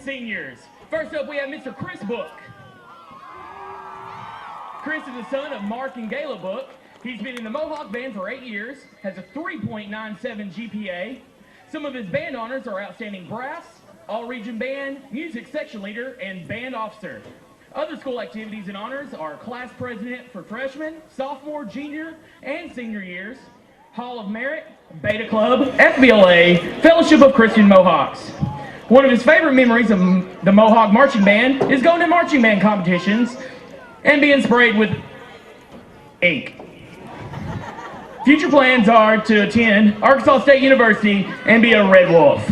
seniors. First up, we have Mr. Chris Book. Chris is the son of Mark and Gayla Book. He's been in the Mohawk Band for 8 years, has a 3.97 GPA. Some of his band honors are Outstanding Brass, All-Region Band, Music Section Leader, and Band Officer. Other school activities and honors are Class President for Freshman, Sophomore, Junior, and Senior years, Hall of Merit, Beta Club, FBLA, Fellowship of Christian Mohawks. One of his favorite memories of the Mohawk Marching Band is going to marching band competitions and being sprayed with ink. Future plans are to attend Arkansas State University and be a Red Wolf.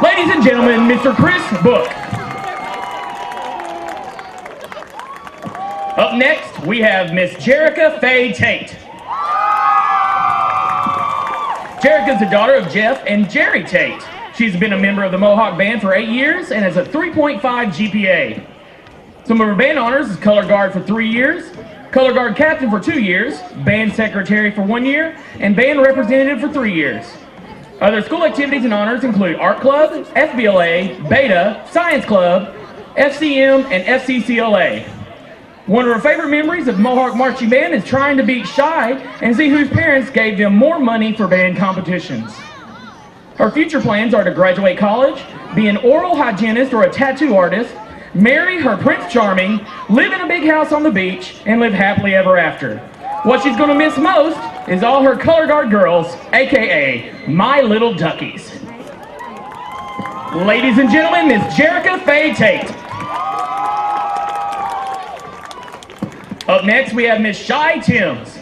Ladies and gentlemen, Mr. Chris Book. Up next, we have Miss Jerica Faye Tate. Jerica is the daughter of Jeff and Jerry Tate. She's been a member of the Mohawk Band for 8 years and has a 3.5 GPA. Some of her band honors is Color Guard for 3 years, Color Guard Captain for 2 years, Band Secretary for 1 year, and Band Representative for 3 years. Other school activities and honors include Art Club, FBLA, Beta, Science Club, FCM, and FCCLA. One of her favorite memories of Mohawk Marching Band is trying to beat Shy and see whose parents gave them more money for band competitions. Her future plans are to graduate college, be an oral hygienist or a tattoo artist, marry her Prince Charming, live in a big house on the beach, and live happily ever after. What she's going to miss most is all her Color Guard girls, aka My Little Duckies. Ladies and gentlemen, Miss Jerica Faye Tate. Up next, we have Miss Shy Timms.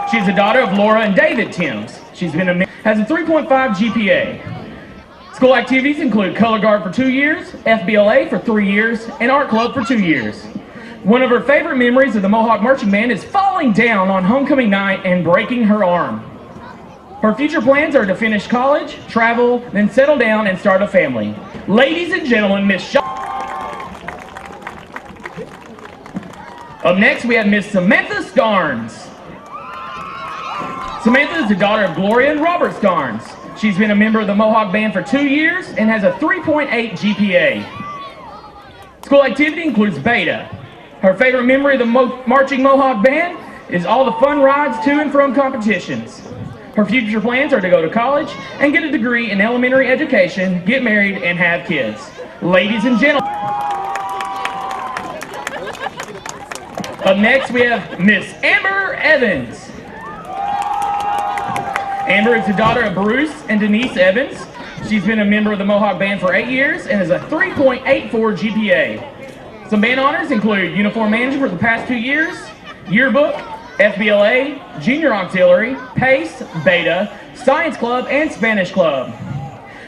She's the daughter of Laura and David Timms. She's been has a 3.5 GPA. School activities include Color Guard for 2 years, FBLA for 3 years, and Art Club for 2 years. One of her favorite memories of the Mohawk Marching Band is falling down on homecoming night and breaking her arm. Her future plans are to finish college, travel, then settle down and start a family. Ladies and gentlemen, Miss Shy. Up next, we have Miss Samantha Starnes. Samantha is the daughter of Gloria and Robert Starnes. She's been a member of the Mohawk Band for 2 years and has a 3.8 GPA. School activity includes Beta. Her favorite memory of the Marching Mohawk Band is all the fun rides to and from competitions. Her future plans are to go to college and get a degree in elementary education, get married, and have kids. Ladies and gentlemen. Up next, we have Miss Amber Evans. Amber is the daughter of Bruce and Denise Evans. She's been a member of the Mohawk Band for 8 years and has a 3.84 GPA. Some band honors include Uniform Manager for the past 2 years, Yearbook, FBLA, Junior Auxiliary, PACE, Beta, Science Club, and Spanish Club.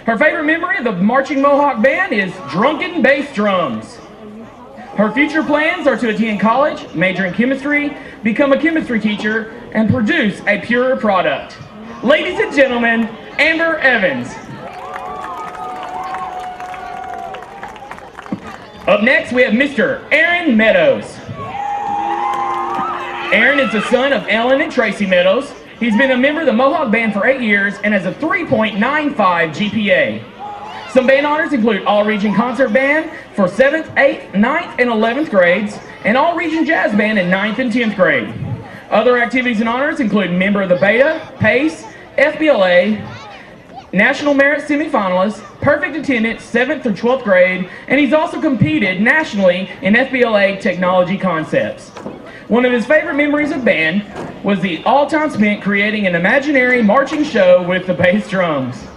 Her favorite memory of the Marching Mohawk Band is drunken bass drums. Her future plans are to attend college, major in chemistry, become a chemistry teacher, and produce a pure product. Ladies and gentlemen, Amber Evans. Up next, we have Mr. Aaron Meadows. Aaron is the son of Ellen and Tracy Meadows. He's been a member of the Mohawk Band for 8 years and has a 3.95 GPA. Some band honors include All-Region Concert Band for 7th, 8th, 9th, and 11th grades, and All-Region Jazz Band in 9th and 10th grade. Other activities and honors include member of the Beta, PACE, FBLA, National Merit Semifinalist, perfect attendance 7th through 12th grade, and he's also competed nationally in FBLA Technology Concepts. One of his favorite memories of band was the all-time spent creating an imaginary marching show with the bass drums.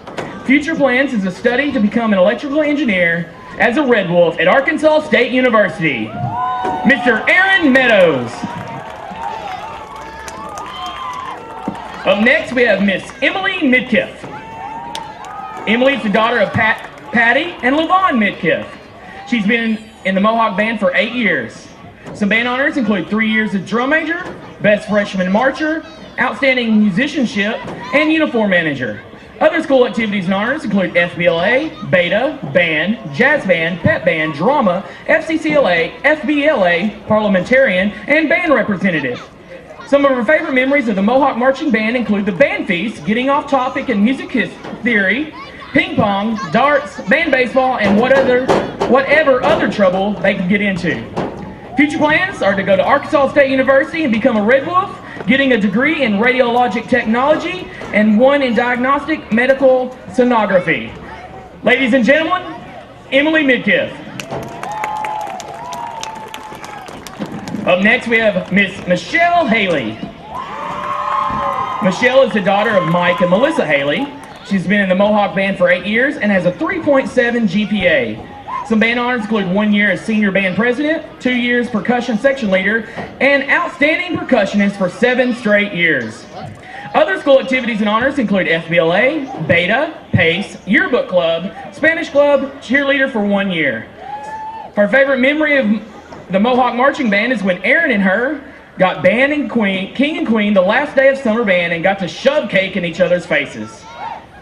Future plans is a study to become an electrical engineer as a Red Wolf at Arkansas State University. Mr. Aaron Meadows. Up next, we have Miss Emily Midkiff. Emily is the daughter of Patty and LaVon Midkiff. She's been in the Mohawk Band for 8 years. Some band honors include 3 years as drum major, best freshman marcher, outstanding musicianship, and uniform manager. Other school activities and honors include FBLA, Beta, Band, Jazz Band, Pep Band, Drama, FCCLA, FBLA, Parliamentarian, and Band Representative. Some of her favorite memories of the Mohawk Marching Band include the band feast, getting off topic in music theory, ping pong, darts, band baseball, and whatever other trouble they can get into. Future plans are to go to Arkansas State University and become a Red Wolf, getting a degree in radiologic technology and one in diagnostic medical sonography. Ladies and gentlemen, Emily Midkiff. Up next, we have Miss Michelle Haley. Michelle is the daughter of Mike and Melissa Haley. She's been in the Mohawk Band for 8 years and has a 3.7 GPA. Some band honors include 1 year as senior band president, 2 years percussion section leader, and outstanding percussionist for 7 straight years. Other school activities and honors include FBLA, Beta, PACE, Yearbook Club, Spanish Club, cheerleader for 1 year. Her favorite memory of the Mohawk Marching Band is when Aaron and her got King and Queen the last day of summer band and got to shove cake in each other's faces.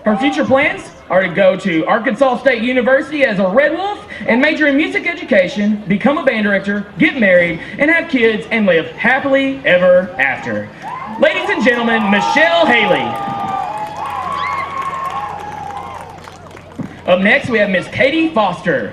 Her future plans are to go to Arkansas State University as a Red Wolf and major in music education, become a band director, get married, and have kids and live happily ever after. Ladies and gentlemen, Michelle Haley. Up next, we have Miss Katie Foster.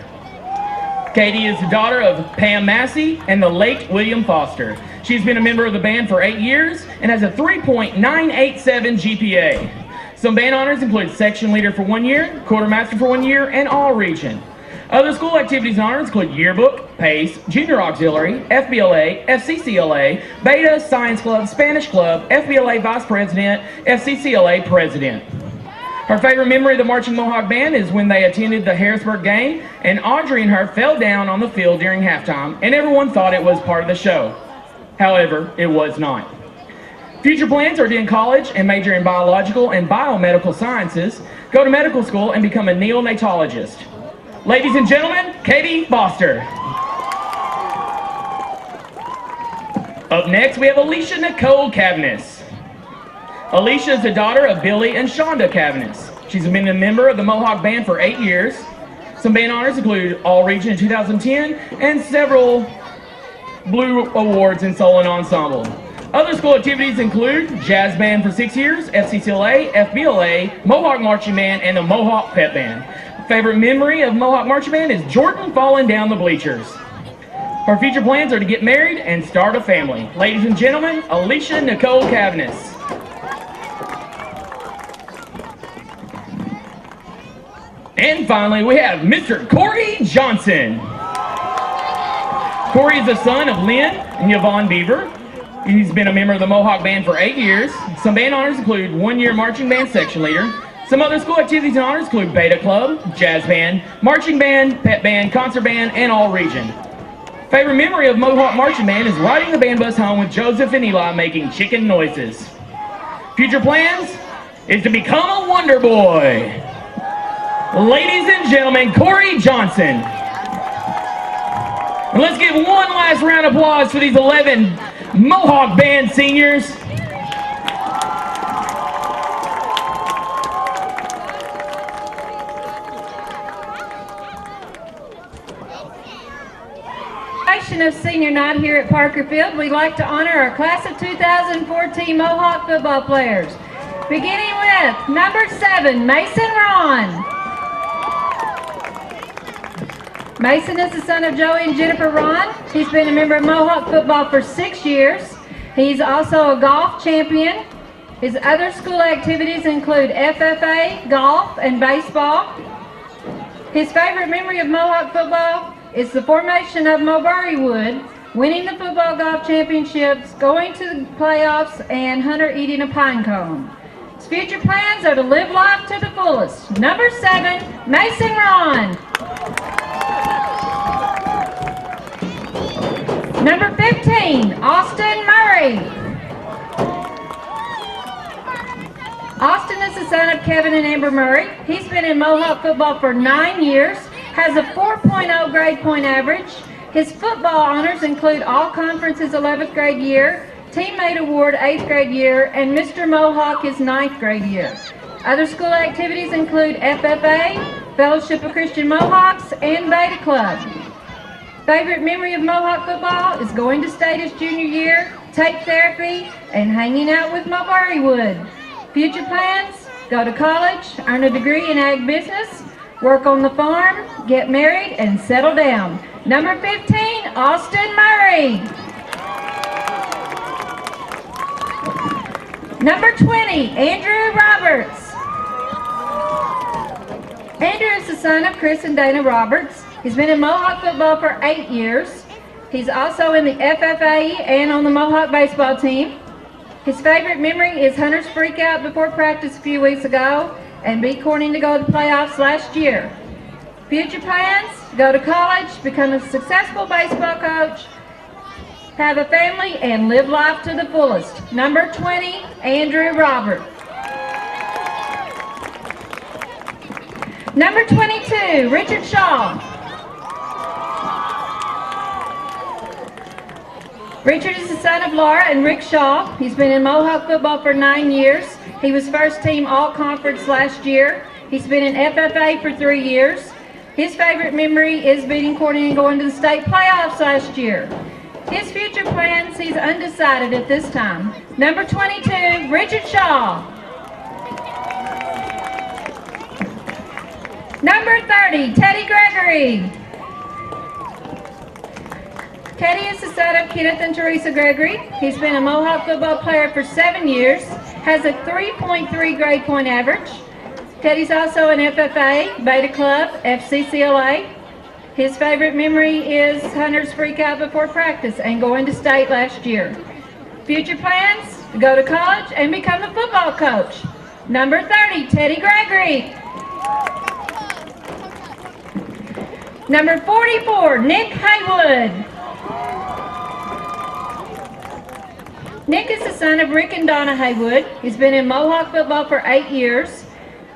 Katie is the daughter of Pam Massey and the late William Foster. She's been a member of the band for 8 years and has a 3.987 GPA. Some band honors include section leader for 1 year, quartermaster for 1 year, and all region. Other school activities and honors include yearbook, PACE, junior auxiliary, FBLA, FCCLA, Beta, Science Club, Spanish Club, FBLA vice president, FCCLA president. Her favorite memory of the Marching Mohawk Band is when they attended the Harrisburg game and Audrey and her fell down on the field during halftime and everyone thought it was part of the show. However, it was not. Future plans are to attend college and major in biological and biomedical sciences, go to medical school and become a neonatologist. Ladies and gentlemen, Katie Foster. Up next, we have Alicia Nicole Cavness. Alicia is the daughter of Billy and Shonda Cavness. She's been a member of the Mohawk Band for 8 years. Some band honors include All Region in 2010 and several Blue Awards in solo and ensemble. Other school activities include Jazz Band for 6 years, FCCLA, FBLA, Mohawk Marching Band, and the Mohawk Pep Band. Favorite memory of Mohawk Marching Band is Jordan falling down the bleachers. Her future plans are to get married and start a family. Ladies and gentlemen, Alicia Nicole Cavness. And finally, we have Mr. Corey Johnson. Corey is the son of Lynn and Yvonne Beaver. He's been a member of the Mohawk Band for 8 years. Some band honors include 1 year marching band section leader. Some other school activities and honors include Beta Club, Jazz Band, Marching Band, Pep Band, Concert Band, and All Region. Favorite memory of Mohawk Marching Band is riding the band bus home with Joseph and Eli making chicken noises. Future plans is to become a Wonder Boy. Ladies and gentlemen, Corey Johnson. And let's give one last round of applause for these 11 Mohawk Band seniors. Of senior night here at Parker Field, we'd like to honor our class of 2014 Mohawk football players. Beginning with number 7, Mason Ron. Mason is the son of Joey and Jennifer Ron. He's been a member of Mohawk football for 6 years. He's also a golf champion. His other school activities include FFA, golf, and baseball. His favorite memory of Mohawk football is the formation of Mulberry Wood, winning the football golf championships, going to the playoffs, and Hunter eating a pine cone. His future plans are to live life to the fullest. Number 7, Mason Ron. Number 15, Austin Murray. Austin is the son of Kevin and Amber Murray. He's been in Mohawk football for 9 years, has a 4.0 grade point average. His football honors include all conferences 11th grade year, teammate award 8th grade year, and Mr. Mohawk his 9th grade year. Other school activities include FFA, Fellowship of Christian Mohawks, and Beta Club. Favorite memory of Mohawk football is going to state his junior year, tape therapy, and hanging out with Mulberry Wood. Future plans go to college, earn a degree in ag business, work on the farm, get married, and settle down. Number 15, Austin Murray. Number 20, Andrew Roberts. Andrew is the son of Chris and Dana Roberts. He's been in Mohawk football for 8 years. He's also in the FFA and on the Mohawk baseball team. His favorite memory is Hunter's freakout before practice a few weeks ago and beat Corning to go to the playoffs last year. Future plans, go to college, become a successful baseball coach, have a family, and live life to the fullest. Number 20, Andrew Roberts. Number 22, Richard Shaw. Richard is the son of Laura and Rick Shaw. He's been in Mohawk football for 9 years. He was first team all-conference last year. He's been in FFA for 3 years. His favorite memory is beating Corning and going to the state playoffs last year. His future plans, he's undecided at this time. Number 22, Richard Shaw. Number 30, Teddy Gregory. Teddy is the son of Kenneth and Teresa Gregory. He's been a Mohawk football player for 7 years, has a 3.3 grade point average. Teddy's also an FFA, Beta Club, FCCLA. His favorite memory is Hunter's freakout before practice and going to state last year. Future plans, go to college and become a football coach. Number 30, Teddy Gregory. Number 44, Nick Haywood. Nick is the son of Rick and Donna Haywood. He's been in Mohawk football for 8 years.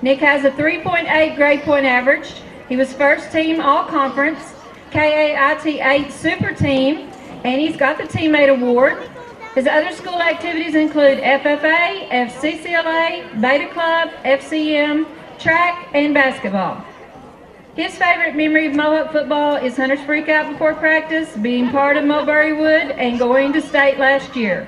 Nick has a 3.8 grade point average. He was first team all-conference, KAIT 8 super team, and he's got the teammate award. His other school activities include FFA, FCCLA, Beta Club, FCM, track, and basketball. His favorite memory of Mohawk football is Hunter's freakout before practice, being part of Mulberry Wood, and going to state last year.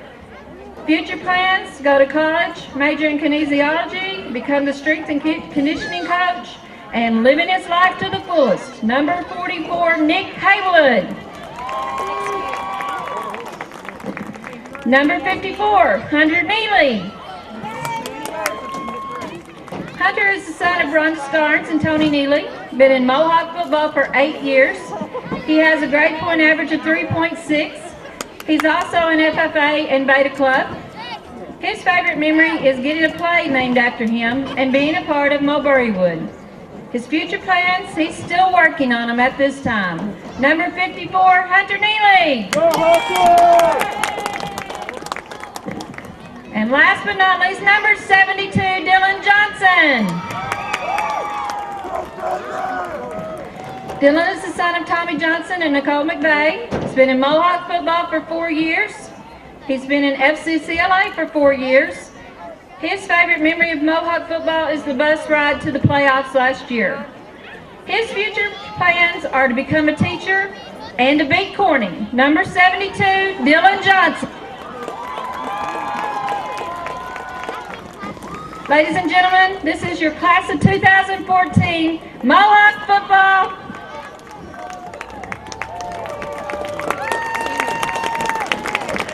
Future plans, go to college, major in kinesiology, become the strength and conditioning coach, and living his life to the fullest. Number 44, Nick Haywood. Number 54, Hunter Neely. Hunter is the son of Rhonda Starnes and Tony Neely. Been in Mohawk football for 8 years. He has a grade point average of 3.6. He's also an FFA and Beta Club. His favorite memory is getting a play named after him and being a part of Mulberry Wood. His future plans, he's still working on them at this time. Number 54, Hunter Neely. And last but not least, number 72, Dylan Johnson. Dylan is the son of Tommy Johnson and Nicole McVeigh. He's been in Mohawk football for 4 years. He's been in FCCLA for 4 years. His favorite memory of Mohawk football is the bus ride to the playoffs last year. His future plans are to become a teacher and to beat Corning. Number 72, Dylan Johnson. Ladies and gentlemen, this is your class of 2014 Mohawk football.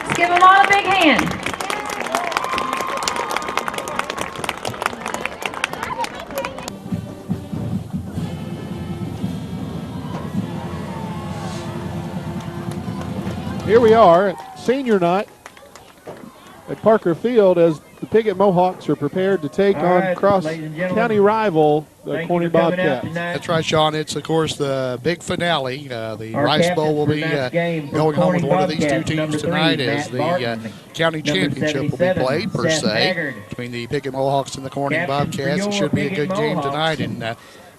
Let's give them all a big hand. Here we are at senior night at Parker Field as the Piggott Mohawks are prepared to take on cross-county rival, the Corning Bobcats. That's right, Sean. It's, of course, the big finale. The Rice Bowl will be going home with one of these two teams tonight as the county championship will be played, per se, between the Piggott Mohawks and the Corning Bobcats. It should be a good game tonight, and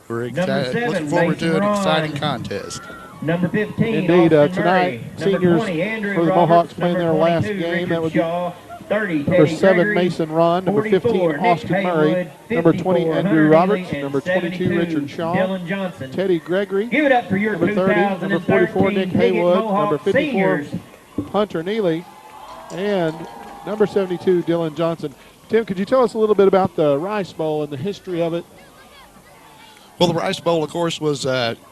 we're looking forward to an exciting contest. Number 15, indeed, tonight, seniors for the Mohawks playing their last game. That would be 30, number 7, Mason Ron. Number 15, Austin Murray. Number 20, Andrew Roberts. Number 22, Richard Shaw. Teddy Gregory. Give it up for your number 30, number 44, Nick Haywood. Number 54, Hunter Neely. And number 72, Dylan Johnson. Tim, could you tell us a little bit about the Rice Bowl and the history of it? Well, the Rice Bowl, of course, was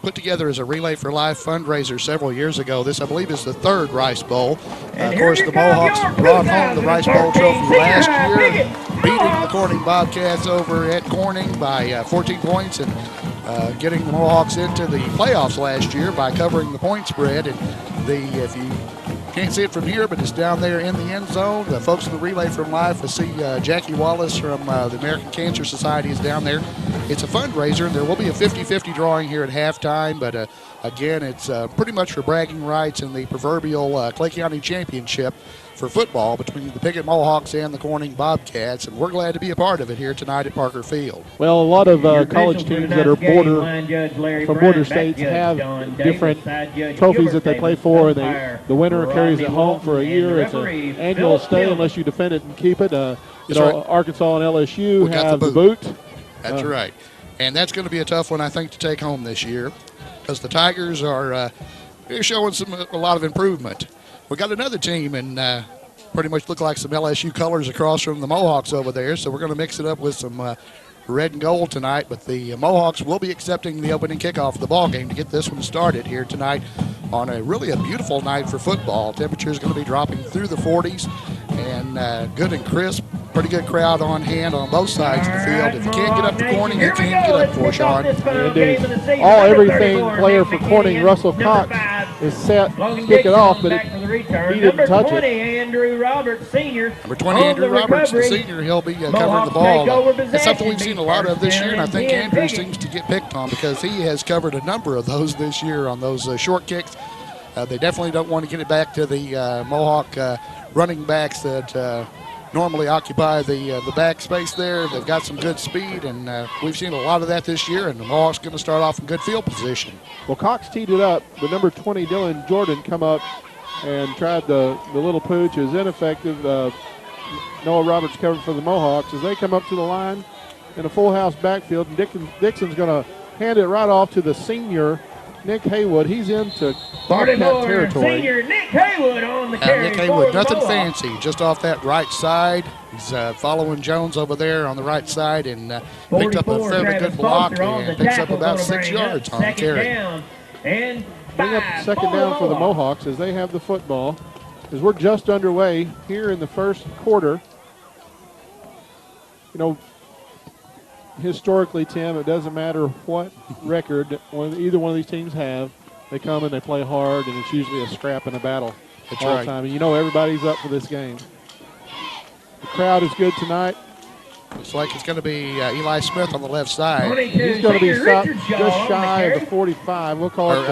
put together as a Relay for Life fundraiser several years ago. This, I believe, is the third Rice Bowl. Of course, the Mohawks brought home the Rice Bowl trophy last year, beating the Corning Bobcats over at Corning by 14 points and getting the Mohawks into the playoffs last year by covering the point spread. And if you can't see it from here, but it's down there in the end zone. The folks in the Relay from Life, I see Jackie Wallace from the American Cancer Society is down there. It's a fundraiser, and there will be a 50-50 drawing here at halftime, but again, it's pretty much for bragging rights in the proverbial Clay County Championship for football between the Piggott Mohawks and the Corning Bobcats, and we're glad to be a part of it here tonight at Parker Field. Well, a lot of college teams that are from border states have different trophies that they play for, and the winner carries it home for a year. It's an annual stay unless you defend it and keep it. Arkansas and LSU have the boot. That's right. And that's going to be a tough one, I think, to take home this year because the Tigers are they're showing a lot of improvement. We got another team and pretty much look like some LSU colors across from the Mohawks over there, so we're going to mix it up with some red and gold tonight. But the Mohawks will be accepting the opening kickoff of the ball game to get this one started here tonight on a beautiful night for football. Temperature is going to be dropping through the 40s and good and crisp. Pretty good crowd on hand on both sides of the field. If you can't get up to Corning, you can't get up for Sean. Everything player for Corning, Russell Cox, is set to kick it off, but he didn't touch it. Andrew Roberts, Sr. Number 20, Andrew Roberts, the senior, he'll be covering the ball. That's something we've seen a lot of this year, and I think Andrew seems to get picked on because he has covered a number of those this year on those short kicks. They definitely don't want to get it back to the Mohawk running backs that normally occupy the back space there. They've got some good speed, and we've seen a lot of that this year, and the Mohawks going to start off in good field position. Well, Cox teed it up, but number 20, Dylan Jordan, come up and tried the little pooch. Is ineffective. Noah Roberts covered for the Mohawks as they come up to the line in a full house backfield, and Dixon's going to hand it right off to the senior, Nick Haywood. He's into Bobcat territory. Senior Nick Haywood on the carry. Nick Haywood, nothing fancy, just off that right side. He's following Jones over there on the right side and picked up a fairly good block and picks up about 6 yards on the carry. Bring up second down for the Mohawks as they have the football. As we're just underway here in the first quarter. Historically, Tim, it doesn't matter what record either one of these teams have. They come and they play hard, and it's usually a scrap and a battle all the time. And everybody's up for this game. The crowd is good tonight. Looks like it's going to be Eli Smith on the left side. He's going to be stopped just shy of the 45. We'll call it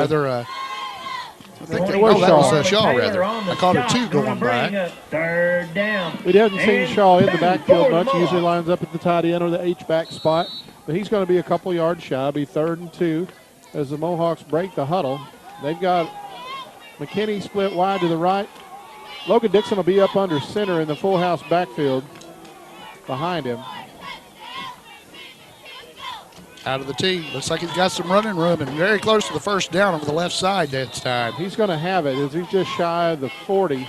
that was Shaw, rather. I called it 2 going by. Third down. We haven't seen Shaw in the backfield much. He usually lines up at the tight end or the H-back spot. But he's going to be a couple yards shy. Be 3rd and 2 as the Mohawks break the huddle. They've got McKinney split wide to the right. Logan Dixon will be up under center in the full house backfield behind him. Out of the tee. Looks like he's got some running room and very close to the first down over the left side this time. He's going to have it as he's just shy of the 40.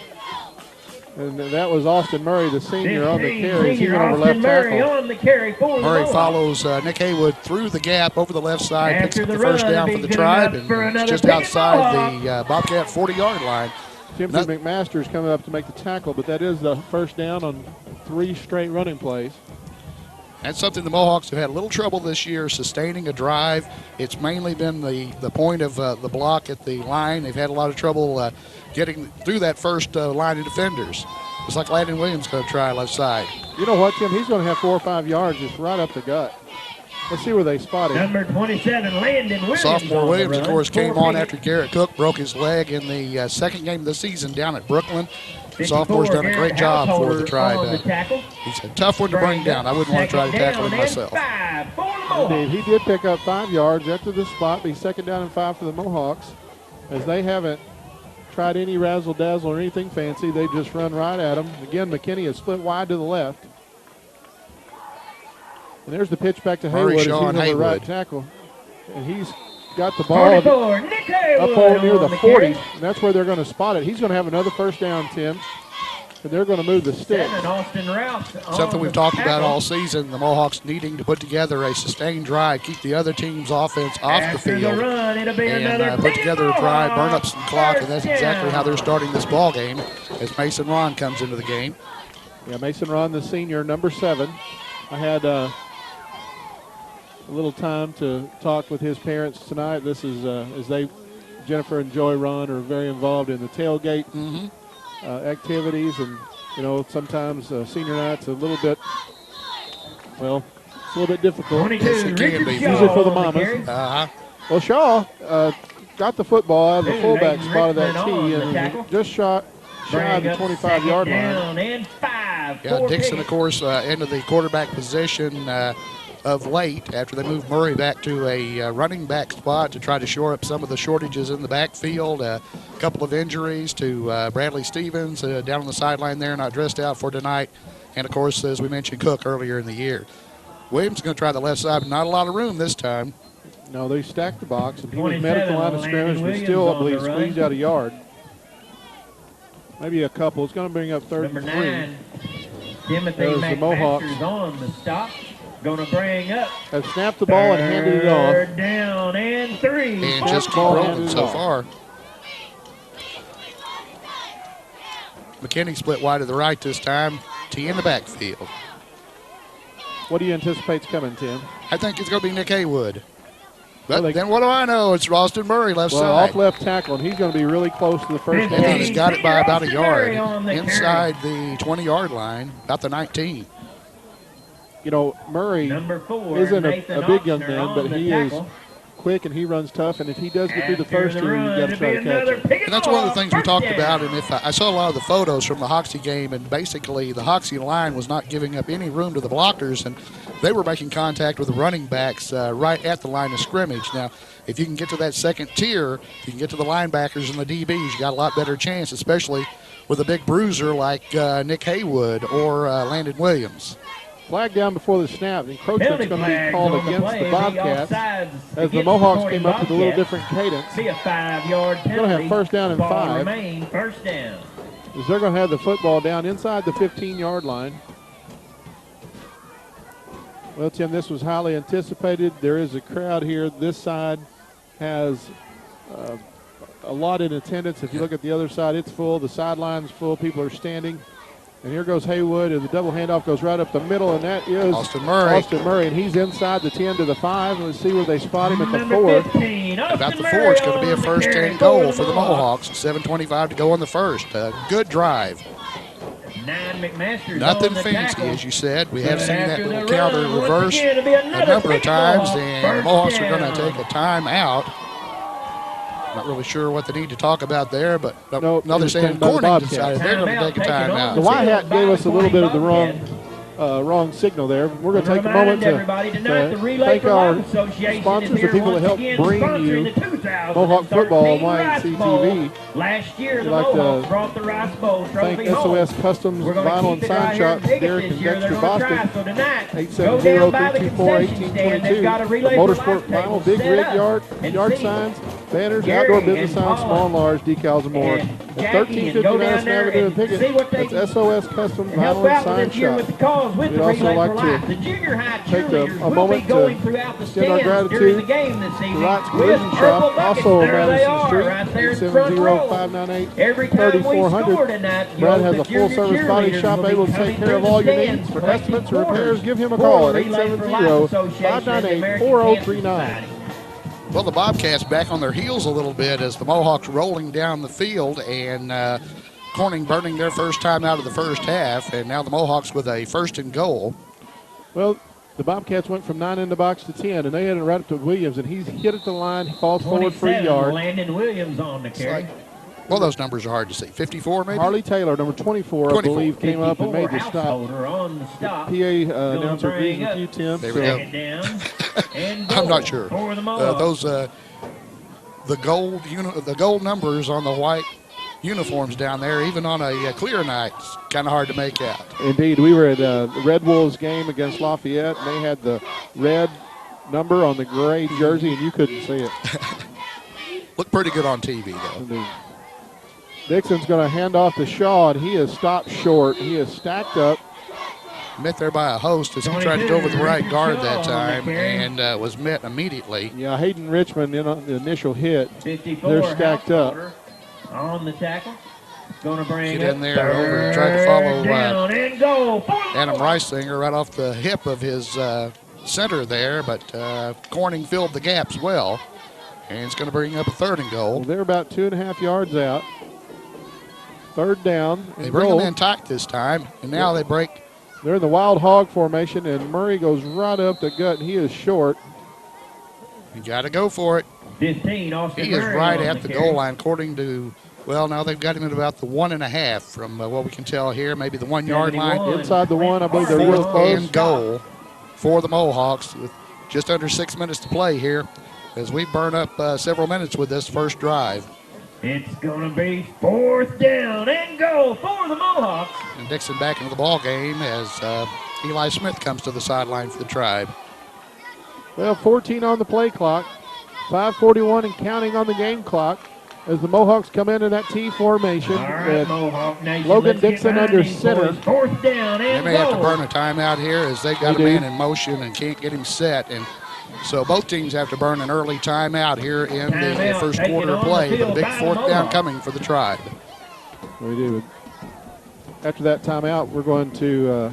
And that was Austin Murray, the senior, on the carry. He's over left tackle. Murray follows Nick Haywood through the gap over the left side, picks up the first down for the Tribe, and it's just outside the Bobcat 40-yard line. Timothy McMaster's coming up to make the tackle, but that is the first down on 3 straight running plays. That's something the Mohawks have had a little trouble this year sustaining a drive. It's mainly been the point of the block at the line. They've had a lot of trouble getting through that first line of defenders. It's like Landon Williams going to try left side. You know what, Tim? He's going to have 4 or 5 yards just right up the gut. Let's see where they spot him. Number 27, Landon Williams. Sophomore Williams, of course, came on after Garrett Cook broke his leg in the second game of the season down at Brooklyn. Sophomore's done a great job for the Tribe. He's a tough one to bring down. I wouldn't want to try to tackle him myself. Indeed, he did pick up 5 yards after the spot. Be 2nd down and 5 for the Mohawks, as they haven't tried any razzle-dazzle or anything fancy. They just run right at him. Again, McKinney is split wide to the left. And there's the pitch back to Haywood. He's on the right tackle. And he's got the ball up near the 40. And that's where they're going to spot it. He's going to have another first down, Tim. and they're going to move the stick. Something we've talked about all season, the Mohawks needing to put together a sustained drive, keep the other team's offense off the field, and put together a drive, burn up some clock, and that's exactly how they're starting this ball game as Mason Ron comes into the game. Yeah, Mason Ron, the senior, number 7. I had a little time to talk with his parents tonight. This is as Jennifer and Joy Ron are very involved in the tailgate activities, and sometimes senior night's a little bit, well, it's a little bit difficult. Yes, it can be. Usually for the mamas. Well, Shaw got the football out of the fullback spot of that tee and just shy of the 25-yard line. Yeah, Dixon, of course, into the quarterback position of late after they moved Murray back to a running back spot to try to shore up some of the shortages in the backfield. A couple of injuries to Bradley Stevens down on the sideline there, not dressed out for tonight. And, of course, as we mentioned, Cook earlier in the year. Williams is going to try the left side, but not a lot of room this time. No, they stacked the box, and he was met at the line of scrimmage, but still, I believe, squeezed out a yard. Maybe a couple. It's going to bring up 3rd and 3. There's the Mohawks. On the stop. Going to bring up. Have snapped the ball and handed it off. 3rd down and 3. And just keep rolling so far. McKinney split wide to the right this time. T in the backfield. What do you anticipate's coming, Tim? I think it's going to be Nick Haywood. But then what do I know? It's Ralston Murray left side. Off left tackle, and he's going to be really close to the first down. And he's got it by about a yard inside the 20-yard line, about the 19. Murray isn't a big young man, but he is quick and he runs tough. And if he does get through the first year, you've got to try to catch him. And that's one of the things we talked about. And if I saw a lot of the photos from the Hoxie game, and basically the Hoxie line was not giving up any room to the blockers, and they were making contact with the running backs right at the line of scrimmage. Now, if you can get to that second tier, you can get to the linebackers and the DBs, you got a lot better chance, especially with a big bruiser like Nick Haywood or Landon Williams. Flag down before the snap. Encroachment's going to be called against the Bobcats as the Mohawks came up with a little different cadence. Be a 5-yard penalty. They're going to have first down and 5. Remain first down. As they're going to have the football down inside the 15-yard line. Well, Tim, this was highly anticipated. There is a crowd here. This side has a lot in attendance. If you look at the other side, it's full. The sideline's full. People are standing. And here goes Haywood, and the double handoff goes right up the middle, and that is Austin Murray. And he's inside the 10 to the 5. Let's see where they spot him at the 4. 15, about the 4, it's going to be a first and goal for the Mohawks. 7:25 to go on the first. Good drive. Nothing fancy, as you said. We have seen that little counter reverse a number of times, and the Mohawks are going to take a timeout. Not really sure what they need to talk about there, but they're saying Corning decided they're going to take a timeout. The White Hat gave us a little bit of the wrong signal there. We're going to take a moment to thank our sponsors, the people that help bring you Mohawk football on YNC TV. Last year, We'd like to thank SOS Customs Vinyl and Sign Shop, Derek and Dexter Boston, 870-324-1822. Motorsport Vinyl, Big Rig Yard Signs, banners, outdoor business signs, small and large, decals, and more. At 1350 Madison Avenue in Piggott, that's SOS Customs Vinyl and Sign Shop. We'd also like to take a moment to extend our gratitude to Wright's Collision Shop, also on Madison Street, 870-598-3400. Brad has a full-service body shop able to take care of all your needs. For estimates or repairs, give him a call at 870-598-4039. Well, the Bobcats back on their heels a little bit as the Mohawks rolling down the field, and Corning burning their first time out of the first half, and now the Mohawks with a first and goal. Well, the Bobcats went from 9 in the box to 10, and they had it right up to Williams, and he's hit at the line, falls forward for a yard. Landon Williams on the carry. Well, those numbers are hard to see. 54, maybe? Harley Taylor, number 24, I believe, came up and made the stop. On the stop. PA announcer agrees with you, Tim. There we go. I'm not sure. The gold numbers on the white uniforms down there, even on a clear night, it's kind of hard to make out. Indeed. We were at the Red Wolves game against Lafayette, and they had the red number on the gray jersey, and you couldn't see it. Looked pretty good on TV, though. Indeed. Dixon's going to hand off to Shaw, and he is stopped short. He is stacked up. Met there by a host as he tried to go over the right guard that time and was met immediately. Yeah, Hayden Richmond in on the initial hit. 54, they're stacked up. On the tackle. Going to bring Get in there over and try to follow and go. Adam Reisinger right off the hip of his center there, but Corning filled the gaps well. And it's going to bring up a 3rd and goal. Well, they're about 2.5 yards out. 3rd down. They bring them in tight this time, and now they break. They're in the wild hog formation, and Murray goes right up the gut, and he is short. You got to go for it. 15, Austin He is Murray right on at the goal line, according to, well, now they've got him at about the 1.5 from what we can tell here, maybe the 1 yard line. Inside the 1, I believe they're real 4th close. and goal for the Mohawks with just under 6 minutes to play here as we burn up several minutes with this first drive. It's going to be 4th down and go for the Mohawks. And Dixon back into the ball game as Eli Smith comes to the sideline for the Tribe. Well, 14 on the play clock, 5:41 and counting on the game clock as the Mohawks come into that T formation with Logan Dixon under center. 4th down and They may have to burn a timeout here as they got a man in motion and can't get him set. And so both teams have to burn an early timeout here in the first quarter of play. The big 4th down coming for the Tribe. We do. After that timeout, we're going to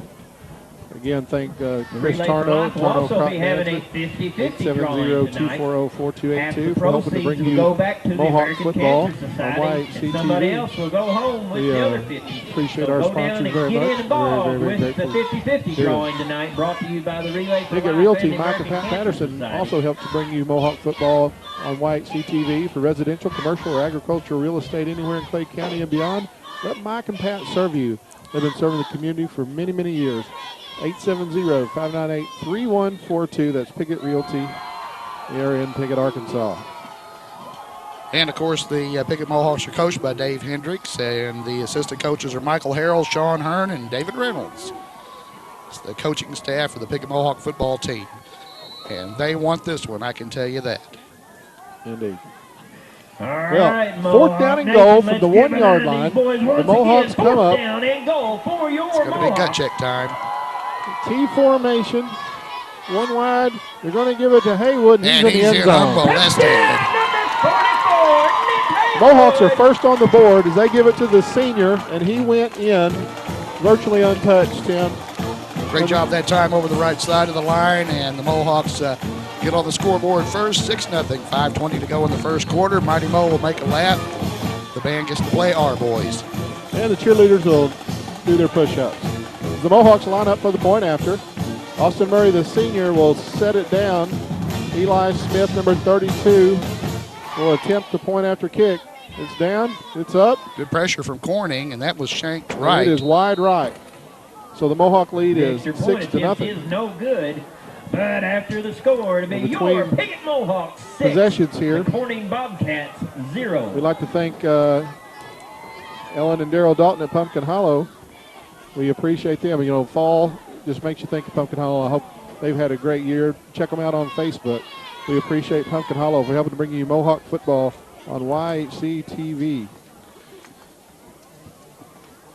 again thank Chris Tarno. We'll also be having a 50-50 drawing tonight. 870-240-4282 for helping to bring you Mohawk football on YHCTV. Somebody else will go home with the other 50. Appreciate so our go sponsors down and very get much. involved Very with the grateful. 50-50 drawing tonight, brought to you by the Relay for Piggott Life Realty, and the Mike and American Pat Cancer Patterson Society. also help to bring you Mohawk football on YHCTV for residential, commercial, or agricultural real estate anywhere in Clay County and beyond. Let Mike and Pat serve you. They've been serving the community for many, many years. 870-598-3142. That's Piggott Realty here in Piggott, Arkansas. And, of course, the Piggott Mohawks are coached by Dave Hendricks, and the assistant coaches are Michael Harrell, Sean Hearn, and David Reynolds. It's the coaching staff for the Piggott Mohawk football team. And they want this one, I can tell you that. Indeed. All Well, right, 4th down and goal from the 1 yard line. The Mohawks come up. Down and goal for your It's going to be gut check time. T formation, 1 wide. They're going to give it to Haywood, and And he's in the end he's zone. unmolested. Mohawks are first on the board as they give it to the senior, and he went in virtually untouched, Tim. Great job that time over the right side of the line, and the Mohawks get on the scoreboard first, 6-0, 5:20 to go in the first quarter. Mighty Mo will make a lap. The band gets to play Our Boys. And the cheerleaders will do their push-ups. The Mohawks line up for the point after. Austin Murray, the senior, will set it down. Eli Smith, number 32, will attempt the point after kick. It's down, it's up. Good pressure from Corning, and that was shanked right. It is wide right. So the Mohawk lead The is extra point 6-0. attempt is no good. But after the score, it'll be Between your Piggott Mohawks 6, possessions here. the Corning Bobcats 0. We'd like to thank Ellen and Daryl Dalton at Pumpkin Hollow. We appreciate them. You know, fall just makes you think of Pumpkin Hollow. I hope they've had a great year. Check them out on Facebook. We appreciate Pumpkin Hollow for helping to bring you Mohawk football on YHC TV.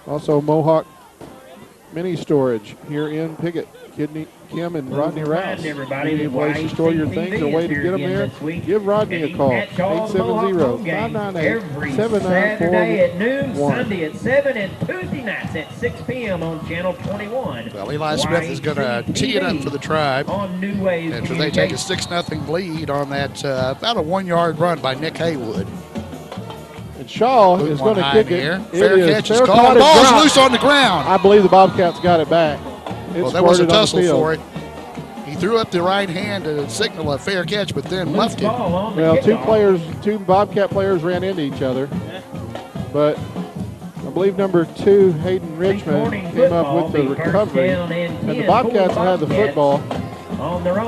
Also, Mohawk Mini Storage here in Piggott. Kim and Rodney Rouse. Everybody, Any place to store your things or way to get them there, give Rodney a call. 870-598-7941. Saturday at noon, Sunday at 7, and Tuesday nights at 6 p.m. on Channel 21. Well, Eli Smith is going to tee it up for the Tribe on New Ways after they take a 6-0 lead on that about a 1 yard run by Nick Haywood. And Shaw is going to kick it. Fair catch is called. Ball's loose on the ground. I believe the Bobcats got it back. Well, that was a tussle for it. He threw up the right hand to signal a fair catch, but then left it. Well, two Bobcat players ran into each other. But I believe number 2, Hayden Richmond, came up with the recovery. And the Bobcats will have the football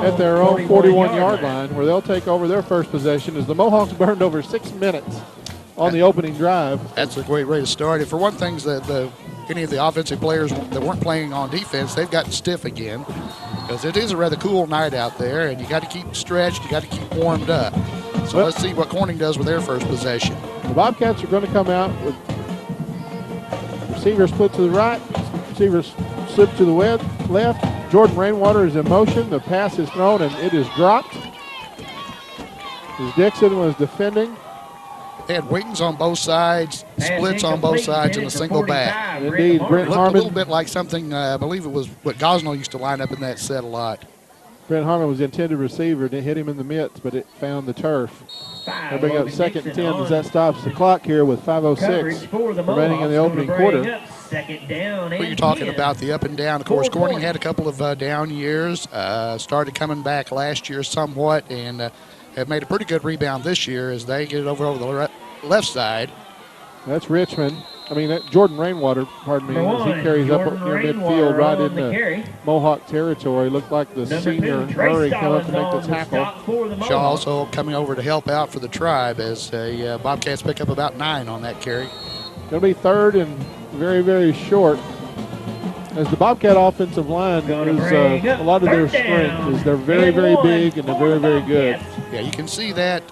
at their own 41-yard line, where they'll take over their first possession as the Mohawks burned over 6 minutes on the opening drive. That's a great way to start it. For one thing, any of the offensive players that weren't playing on defense, they've gotten stiff again because it is a rather cool night out there, and you got to keep stretched, you got to keep warmed up. So let's see what Corning does with their first possession. The Bobcats are going to come out with Receiver split to the right. Receiver slip to the left. Jordan Rainwater is in motion. The pass is thrown, and it is dropped. As Dixon was defending. They had wings on both sides, splits on both sides, and a single back. Indeed, Brent Looked Harmon. a little bit like something, I believe it was what Gosnell used to line up in that set a lot. Brent Harmon was the intended receiver. It hit him in the mitts, but it found the turf. They bring up 2nd and 10 as that stops the clock here with 5:06 remaining in the opening quarter. Second down. Well, you're talking about the up and down. Of course, Corning had a couple of down years, started coming back last year somewhat, and have made a pretty good rebound this year as they get it over the left side. That's Richmond. I mean, Jordan Rainwater, pardon me, as he carries up near midfield right into Mohawk territory. Looked like the senior Murray come up to make the tackle. Shaw also coming over to help out for the Tribe as Bobcats pick up about 9 on that carry. Going to be 3rd and very, very short. As the Bobcat offensive line is a lot of their strength is they're very, very big and they're very, very good. Yeah, you can see that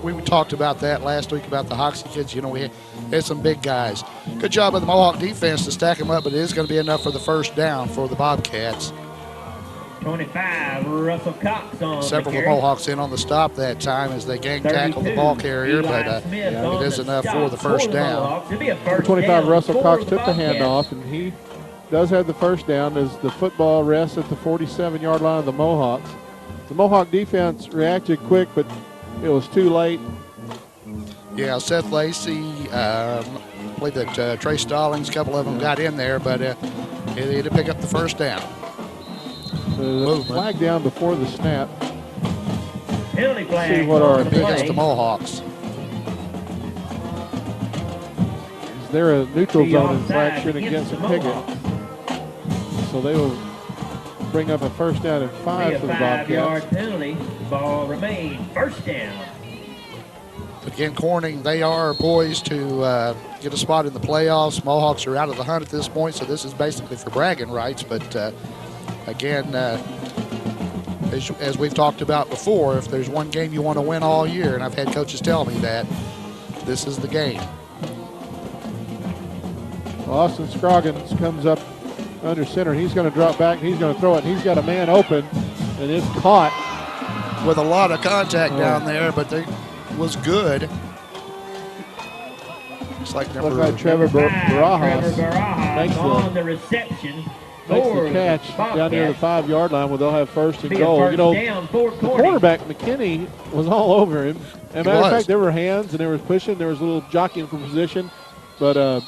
we talked about that last week about the Hoxie kids. You know, we had some big guys. Good job of the Mohawk defense to stack them up, but it is going to be enough for the first down for the Bobcats. 25, Russell Cox on Several of the Mohawks in on the stop that time as they gang tackled the ball carrier, but it is enough for the first down. Number 25, Russell Cox took the handoff, and he does have the first down as the football rests at the 47-yard line of the Mohawks. The Mohawk defense reacted quick, but it was too late. Yeah, Seth Lacey, I believe that Trey Stallings, a couple of them got in there, but he had to pick up the first down. The flag down before the snap. Penalty flag. See what our against the Mohawks. Is there a neutral zone infraction against Piggott? So they will bring up a first down and 5 for the Bobcats. 5-yard penalty. Ball remains first down. Again, Corning, they are poised to get a spot in the playoffs. Mohawks are out of the hunt at this point, so this is basically for bragging rights. But again, as we've talked about before, if there's one game you want to win all year, and I've had coaches tell me that, this is the game. Austin Scroggins comes up under center. He's going to drop back. He's going to throw it. He's got a man open, and it's caught. With a lot of contact down there, but they was good. Looks like Trevor Barajas makes on the reception. Makes the catch down near the 5-yard line where they'll have first and goal. You know, the quarterback, McKinney, was all over him. As a matter of fact, there were hands and there was pushing. There was a little jockeying for position. But the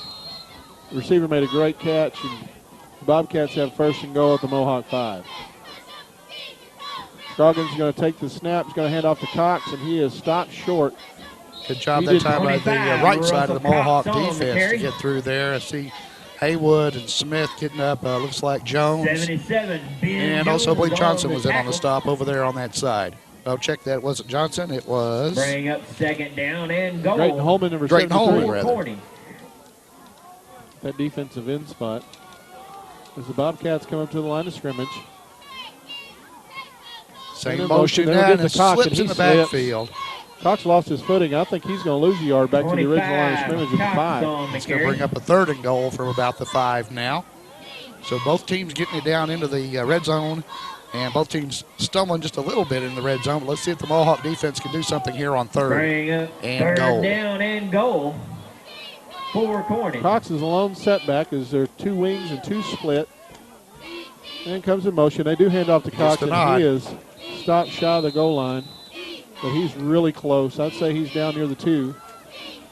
receiver made a great catch. And the Bobcats have first and goal at the Mohawk 5. Scroggins is going to take the snap. He's going to hand off to Cox, and he is stopped short. Good job that time by the right side of the Mohawk defense to get through there. I see Haywood and Smith getting up. Looks like Jones. 77. And also, I believe Johnson was in on the stop over there on that side. Oh, check that. Was it Johnson? It was. Bring up second down and goal. Drayton Holman, number 73. Corning. That defensive end spot. As the Bobcats come up to the line of scrimmage. Same motion now, and it slips in the backfield. Cox lost his footing. I think he's going to lose a yard back to the original line of scrimmage at 5. It's going to bring up a third and goal from about the 5 now. So both teams getting it down into the red zone, and both teams stumbling just a little bit in the red zone. But let's see if the Mohawk defense can do something here on third and goal. Third down and goal for Corning. Cox is a lone setback as there are 2 wings and 2 split. And comes in motion. They do hand off to Cox, and he is stopped shy of the goal line. But he's really close. I'd say he's down near the 2.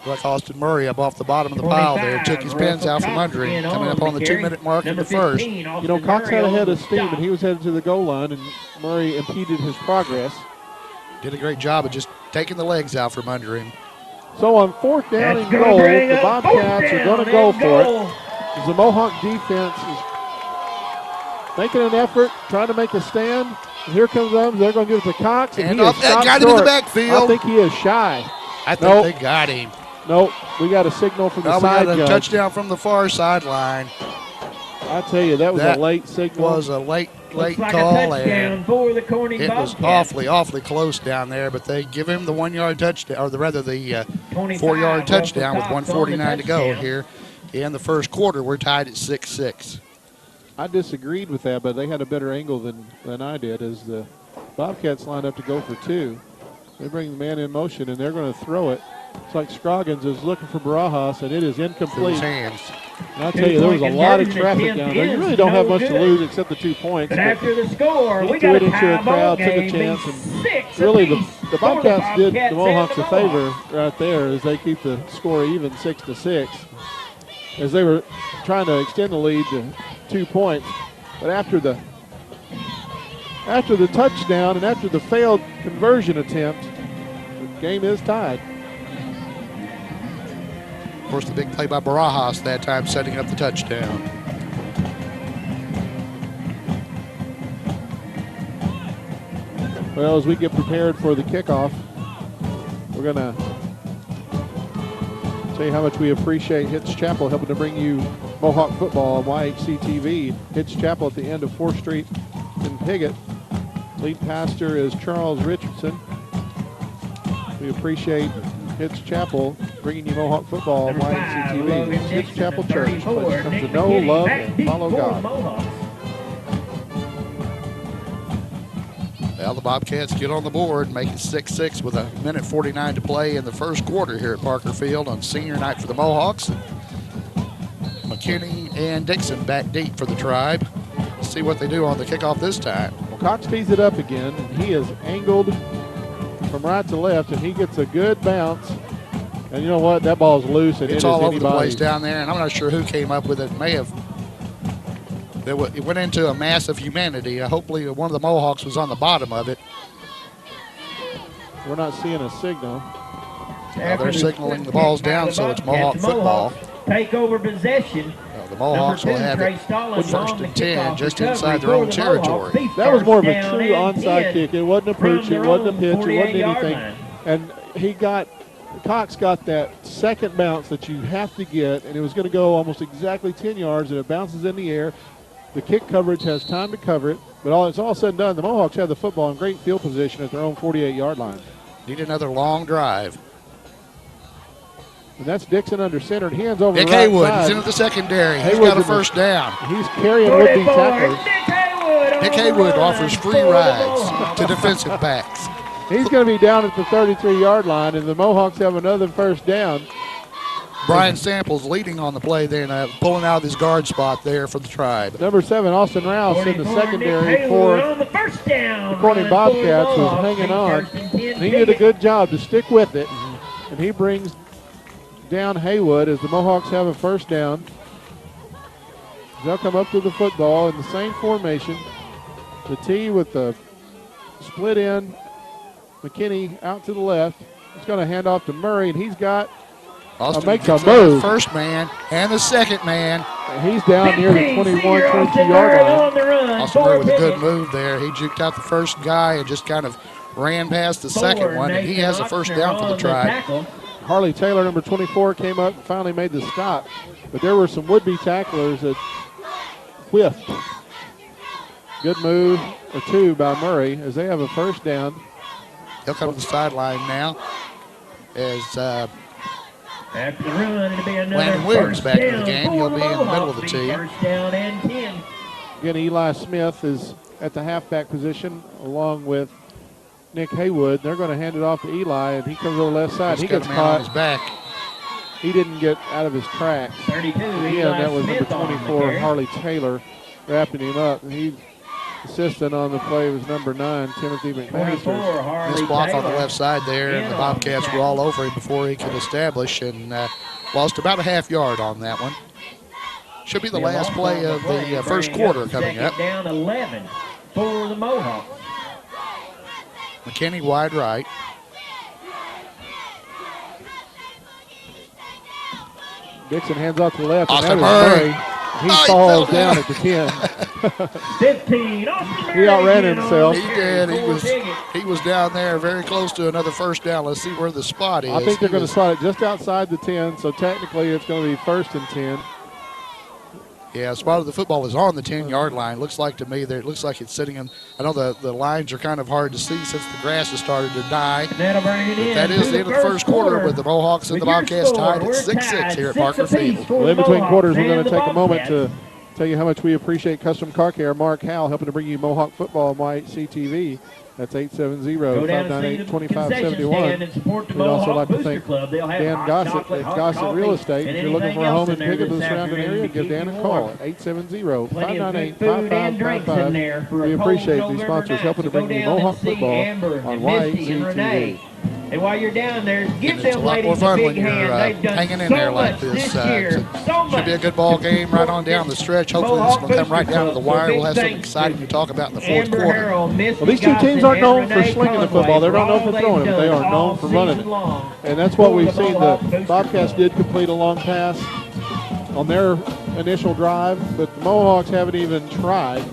Like Austin Murray up off the bottom of the pile there. Took his pins out from under him. Coming up on the 2-minute mark in the first. You know, Cox had a head of steam, and he was headed to the goal line, and Murray impeded his progress. Did a great job of just taking the legs out from under him. So on 4th down and goal, the Bobcats are going to go for it. As the Mohawk defense is making an effort, trying to make a stand. And here comes them. They're going to give it to Cox. And he is stopped got short. In the backfield. I think he is shy. I think they got him. Nope. We got a signal from the side judge. Touchdown from the far sideline. I tell you, that was a late signal. Was a late like call. A touchdown for the Corning Bobcats. Was awfully close down there, but they give him the 1-yard touchdown, or rather the 4-yard touchdown with 1:49 to go here in the first quarter. We're tied at 6-6. I disagreed with that, but they had a better angle than I did as the Bobcats lined up to go for two. They bring the man in motion, and they're going to throw it. It's like Scroggins is looking for Barajas, and it is incomplete. His hands. And I'll tell you, there was a lot of traffic down there. You really don't have much to lose except the 2 points. And after the score, we threw got it into a crowd, took a chance, and really the Bobcats did the Mohawks a favor right there as they keep the score even 6-6 as they were trying to extend the lead to 2 points. But after the touchdown and after the failed conversion attempt, the game is tied. Of course, the big play by Barajas that time setting up the touchdown. Well, as we get prepared for the kickoff, we're going to tell you how much we appreciate Hitch Chapel helping to bring you Mohawk football on YHC TV. Hitch Chapel at the end of 4th Street in Piggott. Lead pastor is Charles Richardson. We appreciate Hitch Chapel bringing you Mohawk football on YHC TV. Hitch Chapel Church. Let's come to know, love, and follow God. Well, the Bobcats get on the board, make it 6-6 with 1:49 to play in the first quarter here at Parker Field on senior night for the Mohawks. McKinney and Dixon back deep for the Tribe. Let's see what they do on the kickoff this time. Well, Cox tees it up again, and he is angled from right to left, and he gets a good bounce. And you know what? That ball's loose, and it's all over the place down there, and I'm not sure who came up with it. It went into a mass of humanity. Hopefully one of the Mohawks was on the bottom of it. We're not seeing a signal. Well, they're signaling the ball's down, so it's Mohawk football. Take over possession. The Mohawks will have it first and 10 just inside their own territory. That was more of a true onside kick. It wasn't a pooch, it wasn't a pitch, it wasn't anything. And Cox got that second bounce that you have to get, and it was going to go almost exactly 10 yards, and it bounces in the air. The kick coverage has time to cover it, but it's all said and done. The Mohawks have the football in great field position at their own 48-yard line. Need another long drive. And that's Dixon under center, and hands over Nick the right Haywood, side. he's into the secondary. He's got a first down. He's carrying would-be tacklers. Nick Haywood offers free rides to defensive backs. He's going to be down at the 33-yard line, and the Mohawks have another first down. Brian Samples leading on the play then, pulling out of his guard spot there for the Tribe. Number 7, Austin Rouse in the secondary for the Corning Bobcats was hanging on. And he did a good job to stick with it, and he brings down Haywood as the Mohawks have a first down. They'll come up to the football in the same formation. The T with the split end. McKinney out to the left. He's going to hand off to Murray, and he's got makes a move. First man and the second man. He's down near the 21, 22-yard line. Austin Murray with a good move there. He juked out the first guy and just kind of ran past the second one, and he has a first down for the Tribe. Harley Taylor, number 24, came up and finally made the stop. But there were some would-be tacklers that whiffed. Good move or two by Murray as they have a first down. He'll come to the sideline now as after the run, it'll be another Landon Williams back in the game. He'll be in the middle of the team. First down and 10. Again, Eli Smith is at the halfback position along with Nick Haywood. They're going to hand it off to Eli, and he comes over the left side. He gets caught. On his back. He didn't get out of his tracks. 32. Again, that was number 24, Harley Taylor, wrapping him up. And he assistant on the play was number 9, Timothy McMaster. This block on the left side there, and the Bobcats were all over him before he could establish, and lost about a half yard on that one. Should be the last play of the first quarter coming up. Down 11 for the Mohawks. McKinney wide right. Dixon hands off to the left. Austin Murray. He falls down at the 10. 15. He outran himself. He did. He was down there very close to another first down. Let's see where the spot is. I think they're going to spot it just outside the 10, so technically it's going to be first and 10. Yeah, spot of the football is on the 10-yard line. Looks like to me that it looks like it's sitting in. I know the lines are kind of hard to see since the grass has started to die. That'll bring it in. That is the end of the first quarter with the Mohawks and the Bobcats tied at 6-6 here at Parker Field. Well, in between quarters, we're going to take a moment to tell you how much we appreciate Custom Car Care. Mark Howell helping to bring you Mohawk football on YHCTV. That's 870-598-2571. We'd also like to thank Dan Gossett at Gossett Real Estate. If you're looking for a home in Piggott or the surrounding area, give Dan a call at 870-598-5555. We appreciate these sponsors helping to bring you Mohawk football on YHCTV. And while you're down there, give It's them a lot more ladies a fun big when you're hand. They've done hanging in so there like much this. year. Should be a good ball game right on down the stretch. Hopefully this will come right down to the wire. We'll have something exciting to talk about in the fourth quarter. Well, these two teams aren't known for slinging the football. They're not known for throwing it, but they are known for running it. And that's what we've seen. The Bobcats did complete a long pass on their initial drive, but the Mohawks haven't even tried.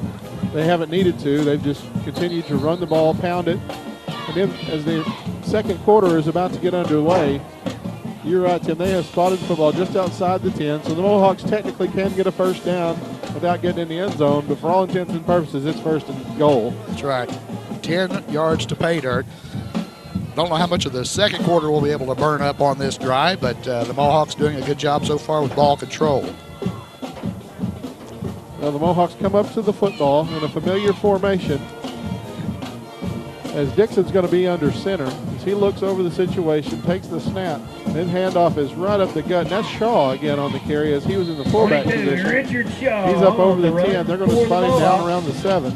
They haven't needed to. They've just continued to run the ball, pound it. And then as the second quarter is about to get underway, you're right, Tim, they have spotted the football just outside the 10, so the Mohawks technically can get a first down without getting in the end zone, but for all intents and purposes, it's first and goal. That's right. 10 yards to pay dirt. Don't know how much of the second quarter we'll be able to burn up on this drive, but the Mohawks doing a good job so far with ball control. Now the Mohawks come up to the football in a familiar formation, as Dixon's going to be under center. As he looks over the situation, takes the snap, then handoff is right up the gut. And that's Shaw again on the carry as he was in the fullback position. Richard Shaw. He's up over the 10. They're going to spot him down around the 7.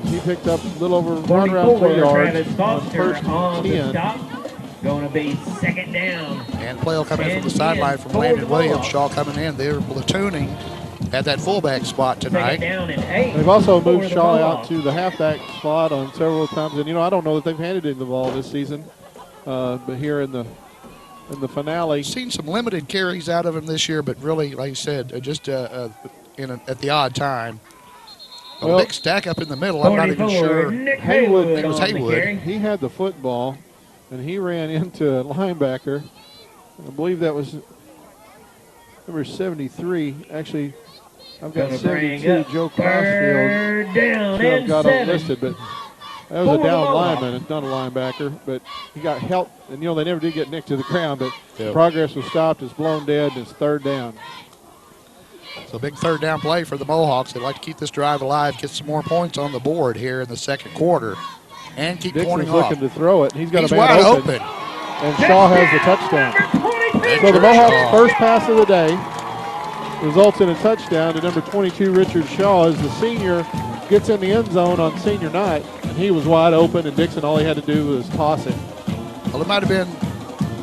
He picked up a little over right around 3 yards on first and 10. Going to be second down. And play will come in from the sideline from Landon Williams. Shaw coming in. They're platooning at that fullback spot tonight. They've also moved Shaw out to the halfback slot on several times, and I don't know that they've handed him the ball this season, but here in the finale, seen some limited carries out of him this year, but really, like you said, just at the odd time. A big stack up in the middle. I'm not even sure. Haywood, it was Haywood. He had the football, and he ran into a linebacker. I believe that was number 73. Actually, I've got 72, Joe Crossfield. Down I've and got 7. listed, but that was a down lineman. It's not a linebacker, but he got help. And, they never did get nicked to the ground, but progress was stopped. It's blown dead, and it's third down. So big third down play for the Mohawks. They'd like to keep this drive alive, get some more points on the board here in the second quarter, and keep Corning off. Looking to throw it. He's got He's a man wide open. And Shaw has the touchdown. So the Mohawks' first pass of the day results in a touchdown to number 22, Richard Shaw, as the senior gets in the end zone on senior night, and he was wide open, and Dixon, all he had to do was toss it. Well, it might have been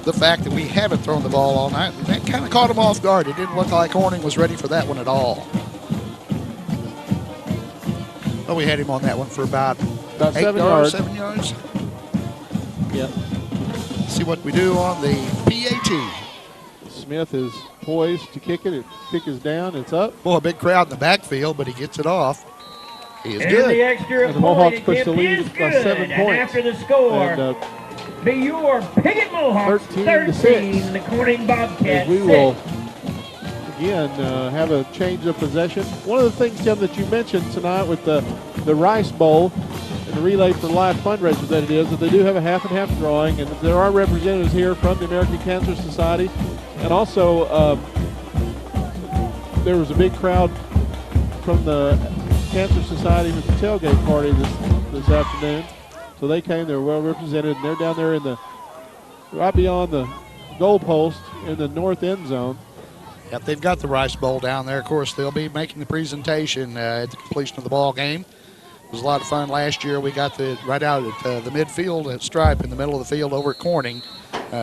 the fact that we haven't thrown the ball all night. That kind of caught him off guard. It didn't look like Corning was ready for that one at all. Well, we had him on that one for about 7 yards. 7 yards. Yep. See what we do on the PAT. Smith is poised to kick it. Kick is down. It's up. Boy, a big crowd in the backfield, but he gets it off. He is and good. The extra and the Mohawks push the lead by 7 points. And after the score, and, be your Piggott Mohawks 13, the Corning Bobcats. We will again have a change of possession. One of the things, Tim, that you mentioned tonight with the Rice Bowl and the Relay for Life fundraiser that it is, that they do have a half and half drawing, and there are representatives here from the American Cancer Society, and also there was a big crowd from the Cancer Society with the tailgate party this afternoon. So they came, they were well represented, and they're down there in right beyond the goal post in the north end zone. Yep, they've got the Rice Bowl down there. Of course, they'll be making the presentation at the completion of the ball game. It was a lot of fun last year. We got right out at the midfield at stripe in the middle of the field over at Corning.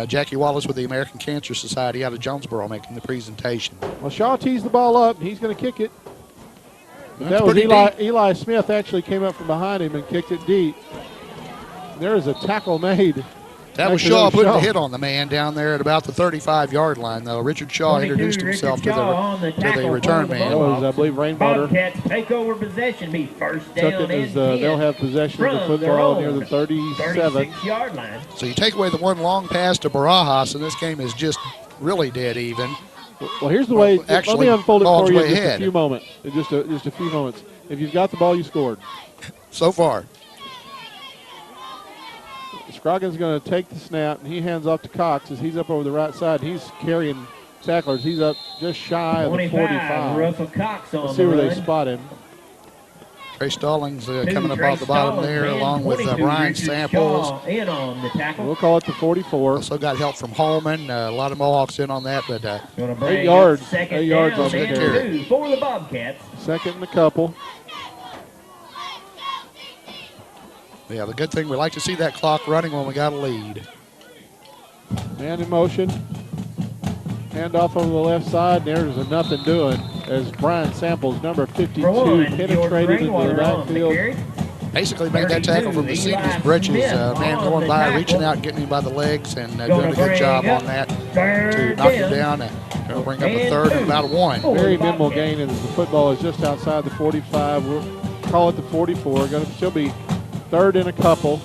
Jackie Wallace with the American Cancer Society out of Jonesboro making the presentation. Well, Shaw tees the ball up. He's going to kick it. That was Eli Smith actually came up from behind him and kicked it deep. There is a tackle made. That was Shaw putting a hit on the man down there at about the 35-yard line, though. Richard Shaw introduced himself to the return man. That was, I believe, Rainwater. Bobcats take over possession, be first down and they'll have possession of the football near the 37-yard line. So you take away the one long pass to Barajas, and this game is just really dead even. Well, here's the way. Actually, let me unfold it for you in ahead. a few moments. Just a few moments. If you've got the ball, you scored. So far. Scroggins going to take the snap, and he hands off to Cox as he's up over the right side. He's carrying tacklers. He's up just shy of the 45. Russell Cox on Let's see where the they spot him. Trey Stallings coming up off the bottom there, along with Brian Samples. In on the tackle. We'll call it the 44. Also got help from Holman. A lot of Mohawks in on that, but 8 yards. 8 yards down on the carry. for the Bobcats. Second and a couple. yeah, the good thing, we like to see that clock running when we got a lead. Man in motion. Handoff over the left side. There's a nothing doing as Brian Samples, number 52, penetrated into the backfield. Basically made that tackle from the seat of his britches. Man going by, reaching out, getting him by the legs, and doing a good job on that to knock him down. Going to bring up a third and about a 1. Very minimal gain, and the football is just outside the 45. We'll call it the 44. She'll be third and a couple.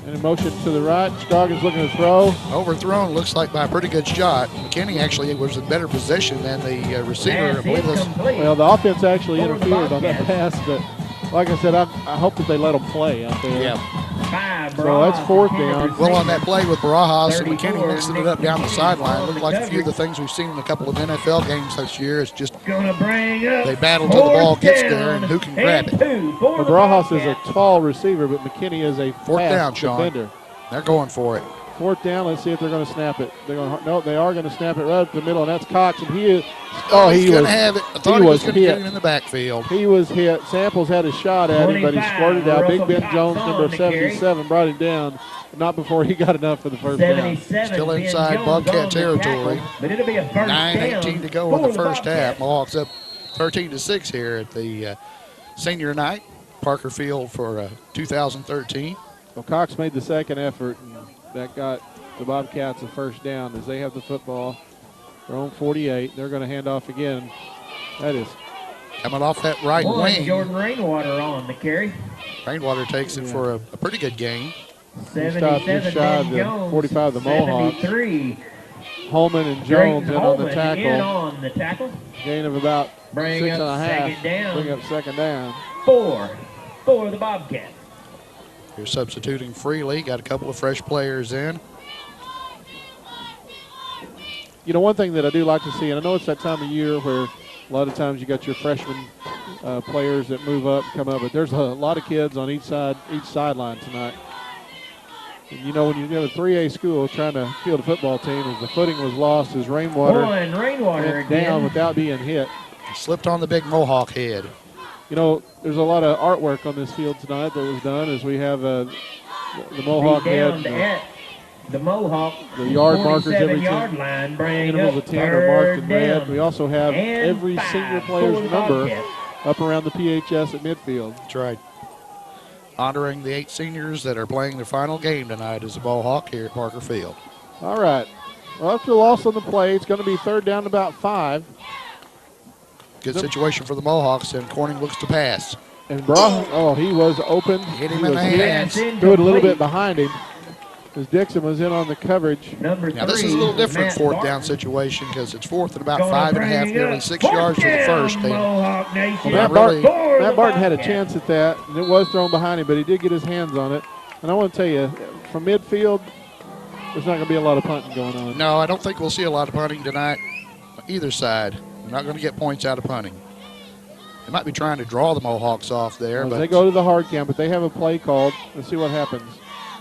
And in motion to the right. Scroggins looking to throw. Overthrown, looks like by a pretty good shot. McKinney actually was in better position than the receiver. Well, the offense actually interfered on that pass, but like I said, I hope that they let them play out there. Yeah. So that's fourth down. Well, on that play with Barajas and McKinney mixing it up down the sideline, looked like a few of the things we've seen in a couple of NFL games this year. It's just they battle till the ball gets there and who can grab it. Well, Barajas is a tall receiver, but McKinney is a fourth down, fast Sean. defender. They're going for it. Fourth down. Let's see if they're going to snap it. They are going to snap it right up the middle, and that's Cox. And he is. He's going to have it. I thought he was going to get it in the backfield. He was hit. Samples had a shot at him, but he squirted out. Big Ben Jones, number 77, brought him down. Not before he got enough for the first down. Still inside Bobcat territory. But it'll be a first 9:18 to go in the first half. Mohawks up 13-6 here at the senior night, Parker Field for 2013. Well, Cox made the second effort, and that got the Bobcats a first down as they have the football. Their own 48. They're going to hand off again. That is coming off that right wing. Jordan Rainwater on the carry. Rainwater takes it for a pretty good gain. 77 Ben Jones, 45 the Mohawks. 73. Holman and Jones in on the tackle. In on the tackle. Gain of about Bring 6 and up a half. second down. Bring up second down. 4 for the Bobcats. You're substituting freely. Got a couple of fresh players in. You know, one thing that I do like to see, and I know it's that time of year where a lot of times you got your freshman players that move up, come up, but there's a lot of kids on each sideline tonight. And you know, when you go to 3A school trying to field a football team, as the footing was lost, as Rainwater went down without being hit. Slipped on the big Mohawk head. You know, there's a lot of artwork on this field tonight that was done as we have the Mohawk head. The Mohawk, the yard markers, every yard line, intervals of 10 are marked in red. We also have every senior player's number up around the PHS at midfield. That's right. Honoring the 8 seniors that are playing their final game tonight as a Mohawk here at Parker Field. All right. Well, after the loss on the play, it's going to be third down to about 5. Good situation for the Mohawks, and Corning looks to pass. And he was open. Hit him in the hands. Threw it a little bit behind him. As Dixon was in on the coverage. Now, this is a little different fourth down situation because it's fourth and about 5.5, nearly 6 yards to the first. Matt Barton had a chance at that, and it was thrown behind him, but he did get his hands on it. And I want to tell you, from midfield, there's not going to be a lot of punting going on. No, I don't think we'll see a lot of punting tonight on either side. We're not going to get points out of punting. They might be trying to draw the Mohawks off there. But they go to the hard count, but they have a play called. Let's see what happens.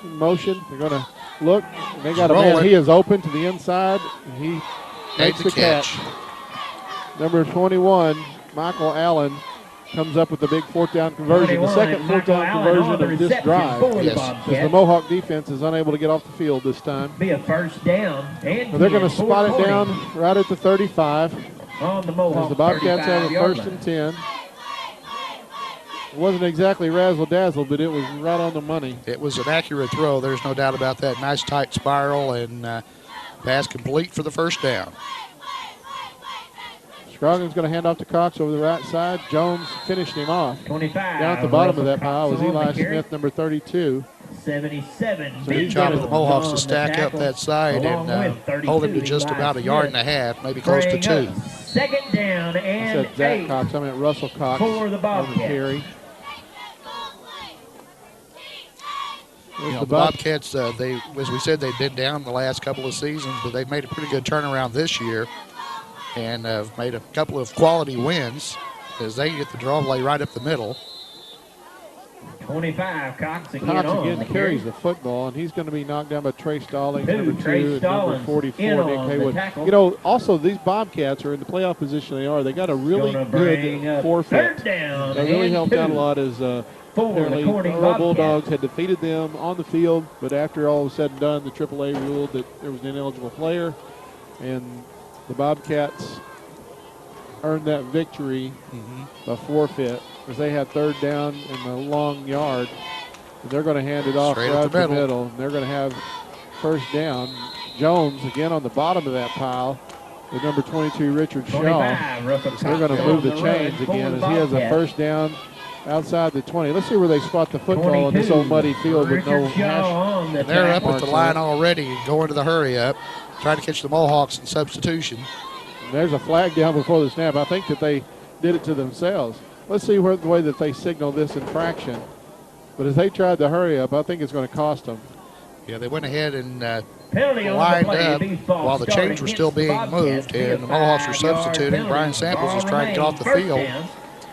In motion, they're going to look. And they got a man. He is open to the inside, and he makes the catch. Number 21, Michael Allen, comes up with the big fourth down conversion. The second fourth down conversion of this drive. As the Mohawk defense is unable to get off the field this time. Be a first down. And they're going to spot it down right at the 35. On the Mohawk, as the Bobcats have a first and 10. It wasn't exactly razzle-dazzle, but it was right on the money. It was an accurate throw. There's no doubt about that. Nice tight spiral and pass complete for the first down. Scroggins going to hand off to Cox over the right side. Jones finished him off. 25. Down at the bottom of that pile was Eli Smith, number 32. 77. Good job of the Mohawks to stack up that side and hold him to just about a yard and a half, maybe close to 2. Second down and I said Zach Cox. I meant Russell Cox for the Bobcats. The Bobcats, as we said, they've been down the last couple of seasons, but they've made a pretty good turnaround this year and have made a couple of quality wins as they get the draw play right up the middle. 25, Cox again carries the football, and he's going to be knocked down by Trey Stallings, number 2, and number 44, Nick Haywood. You know, also, these Bobcats are in the playoff position they are. They got a really good forfeit. That really helped out a lot as apparently the Bulldogs had defeated them on the field, but after all was said and done, the AAA ruled that there was an ineligible player, and the Bobcats earned that victory by forfeit as they had third down in the long yard. And they're going to hand it off right up the middle. And they're going to have first down. Jones again on the bottom of that pile with number 22, Richard Shaw. They're going to move the chains again as he has a first down outside the 20. Let's see where they spot the football in this old muddy field with no hash. They're up at the line already, going to the hurry up, trying to catch the Mohawks in substitution. And there's a flag down before the snap. I think that they did it to themselves. Let's see the way that they signal this infraction. But as they tried to hurry up, I think it's going to cost them. Yeah, they went ahead and lined up while the chains were still being moved, and the Mohawks were substituting. Brian Samples was trying to get off the field.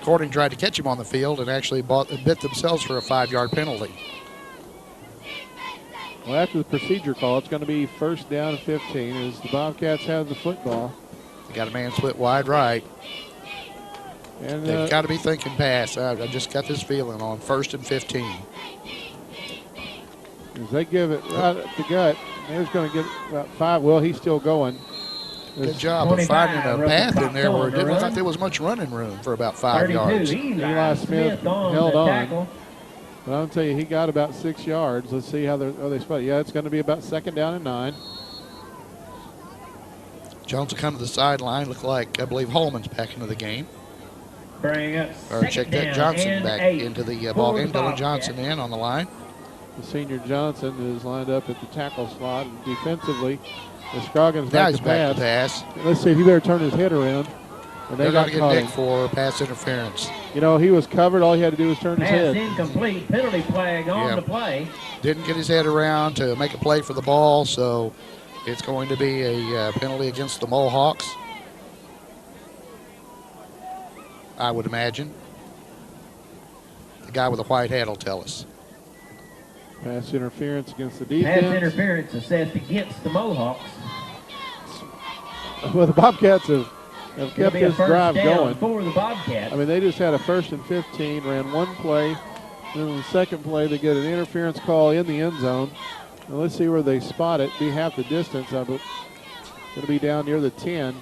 Corning tried to catch him on the field and actually bit themselves for a 5-yard penalty. Well, after the procedure call, it's going to be first down and 15 as the Bobcats have the football. They got a man split wide right. And they've got to be thinking pass. I just got this feeling on first and 15. As they give it right at the gut, there's going to get about 5. Well, he's still going. Good job of finding a path in there where it didn't look like there was much running room for about 5 yards. Eli Smith held on. But I'll tell you, he got about 6 yards. Let's see how they spot it. Yeah, it's going to be about second down and 9. Jones will come to the sideline. Look like, I believe, Holman's back into the game. Or check that Johnson back into the ball game. Dylan Johnson in on the line. The senior Johnson is lined up at the tackle slot. And defensively, Scroggins back to pass. Let's see if he better turn his head around. And they're going to get Nick for pass interference. You know, he was covered. All he had to do was turn his head. Pass incomplete. Penalty flag on the play. Didn't get his head around to make a play for the ball, so it's going to be a penalty against the Mohawks, I would imagine. The guy with the white hat will tell us. Pass interference against the defense. Pass interference assessed against the Mohawks. Well, the Bobcats have kept this drive going. For the Bobcats. I mean, they just had a first and 15, ran one play. Then in the second play, they get an interference call in the end zone. And let's see where they spot it. Be half the distance. It's going to be down near the 10.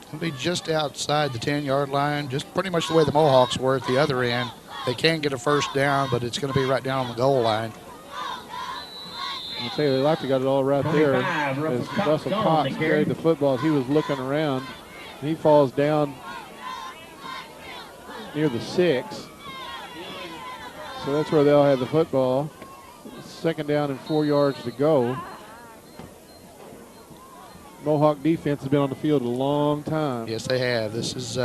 It'll be just outside the 10-yard line, just pretty much the way the Mohawks were at the other end. They can get a first down, but it's going to be right down on the goal line. I'll tell you, they like to got it all right there. As Russell Cox carried the football, he was looking around. And he falls down near the 6. So that's where they'll have the football. Second down and 4 yards to go. Mohawk defense has been on the field a long time. Yes, they have. This is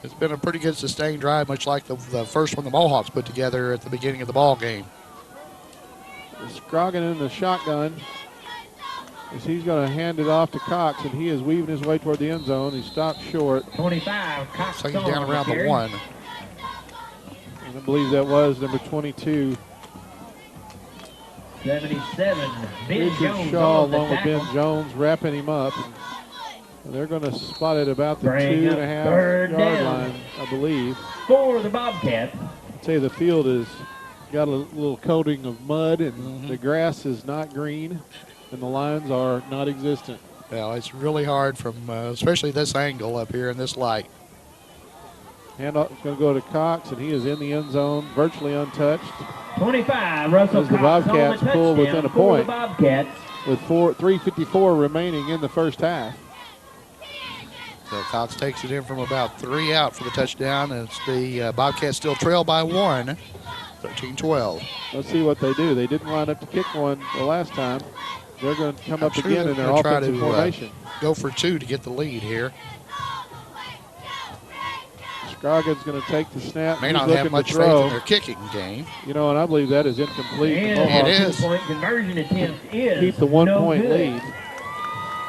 it's been a pretty good sustained drive, much like the first one the Mohawks put together at the beginning of the ball game. Scroggin in the shotgun as he's going to hand it off to Cox, and he is weaving his way toward the end zone. He stopped short. 25, Cox. Second down around the 1. And I believe that was number 22. 77, Ben Richard Jones Shaw on the along with tackle. Ben Jones wrapping him up. And they're going to spot it about the 2.5 yard line, I believe. For the Bobcats. I'd say the field has got a little coating of mud, and the grass is not green, and the lines are not existent. Well, it's really hard from, especially this angle up here in this light. Handoff is going to go to Cox, and he is in the end zone, virtually untouched. 25, Russell As the Cox Bobcats on the pull within a point. The Bobcats. With 3:54 remaining in the first half. So Cox takes it in from about 3 out for the touchdown, and it's the Bobcats still trail by 1, 13-12. Let's see what they do. They didn't line up to kick one the last time. They're going to come up again in their offensive formation. Go for 2 to get the lead here. Scroggins going to take the snap. May not have much faith in their kicking game. You know, and I believe that is incomplete. And it is. Point conversion attempt is keep the 1 point lead.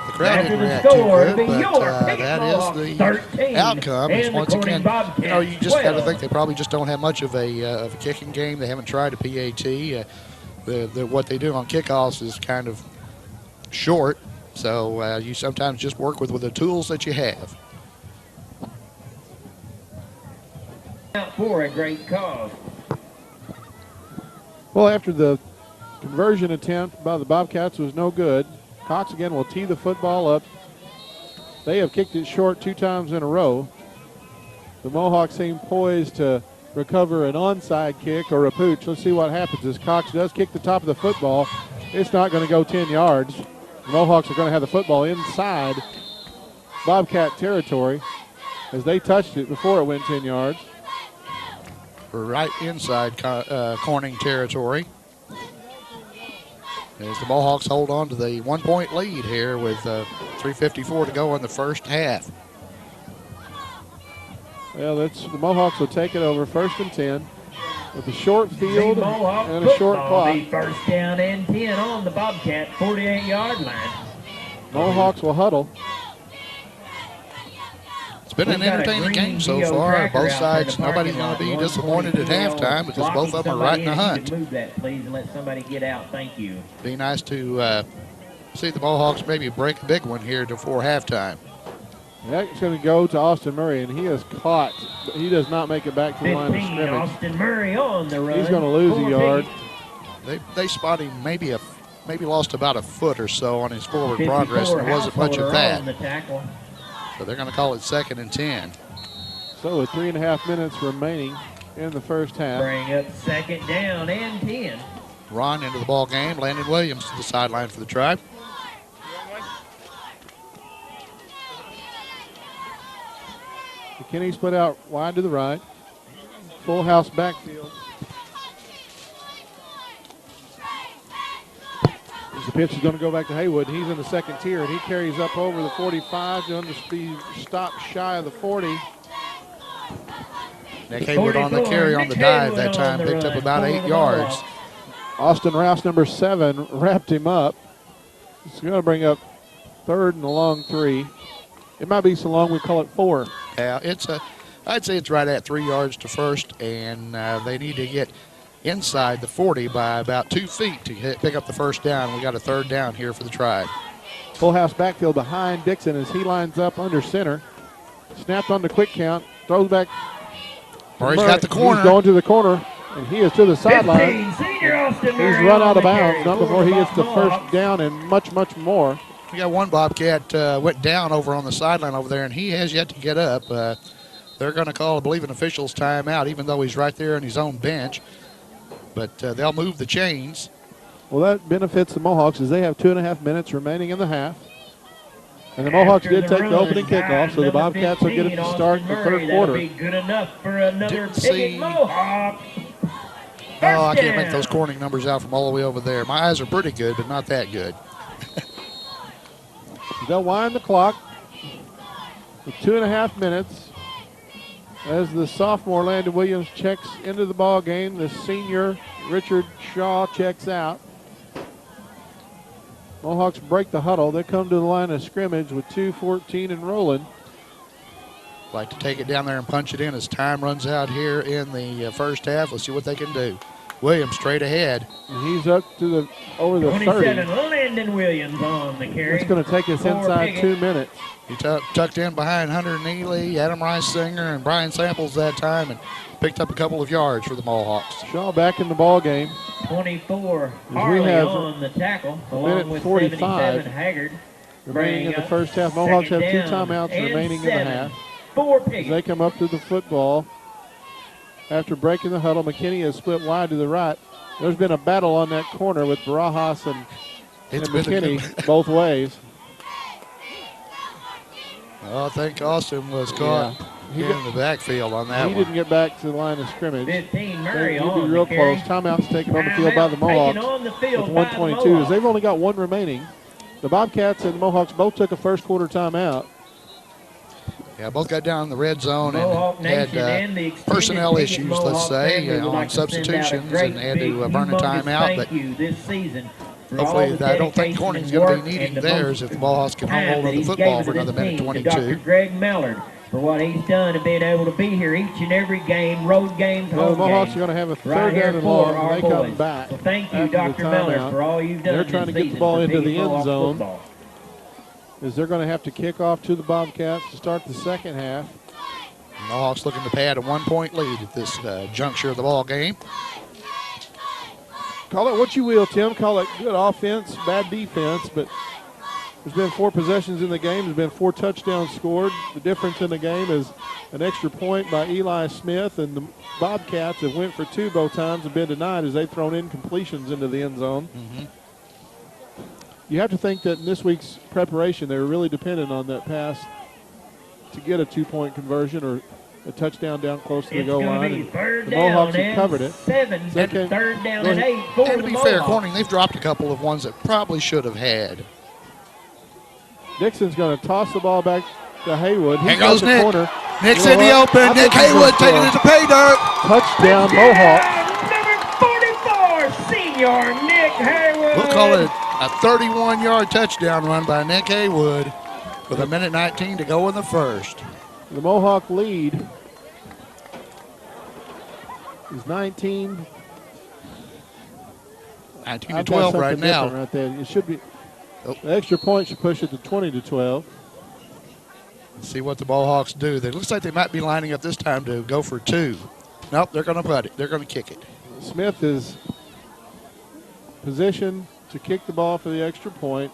The crowd didn't react too good, but that is the outcome. It's once again, you just got to think they probably just don't have much of a kicking game. They haven't tried a PAT. What they do on kickoffs is kind of short, so you sometimes just work with the tools that you have. Out for a great cause. Well, after the conversion attempt by the Bobcats was no good, Cox again will tee the football up. They have kicked it short 2 times in a row. The Mohawks seem poised to recover an onside kick or a pooch. Let's see what happens as Cox does kick the top of the football. It's not going to go 10 yards. The Mohawks are going to have the football inside Bobcat territory as they touched it before it went 10 yards. Right inside Corning territory. As the Mohawks hold on to the 1 point lead here with 3:54 to go in the first half. Well, the Mohawks will take it over 1st and 10 with a short field and a short clock. First down and 10 on the Bobcat 48-yard line. Mohawks will huddle. It's been an entertaining game so far. Both sides, nobody's going to be disappointed at halftime because both of them are right in the hunt. Move that, please, and let somebody get out. Thank you. Be nice to see the Mohawks maybe break a big one here before halftime. That's going to go to Austin Murray, and he is caught. He does not make it back to the line of scrimmage. Austin Murray on the run. He's going to lose a yard. They spot him maybe lost about a foot or so on his forward progress, and there wasn't much of that. So they're going to call it 2nd and 10. So with 3.5 minutes remaining in the first half. Bring up 2nd down and 10. Ron into the ball game. Landon Williams to the sideline for the Tribe. McKinney split out wide to the right. Full house backfield. The pitch is going to go back to Haywood. He's in the 2nd tier, and he carries up over the 45 to stop shy of the 40. Nick Haywood on the carry on the dive that time, picked up about 8 yards. Austin Rouse, number 7, wrapped him up. It's going to bring up 3rd and a long 3. It might be so long we call it 4. Yeah, I'd say it's right at 3 yards to first, and they need to get inside the 40 by about 2 feet to pick up the first down. We got a 3rd down here for the Tribe. Full house backfield behind Dixon as he lines up under center. Snapped on the quick count, throws back. Murray's got the corner. He's going to the corner, and he is to the sideline. He's run out of bounds, not before he gets the first down and much, much more. We got one Bobcat went down over on the sideline over there, and he has yet to get up. They're going to call, I believe, an official's timeout, even though he's right there on his own bench. But they'll move the chains. Well, that benefits the Mohawks as they have 2.5 minutes remaining in the half. And the Mohawks did take the opening kickoff, so the Bobcats will get it to start the 3rd quarter. Be good enough for another Piggott Mohawk. Oh, I can't make those Corning numbers out from all the way over there. My eyes are pretty good, but not that good. They'll wind the clock with 2.5 minutes. As the sophomore Landon Williams checks into the ball game, the senior Richard Shaw checks out. Mohawks break the huddle. They come to the line of scrimmage with 2:14 and rolling. Like to take it down there and punch it in as time runs out here in the first half. Let's see what they can do. Williams straight ahead. And he's up to over the 27, 30. Landon Williams on the carry. It's going to take us inside 2 minutes. He tucked in behind Hunter Neely, Adam Rice Singer, and Brian Samples that time, and picked up a couple of yards for the Mohawks. Shaw back in the ball game. 24, Harley on the tackle, along with 45 Haggard. Remaining in the first half. Mohawks have 2 timeouts remaining in the half. As they come up to the football. After breaking the huddle, McKinney is split wide to the right. There's been a battle on that corner with Barajas and McKinney both ways. Well, I think Austin was caught in the backfield on that one. He didn't get back to the line of scrimmage. 15, They'd Murray be on real the close. carry. Timeout's taken on the field by the Mohawks with 1:22 as they've only got one remaining. The Bobcats and the Mohawks both took a first quarter timeout. Yeah, both got down in the red zone Mohawk and Nation had personnel issues, let's say, on substitutions and had to burn a timeout. But hopefully, I don't think Corning's going to be needing theirs if the Mohawks can hold on to the football for another minute 22. Dr. Greg Mallard for what he's done and being able to be here each and every game, road games, home games. The Mohawks are going to have a third right down and long our when they come boys. back. So thank you, Dr. Mallard, for all you've done. They're trying to get the ball into the end zone. As they're going to have to kick off to the Bobcats to start the second half. Mohawks looking to pad a 1-point lead at this juncture of the ball game. Call it what you will, Tim. Call it good offense, bad defense, but there's been 4 possessions in the game. There's been 4 touchdowns scored. The difference in the game is an extra point by Eli Smith, and the Bobcats have went for 2 both times and been denied as they've thrown in completions into the end zone. You have to think that in this week's preparation, they were really dependent on that pass to get a 2-point conversion or a touchdown down close to the goal line. And the Mohawks have covered it. 7, so third down and 8 for and the to be fair, Mohawks. Corning, they've dropped a couple of ones that probably should have had. Dixon's going to toss the ball back to Haywood. Here goes Nick. Corner. Nick's in the open. Nick Haywood taking it to pay dirt. Touchdown, Mohawks. Number 44, senior Nick Haywood. We'll call it a 31-yard touchdown run by Nick Haywood with 1:19 to go in the first. The Mohawk lead is 19 to 12 right now. Right there. It should be. The extra point should push it to 20-12. Let's see what the Mohawks do. It looks like they might be lining up this time to go for 2. Nope, they're going to put it. They're going to kick it. Smith is positioned to kick the ball for the extra point.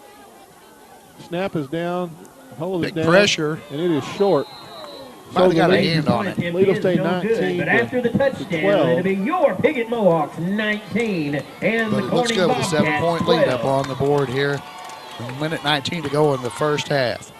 Snap is down. Hold is Big down. pressure. And it is short. Might have got a hand on it. Lead will stay 19 but after the touchdown, it'll be your Piggott Mohawks 19 and But the it looks Corning good with a Bobcats 7-point lead 12. up on the board here. 1:19 to go in the first half.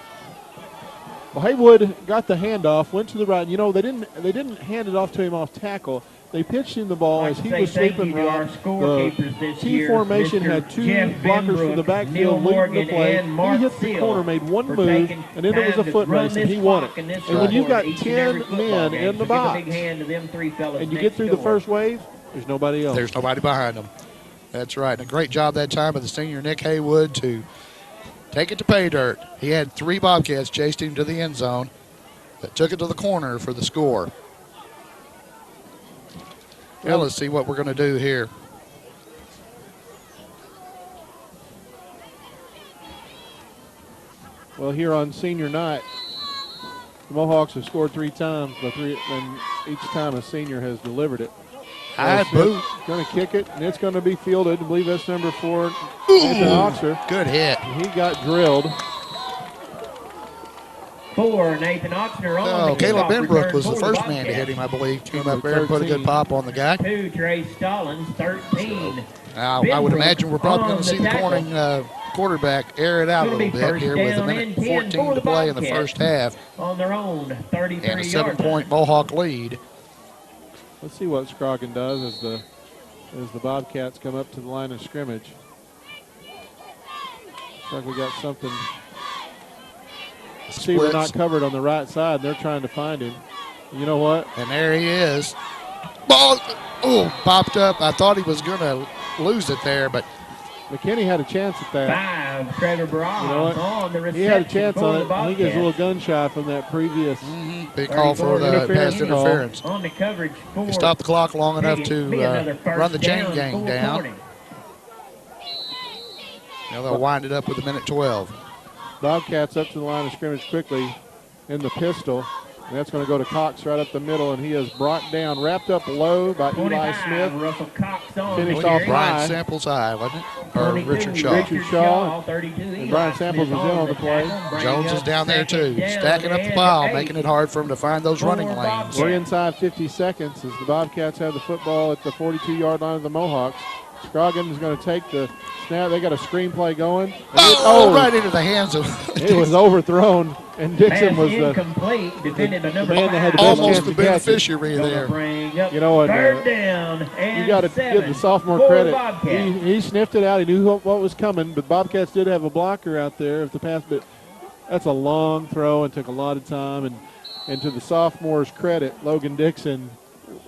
Well, Haywood got the handoff, went to the right. You know, they didn't hand it off to him off tackle. They pitched him the ball as he was sweeping right. The T formation had 2 blockers from the backfield leading the play. He hit the corner, made one move, and then it was a foot race, and he won it. And when you've got 10 men in the box and you get through the first wave, there's nobody else. There's nobody behind them. That's right. And a great job that time of the senior Nick Haywood to take it to pay dirt. He had 3 Bobcats chased him to the end zone, but took it to the corner for the score. Now let's see what we're going to do here. Well, here on senior night, the Mohawks have scored 3 times, and each time a senior has delivered it. High boot. Going to kick it, and it's going to be fielded. I believe that's number 4, Nathan Oxer. Good hit. And he got drilled. 4, Nathan Oxner on the Caleb kickoff Benbrook return was the for first Bobcats. man to hit him, I believe. Came up there and put a good pop on the guy. 2, Trey Stallings, 13. I would imagine we're probably going to see the Corning quarterback air it out a little bit here with a minute 14 to play in the first half. On their own 33-yard and a 7-point Mohawk lead. Let's see what Scroggin does as the Bobcats come up to the line of scrimmage. Looks like we got something. See, we're not covered on the right side. They're trying to find him. You know what? And there he is. Ball, popped up. I thought he was going to lose it there, but McKinney had a chance at that. 5, Trevor Brown You know what? on the reception. He had a chance on it. I think he was a little Bobcats. gun shy from that previous. big call for the pass interference. On the coverage for He stopped the clock long enough to be another first run the chain down gang for down. Corning. Now they'll wind it up with a minute 12. Bobcats up to the line of scrimmage quickly in the pistol. And that's going to go to Cox right up the middle, and he is brought down, wrapped up low by Eli Smith. Russell Cox on Finished the off carry. Brian Samples high, wasn't it? Or 22, Richard Shaw. Richard Shaw. 32. And Brian Samples was in on the play. tackle, Jones bringing is down there too, second down stacking up the and pile, 8. making it hard for him to find those running lanes. Bobcats. We're inside 50 seconds as the Bobcats have the football at the 42-yard line of the Mohawks. Scroggin is going to take the snap. They got a screenplay going. Right into the hands of. It was overthrown, and Dixon was the incomplete, defended by number man that had the five. best almost chance the to catch it. beneficiary there. You know what? Third down You and got to seven give the sophomore for credit. Bobcats. He sniffed it out. He knew what was coming, but Bobcats did have a blocker out there if the pass. But that's a long throw and took a lot of time. And to the sophomore's credit, Logan Dixon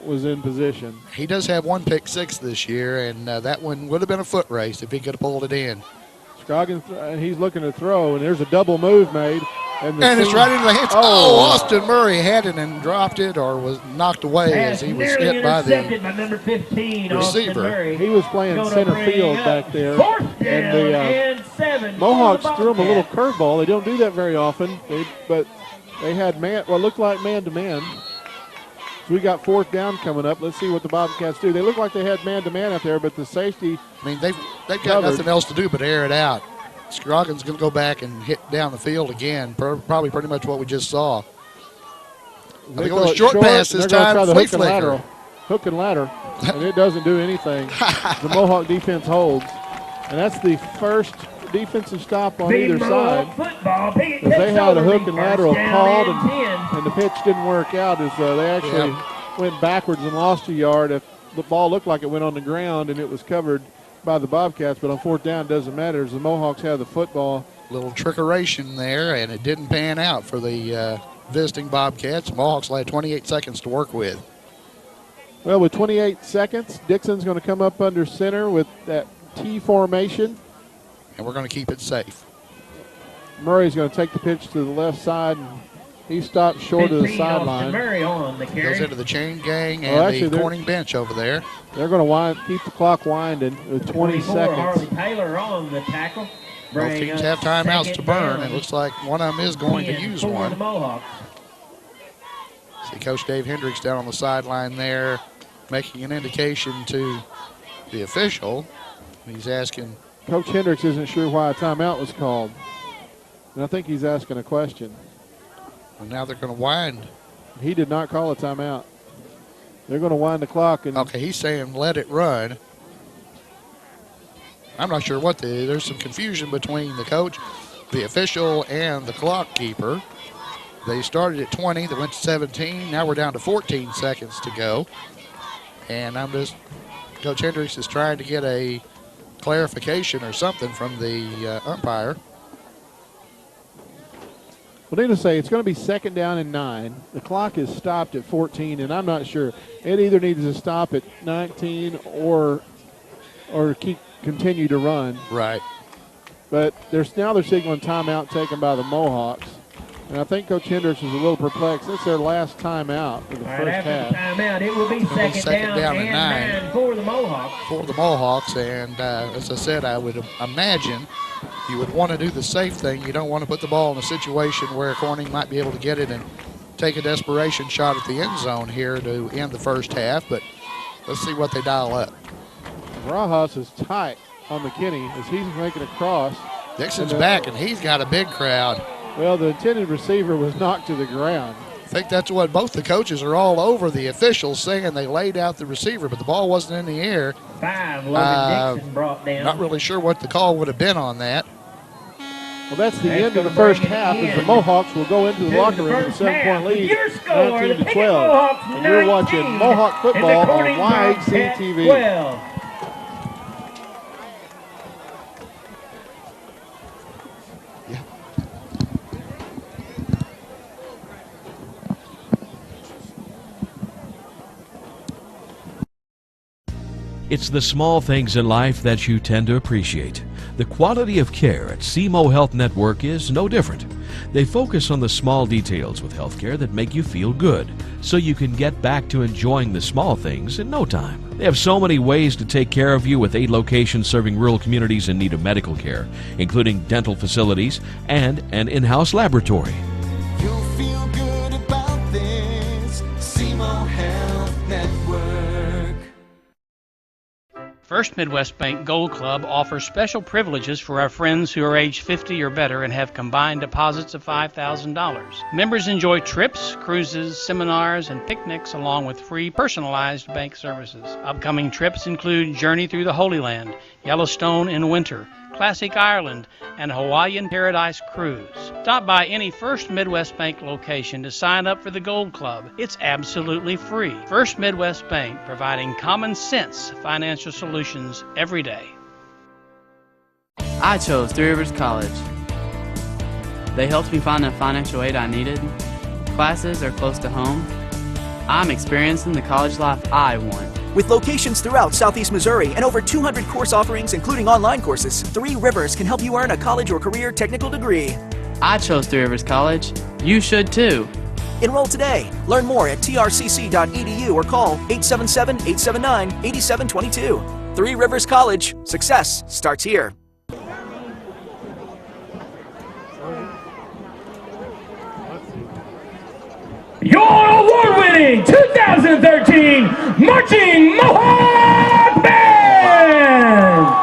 was in position. He does have one pick six this year, and that one would have been a foot race if he could have pulled it in. Scoggins, he's looking to throw, and there's a double move made. And it's right into the hands. Austin Murray had it and dropped it or was knocked away as he was hit by the number 15, receiver. He was playing center field back there. And the seven. Mohawks threw him a little curveball. They don't do that very often, but they had what looked like man-to-man. So we got fourth down coming up. Let's see what the Bobcats do. They look like they had man-to-man out there, but the safety. I mean, they've got nothing else to do but air it out. Scroggins going to go back and hit down the field again, probably pretty much what we just saw. They go short pass this time, hook and ladder, and it doesn't do anything. The Mohawk defense holds, and that's the first defensive stop on either side. They had a hook and lateral called, and the pitch didn't work out as they actually went backwards and lost a yard. If the ball looked like it went on the ground and it was covered by the Bobcats, but on fourth down it doesn't matter as the Mohawks have the football. Little trickeration there, and it didn't pan out for the visiting Bobcats. Mohawks had 28 seconds to work with. Well, with 28 seconds, Dixon's going to come up under center with that T formation. And we're going to keep it safe. Murray's going to take the pitch to the left side, and he stopped short of the sideline. Murray on the carry. Goes into the chain gang and the Corning bench over there. They're going to keep the clock winding with 20 seconds. Harley Taylor on the tackle. Both teams have timeouts to burn. It looks like one of them is going to use one. See Coach Dave Hendricks down on the sideline there, making an indication to the official. He's asking. Coach Hendricks isn't sure why a timeout was called. And I think he's asking a question. And now they're going to wind. He did not call a timeout. They're going to wind the clock. Okay, he's saying let it run. I'm not sure what there's some confusion between the coach, the official, and the clock keeper. They started at 20, they went to 17. Now we're down to 14 seconds to go. And Coach Hendricks is trying to get a clarification or something from the umpire. Well, needless to say, it's going to be second down and 9. The clock is stopped at 14, and I'm not sure. It either needs to stop at 19 or continue to run. Right. But they're signaling timeout taken by the Mohawks. And I think Coach Hendricks is a little perplexed. It's their last timeout for the first half. Timeout, it will be second down and 9 for the Mohawks. For the Mohawks, and as I said, I would imagine you would want to do the safe thing. You don't want to put the ball in a situation where Corning might be able to get it and take a desperation shot at the end zone here to end the first half, but let's see what they dial up. Rajas is tight on McKinney as he's making a cross. Dixon's back, and he's got a big crowd. Well, the intended receiver was knocked to the ground. I think that's what both the coaches are all over the officials saying they laid out the receiver, but the ball wasn't in the air. 5, Logan Dixon brought down. Not really sure what the call would have been on that. Well, that's the end of the first half as the Mohawks will go into the locker room with a 7-point lead, 19-12. And you're watching Mohawk football on YHC-TV. It's the small things in life that you tend to appreciate. The quality of care at SEMO Health Network is no different. They focus on the small details with healthcare that make you feel good, so you can get back to enjoying the small things in no time. They have so many ways to take care of you with 8 locations serving rural communities in need of medical care, including dental facilities and an in-house laboratory. You'll feel good about this. SEMO Health Network. First Midwest Bank Gold Club offers special privileges for our friends who are age 50 or better and have combined deposits of $5,000. Members enjoy trips, cruises, seminars, and picnics along with free personalized bank services. Upcoming trips include Journey Through the Holy Land, Yellowstone in winter, Classic Ireland, and Hawaiian Paradise Cruise. Stop by any First Midwest Bank location to sign up for the Gold Club. It's absolutely free. First Midwest Bank, providing common sense financial solutions every day. I chose Three Rivers College. They helped me find the financial aid I needed. Classes are close to home. I'm experiencing the college life I want. With locations throughout Southeast Missouri and over 200 course offerings, including online courses, Three Rivers can help you earn a college or career technical degree. I chose Three Rivers College. You should too. Enroll today. Learn more at trcc.edu or call 877-879-8722. Three Rivers College. Success starts here. Your award-winning 2013 Marching Mohawk Band!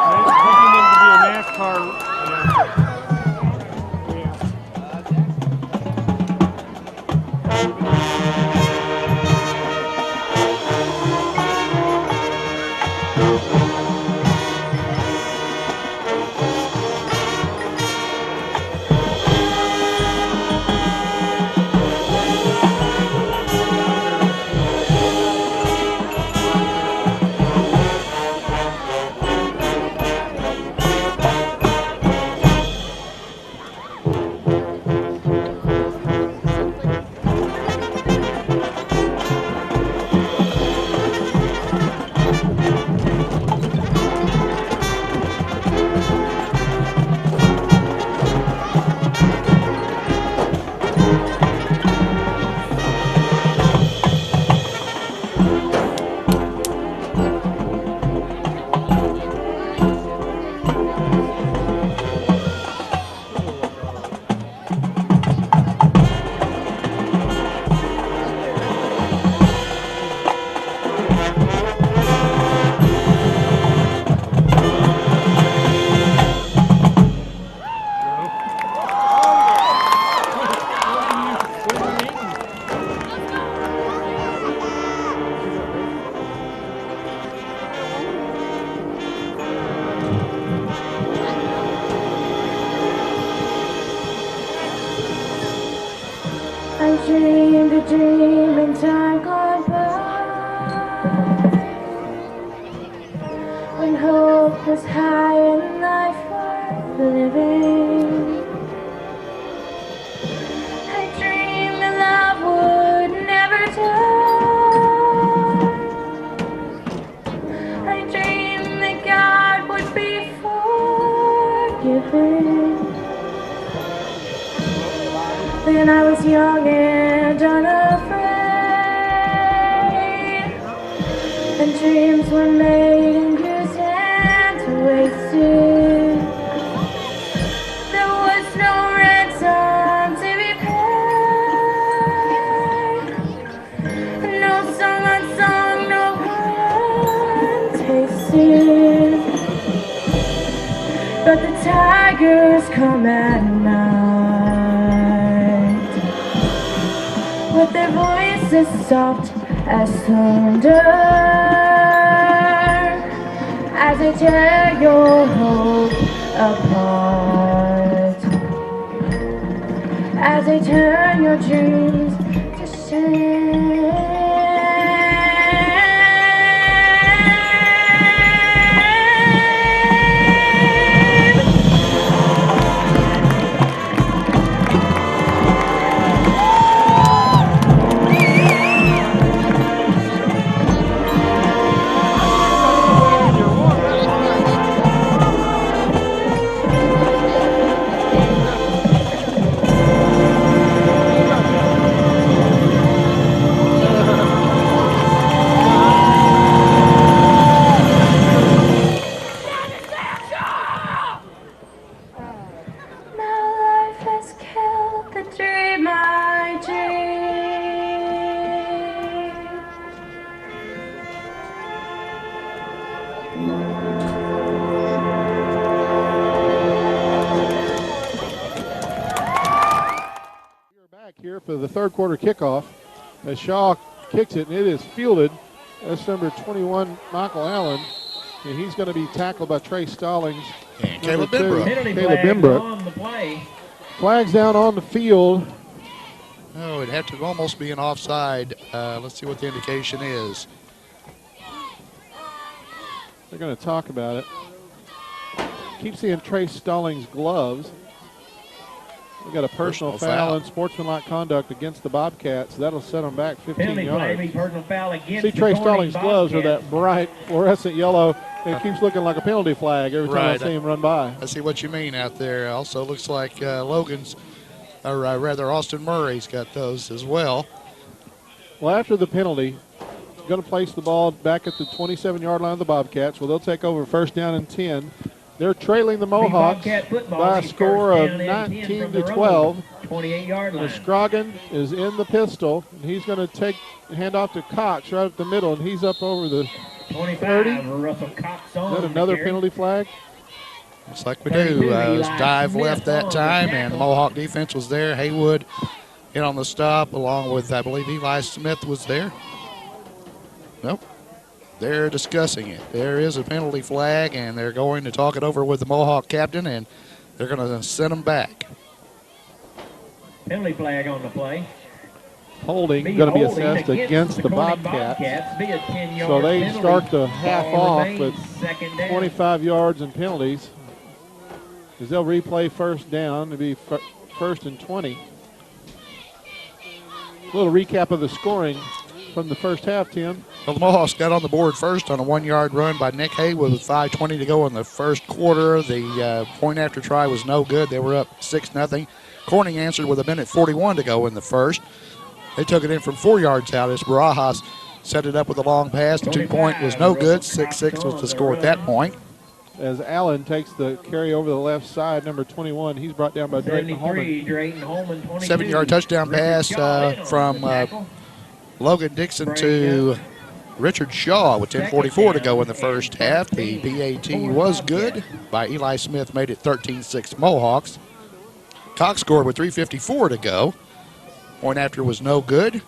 I dreamed a dream in time gone by, when hope was high and life worth living. I dreamed that love would never die. I dreamed that God would be forgiving. Then I was young and unafraid, and dreams were made and used and wasted. There was no ransom to be paid, no song unsung, no poem tasted. But the tigers come at night, with their voices soft as thunder, as they tear your hope apart, as they turn your dreams to shame. third quarter kickoff as Shaw kicks it, and it is fielded. That's number 21, Michael Allen. And he's going to be tackled by Trey Stallings. And Caleb Benbrook. Caleb Benbrook. On the play. Flags down on the field. Oh, it'd have to almost be an offside. Let's see what the indication is. They're going to talk about it. Keep seeing Trey Stallings' gloves. We got a personal foul and sportsmanlike conduct against the Bobcats. That'll set them back 15 yards. Personal foul against See, Trey Stallings' Bobcats. gloves are that bright fluorescent yellow. It keeps looking like a penalty flag every time I see him run by. I see what you mean out there. Also looks like Logan's, or rather Austin Murray's got those as well. Well, after the penalty, going to place the ball back at the 27-yard line of the Bobcats. Well, they'll take over first down and 10. They're trailing the Mohawks by a score of 19 to 12. 28-yard line. Scroggin is in the pistol, and he's going to hand off to Cox right up the middle, and he's up over the 30. Russell Cox on. Is that another penalty flag? Looks like we do. Dive left that time, and the Mohawk defense was there. Haywood in on the stop, along with, I believe, Eli Smith was there. Nope. They're discussing it. There is a penalty flag, and they're going to talk it over with the Mohawk captain, and they're going to send them back. Penalty flag on the play. Holding going to be assessed against the Bobcats. So they start the half off with 25 yards and penalties. As they'll replay first down to be first and 20. A little recap of the scoring from the first half, Tim. Well, the Mohawks got on the board first on a 1-yard run by Nick Haywood with 5:20 to go in the first quarter. The point after try was no good. They were up 6-0. Corning answered with 1:41 to go in the first. They took it in from 4 yards out as Barajas set it up with a long pass. The 2-point was no good. 6-6 was the score at that point. As Allen takes the carry over the left side, number 21, he's brought down by Drayton Holman. 7-yard touchdown pass from Logan Dixon to Richard Shaw with 10:44 to go in the first half. The PAT was good by Eli Smith, made it 13-6 Mohawks. Cox scored with 3:54 to go. Point after was no good.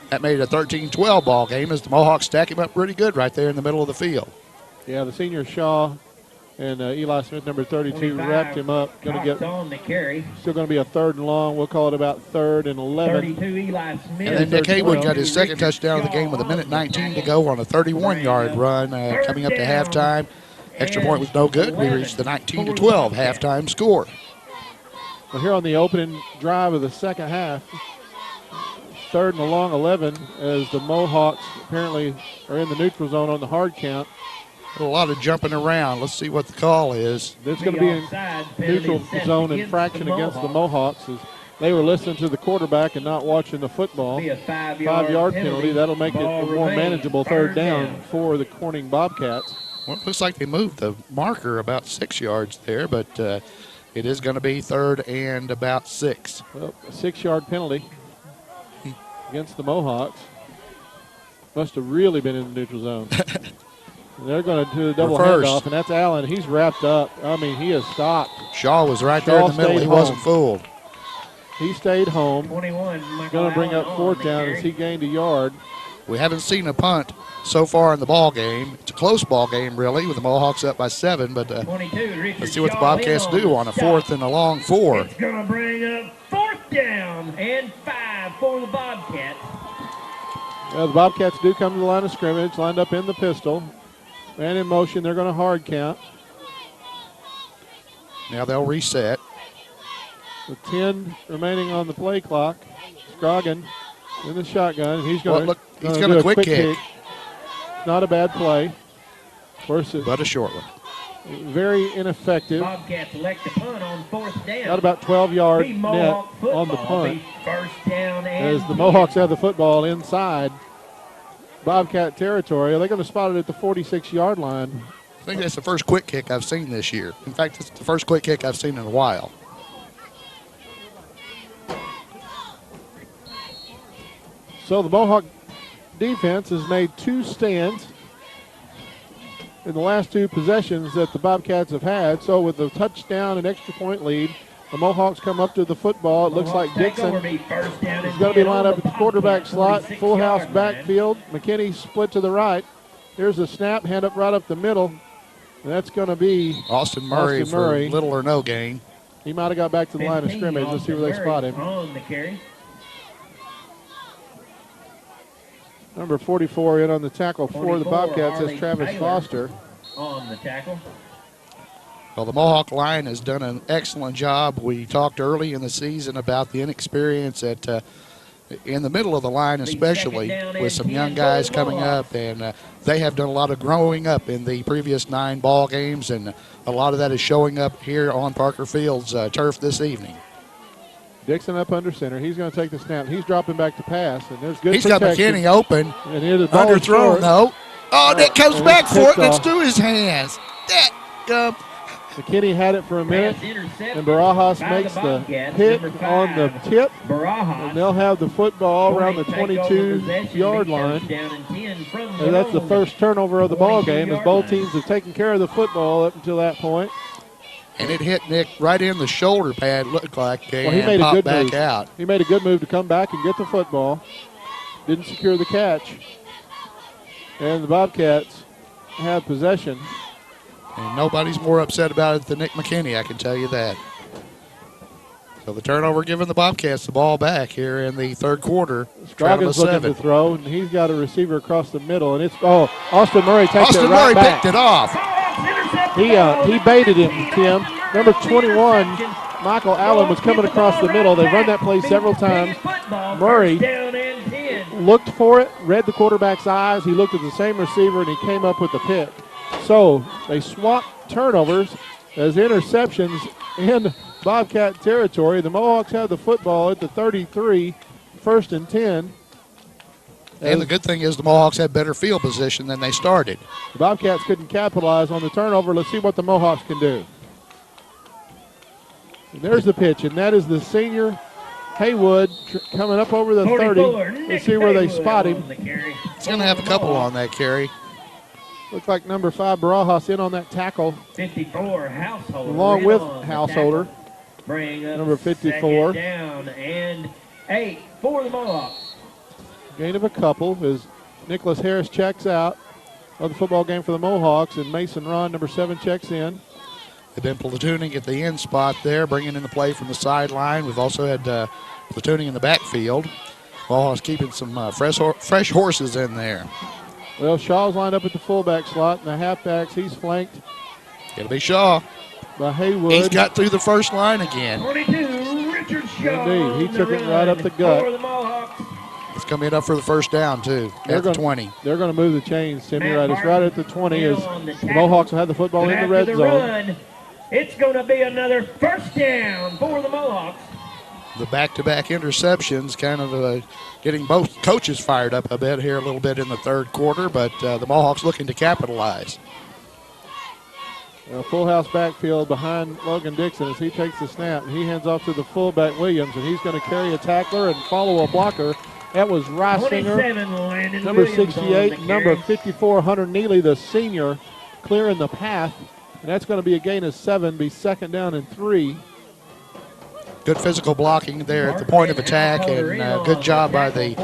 That made it a 13-12 ball game as the Mohawks stack him up pretty good right there in the middle of the field. Yeah, the senior Shaw and Eli Smith, number 32, wrapped him up. Going to get on the carry. Still going to be a 3rd and long. We'll call it about 3rd and 11. 32 Eli Smith. And then Nick Haywood got his second touchdown of the game with 1:19 to go on a 31-yard run coming up to halftime. Extra point was no good. We reached the 19-12 halftime score. Well, here on the opening drive of the second half, 3rd and a long 11 as the Mohawks apparently are in the neutral zone on the hard count. A lot of jumping around. Let's see what the call is. There's going to be a neutral zone infraction against the Mohawks as they were listening to the quarterback and not watching the football. 5-yard penalty. That'll make it a more manageable 3rd down for the Corning Bobcats. Well, it looks like they moved the marker about 6 yards there, but it is going to be 3rd and about 6. Well, a 6-yard penalty against the Mohawks. Must have really been in the neutral zone. And they're going to do a double handoff, and that's Allen. He's wrapped up. I mean, he is stopped. Shaw was right there in the middle. He wasn't fooled. He stayed home. 21. Going to bring up 4th down as he gained a yard. We haven't seen a punt so far in the ball game. It's a close ball game, really, with the Mohawks up by 7. But let's see what the Bobcats do on a 4th and a long 4. It's going to bring up 4th down and 5 for the Bobcats. Well, the Bobcats do come to the line of scrimmage, lined up in the pistol. Man in motion, they're going to hard count. Now they'll reset. With 10 remaining on the play clock, Scroggin in the shotgun. He's going to do a quick kick. Not a bad play. Of course, but a short one. Very ineffective. Bobcats elect to punt on 4th down. Got about 12 yards net on the punt. First down and as the Mohawks have the football inside Bobcat territory. They're going to spot it at the 46-yard line. I think that's the first quick kick I've seen this year. In fact, it's the first quick kick I've seen in a while. So the Mohawk defense has made 2 stands in the last 2 possessions that the Bobcats have had. So with the touchdown and extra point lead, The Mohawks come up to the football. It looks like Dixon is going to be lined up at the quarterback slot. Full house backfield. McKinney split to the right. Here's the snap, hand up right up the middle. And that's going to be Austin Murray for little or no gain. He might have got back to the line of scrimmage. Let's see where they spot him. On the carry. Number 44 in on the tackle for the Bobcats is Travis Foster. On the tackle. Well, the Mohawk line has done an excellent job. We talked early in the season about the inexperience at in the middle of the line, especially with some young guys coming up, and they have done a lot of growing up in the previous 9 ball games, and a lot of that is showing up here on Parker Field's turf this evening. Dixon up under center. He's going to take the snap. He's dropping back to pass, and there's good He's protection. got McKinney open. And the ball underthrown, though. Oh, that comes and back for it, and it's off. through his hands. McKinney had it for a minute, and Barajas makes the pick on the tip, and they'll have the football around the 22-yard line. And that's the first turnover of the ball game, as both teams have taken care of the football up until that point. And it hit Nick right in the shoulder pad, looked like, and he made a popped good back move. out. He made a good move to come back and get the football. Didn't secure the catch. And the Bobcats have possession. And nobody's more upset about it than Nick McKinney, I can tell you that. So the turnover giving the Bobcats the ball back here in the third quarter. Scroggins looking to throw, and he's got a receiver across the middle, and it's Austin Murray takes it right back. Picked it off. He baited him, Tim. Number 21, Michael Allen, was coming across the middle. They run that play several times. Murray looked for it, read the quarterback's eyes. He looked at the same receiver, and he came up with the pick. So they swapped turnovers as interceptions in Bobcat territory. The Mohawks have the football at the 33, 1st and 10. And the good thing is the Mohawks had better field position than they started. The Bobcats couldn't capitalize on the turnover. Let's see what the Mohawks can do. And there's the pitch, and that is the senior Haywood coming up over the 30. Let's see where they spot him. He's going to have a couple on that carry. Looks like number 5, Barajas, in on that tackle. 54, Householder. Along with Householder. Number 54. Down and 8 for the Mohawks. Gain of a couple as Nicholas Harris checks out of the football game for the Mohawks, and Mason Ron, number 7, checks in. They've been platooning at the end spot there, bringing in the play from the sideline. We've also had platooning in the backfield. Mohawks keeping some fresh horses in there. Well, Shaw's lined up at the fullback slot, and the halfbacks, he's flanked. It'll be Shaw. By Haywood. He's got through the first line again. 22, Richard Shaw. Indeed, he took it right up the gut. For the Mohawks. It's coming up for the first down, too, at the 20. They're going to move the chains, Timmy. Right, it's right at the 20 as the Mohawks will have the football in the red zone. It's going to be another first down for the Mohawks. The back-to-back interceptions kind of getting both coaches fired up a bit here a little bit in the third quarter, but the Mohawks looking to capitalize. Full house backfield behind Logan Dixon as he takes the snap, and he hands off to the fullback Williams, and he's going to carry a tackler and follow a blocker. That was Reisinger, number 68, number 54, Hunter Neely, the senior, clearing the path, and that's going to be a gain of 7, be 2nd down and 3. Good physical blocking there at the point of attack, and good job by the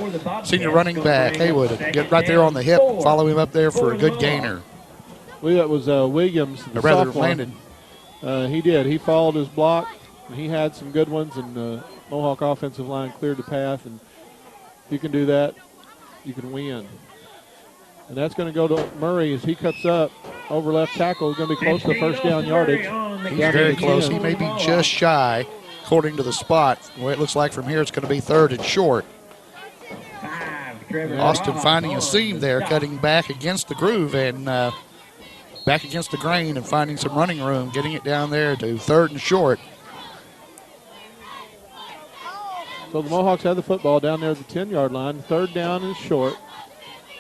senior running back, Haywood. Get right there on the hip, follow him up there for a good gainer. Well, that was Williams, the sophomore. Landon. He did. He followed his block. He had some good ones, and the Mohawk offensive line cleared the path. And if you can do that, you can win. And that's going to go to Murray as he cuts up over left tackle. He's going to be close to the first down yardage. He's very close. He may be just shy, according to the spot. The way it looks like from here, it's going to be 3rd and short. Austin finding a seam there, cutting back against the groove and back against the grain and finding some running room, getting it down there to 3rd and short. So the Mohawks have the football down there at the 10-yard line. 3rd down and short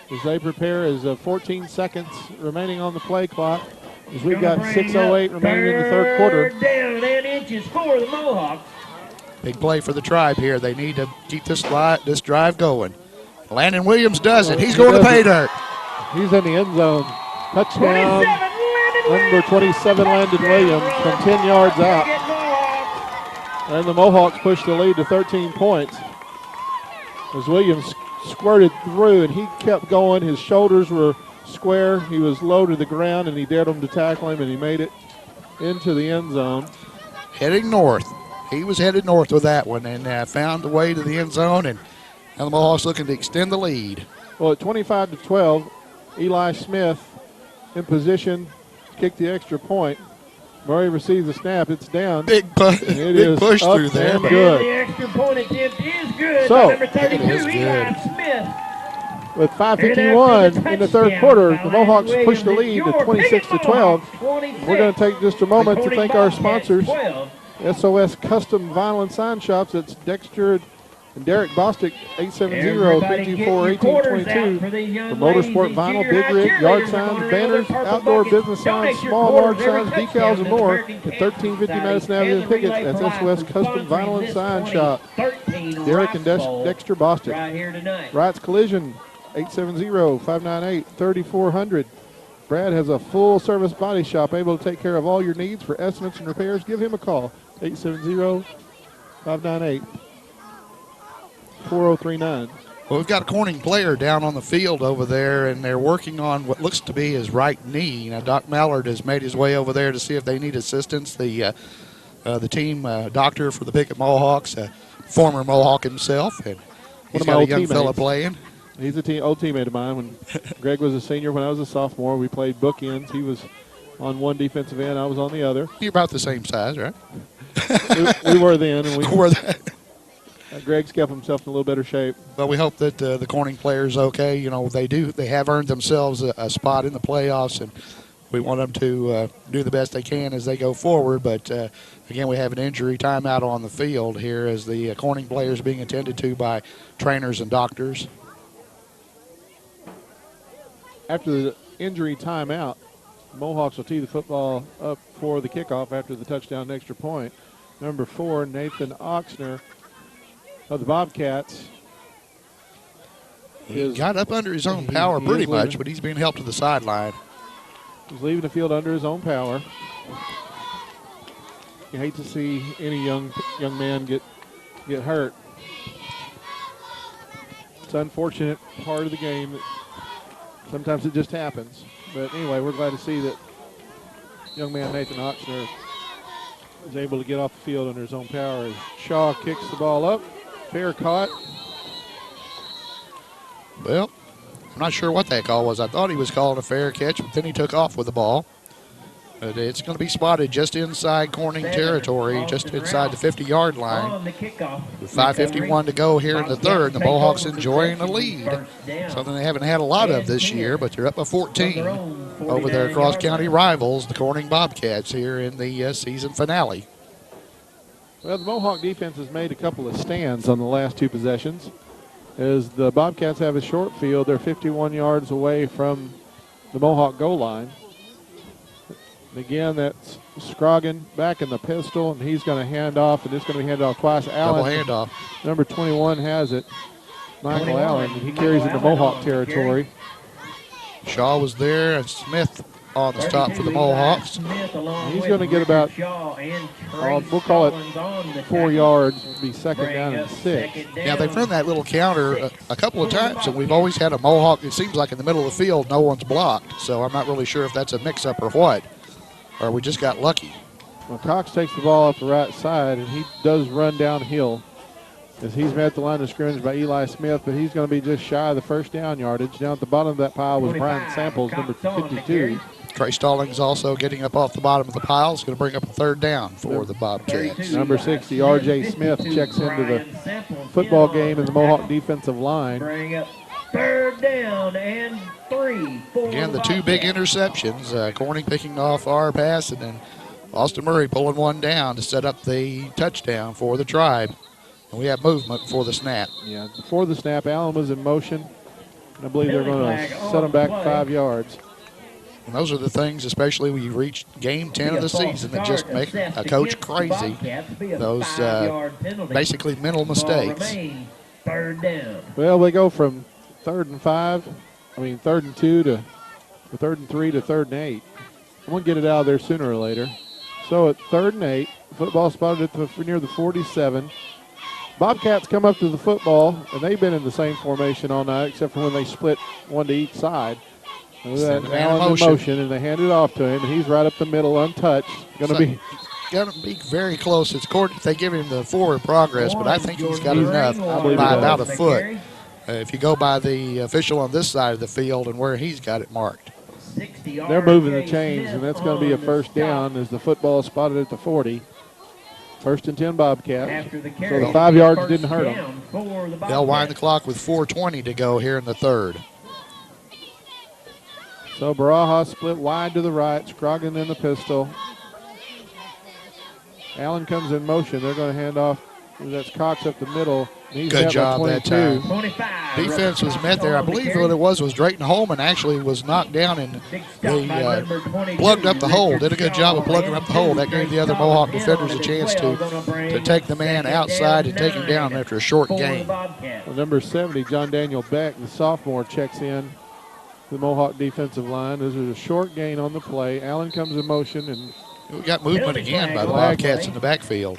as they prepare as 14 seconds remaining on the play clock as we've got 6:08 remaining in the third quarter. Down and inches for the Mohawks. Big play for the Tribe here. They need to keep this drive going. Landon Williams does it. He's going to pay dirt. He's in the end zone. Touchdown, number 27, Landon Williams, from 10 yards out. And the Mohawks pushed the lead to 13 points. As Williams squirted through, and he kept going. His shoulders were square. He was low to the ground, and he dared them to tackle him, and he made it into the end zone. Heading north. He was headed north with that one and found the way to the end zone, and now the Mohawks looking to extend the lead. Well, at 25-12, Eli Smith in position to kick the extra point. Murray receives the snap. It's down. Big push through there. And good. The extra point attempt is good. So, by number 32, Eli Smith. With 5:51 in the third quarter, the Mohawks push the lead to 26-12. We're going to take just a moment to thank our sponsors, SOS Custom Vinyl and Sign Shops. It's Dexter and Derek Bostic, 870-324-1822. For motorsport vinyl, big rig, yard signs, banners, outdoor business signs, small, large signs, decals, and more at 1350 Madison Avenue in Piggott. That's SOS Custom Vinyl and Sign Shop. Derek and Dexter Bostic. Wright's Collision, 870-598-3400. Brad has a full-service body shop able to take care of all your needs for estimates and repairs. Give him a call, 870-598-4039. Well, we've got a Corning player down on the field over there, and they're working on what looks to be his right knee. Now, Doc Mallard has made his way over there to see if they need assistance. The team doctor for the Piggott Mohawks, former Mohawk himself, and he's got a young fella playing. He's an old teammate of mine. When Greg was a senior, when I was a sophomore, we played bookends. He was on one defensive end, I was on the other. You're about the same size, right? we were then, and we were that. Greg's kept himself in a little better shape. Well, we hope that the Corning players okay. You know, they have earned themselves a spot in the playoffs, and we want them to do the best they can as they go forward. But again, we have an injury timeout on the field here as the Corning players being attended to by trainers and doctors. After the injury timeout, Mohawks will tee the football up for the kickoff after the touchdown extra point. Number 4, Nathan Oxner of the Bobcats. He got up under his own power pretty much, but he's being helped to the sideline. He's leaving the field under his own power. You hate to see any young man get hurt. It's an unfortunate part of the game. Sometimes it just happens. But anyway, we're glad to see that young man Nathan Oxner is able to get off the field under his own power as Shaw kicks the ball up. Fair caught. Well, I'm not sure what that call was. I thought he was calling a fair catch, but then he took off with the ball. But it's going to be spotted just inside Corning territory, just inside the 50-yard line. With 5:51 to go here in the third, the Mohawks enjoying the lead. Something they haven't had a lot of this year, but they're up by 14 over their cross-county rivals, the Corning Bobcats, here in the season finale. Well, the Mohawk defense has made a couple of stands on the last two possessions. As the Bobcats have a short field, they're 51 yards away from the Mohawk goal line. Again, that's Scroggin back in the pistol, and he's going to hand off, and it's going to be handed off twice. Allen, double handoff. Number 21 has it. Michael Allen, and he carries it to Mohawk territory. Shaw was there, and Smith on the stop for the Mohawks. He's going to get about, we'll call it 4 yards, be second down and 6. Yeah, they've run that little counter a couple of times, and we've always had a Mohawk, it seems like in the middle of the field, no one's blocked. So I'm not really sure if that's a mix-up or what, or we just got lucky. Well, Cox takes the ball up the right side, and he does run downhill as he's met the line of scrimmage by Eli Smith, but he's going to be just shy of the first down yardage. Down at the bottom of that pile was Brian Samples, number 52. Trey Stallings also getting up off the bottom of the pile. Is going to bring up a third down for the Bobcats. Number 60, R.J. Smith, checks into the football game in the Mohawk defensive line. Bring up third down and 3. Again, the two big interceptions. Corning picking off our pass, and then Austin Murray pulling one down to set up the touchdown for the Tribe. And we have movement before the snap. Yeah, before the snap, Allen was in motion. And I believe they're going to set him back 5 yards. And those are the things, especially when you reach game 10 of the season, that just make a coach crazy. Those basically mental mistakes. Third down. Well, they go from 3rd and 2 to 3rd and 3 to 3rd and 8. I'm going to get it out of there sooner or later. So at 3rd and 8, football spotted at near the 47. Bobcats come up to the football, and they've been in the same formation all night, except for when they split one to each side. Send the man Allen in motion, and they hand it off to him, and he's right up the middle, untouched. Going to be very close. It's court. They give him the forward progress, but I think he's got enough by about a foot. If you go by the official on this side of the field and where he's got it marked. They're moving the chains, and that's going to be a first down as the football is spotted at the 40. 1st and 10 Bobcats. So the 5 yards didn't hurt them. They'll wind the clock with 4:20 to go here in the 3rd. So Barajas split wide to the right, Scroggin in the pistol. Allen comes in motion. They're going to hand off. That's Cox up the middle. He's good job that time. Defense was met there. I believe what it was Drayton Holman actually was knocked down and they plugged up the hole. Did a good job of plugging up the hole. That gave the other Mohawk defenders a chance to take the man outside and take him down after a short gain. Well, number 70, John Daniel Beck, the sophomore, checks in the Mohawk defensive line. This is a short gain on the play. Allen comes in motion, and we got movement again by the Bobcats in the backfield.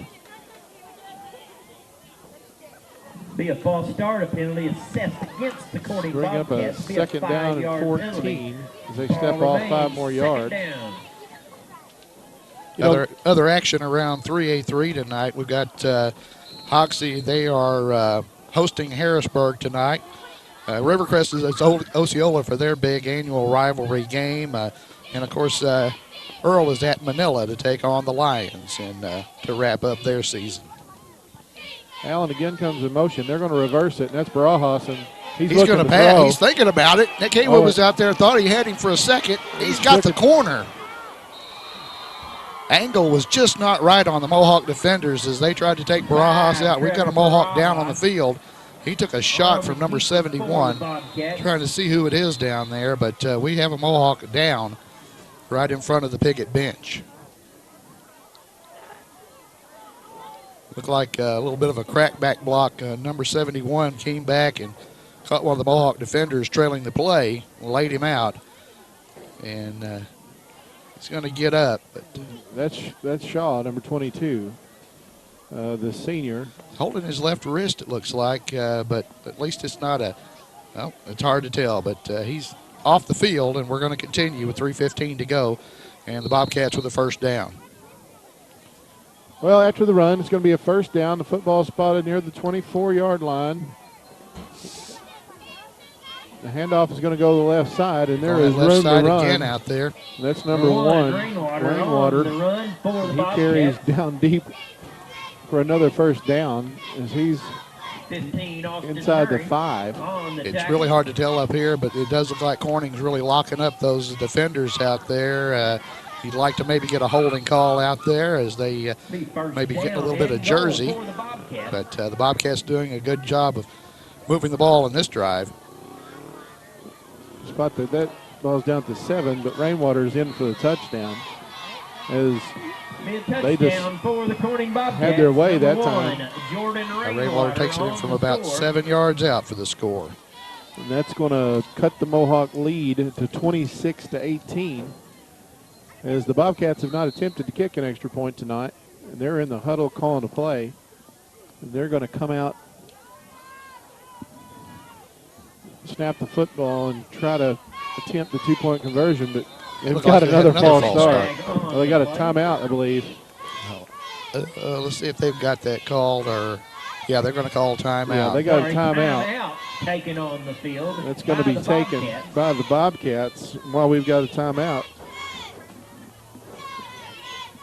Be a false start, a penalty assessed against the Corning bring Bobcats. Up a second down and 14 as they step off 5 more yards. Other action around 3A3 tonight. We've got Hoxie. They are hosting Harrisburg tonight. Rivercrest is Osceola for their big annual rivalry game. And, of course, Earl is at Manila to take on the Lions and to wrap up their season. Allen again comes in motion. They're going to reverse it, and that's Barajas, and he's going to pass. He's thinking about it. Nick Haywood was out there, thought he had him for a second. He's got the corner. Angle was just not right on the Mohawk defenders as they tried to take Barajas out. We've got a Mohawk down on the field. He took a shot from number 71, trying to see who it is down there, but we have a Mohawk down right in front of the Piggott bench. Looked like a little bit of a crackback block. Number 71 came back and caught one of the Mohawk defenders trailing the play, laid him out, and he's going to get up. But that's Shaw, number 22, the senior. Holding his left wrist, it looks like, but at least it's not well, it's hard to tell, but he's off the field, and we're going to continue with 3:15 to go, and the Bobcats with a first down. Well, after the run, it's going to be a first down. The football spotted near the 24-yard line. The handoff is going to go to the left side, and there is room to run. Again out there. That's number 1, Rainwater. He carries down deep for another first down as he's inside the 5. It's really hard to tell up here, but it does look like Corning's really locking up those defenders out there. He'd like to maybe get a holding call out there as they maybe get a little bit of jersey. But the Bobcats doing a good job of moving the ball in this drive. Spot that ball's down to 7, but Rainwater's in for the touchdown as they just had their way that time. Rainwater takes it in from about 7 yards out for the score. And that's going to cut the Mohawk lead to 26-18. As the Bobcats have not attempted to kick an extra point tonight, and they're in the huddle calling a play. And they're going to come out, snap the football, and try to attempt the 2-point conversion, but they've got another false start. Well, they got a timeout, I believe. Let's see if they've got that called, or yeah, they're going to call timeout. Yeah, they got a timeout. Taken on the field. That's going to be taken by the Bobcats while we've got a timeout.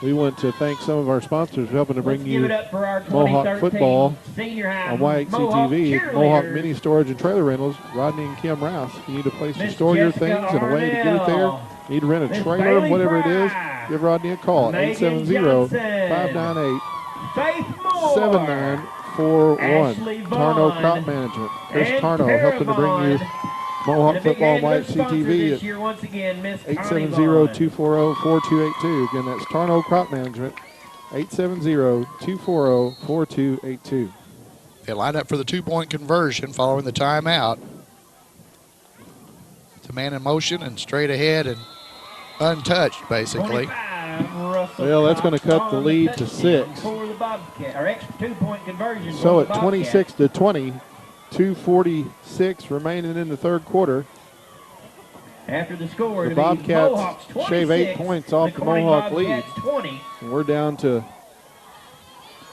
We want to thank some of our sponsors for helping to bring you Mohawk football on YHCTV. Mohawk Mini Storage and Trailer Rentals, Rodney and Kim Rouse. If you need a place to store your things and a way to get it there, need to rent a trailer, whatever it is, give Rodney a call at 870-598-7941. Tarno Crop Management. Chris Tarno helping to bring you Mohawk football on YHCTV at 870-240-4282. Again, that's Tarno Crop Management, 870-240-4282. They line up for the 2-point conversion following the timeout. It's a man in motion and straight ahead and untouched, basically. Well, that's going to cut the lead to 6. For the Bobcat, or extra 2-point conversion. So for the at 26-20, 2:46 remaining in the third quarter. After the score, The Bobcats shave 8 points off the Mohawk lead. 20. And we're down to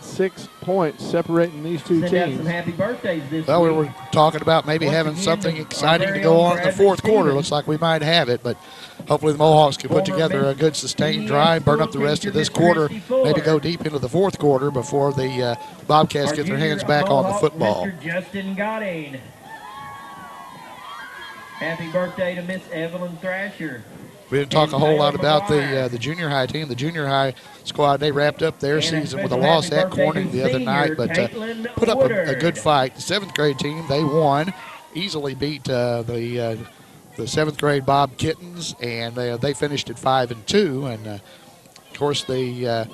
6 points separating these two Send out teams. some happy birthdays this Well, we week. were talking about maybe Once having again, something our exciting to very go own on in the Bradley fourth quarter. Stevens. Looks like we might have it, but hopefully the Mohawks can put Former together a good sustained drive, burn up the rest of this quarter, maybe go deep into the fourth quarter before the Bobcats Our get their junior hands back on the Mohawk, football. Mr. Justin Goddard. Happy birthday to Miss Evelyn Thrasher. We didn't talk a whole lot about the junior high team. The junior high squad, they wrapped up their season with a loss at Corning the other night, but put up a good fight. The 7th grade team, they won, easily beat the 7th grade Bob Kittens, and they finished at 5-2. And of course, the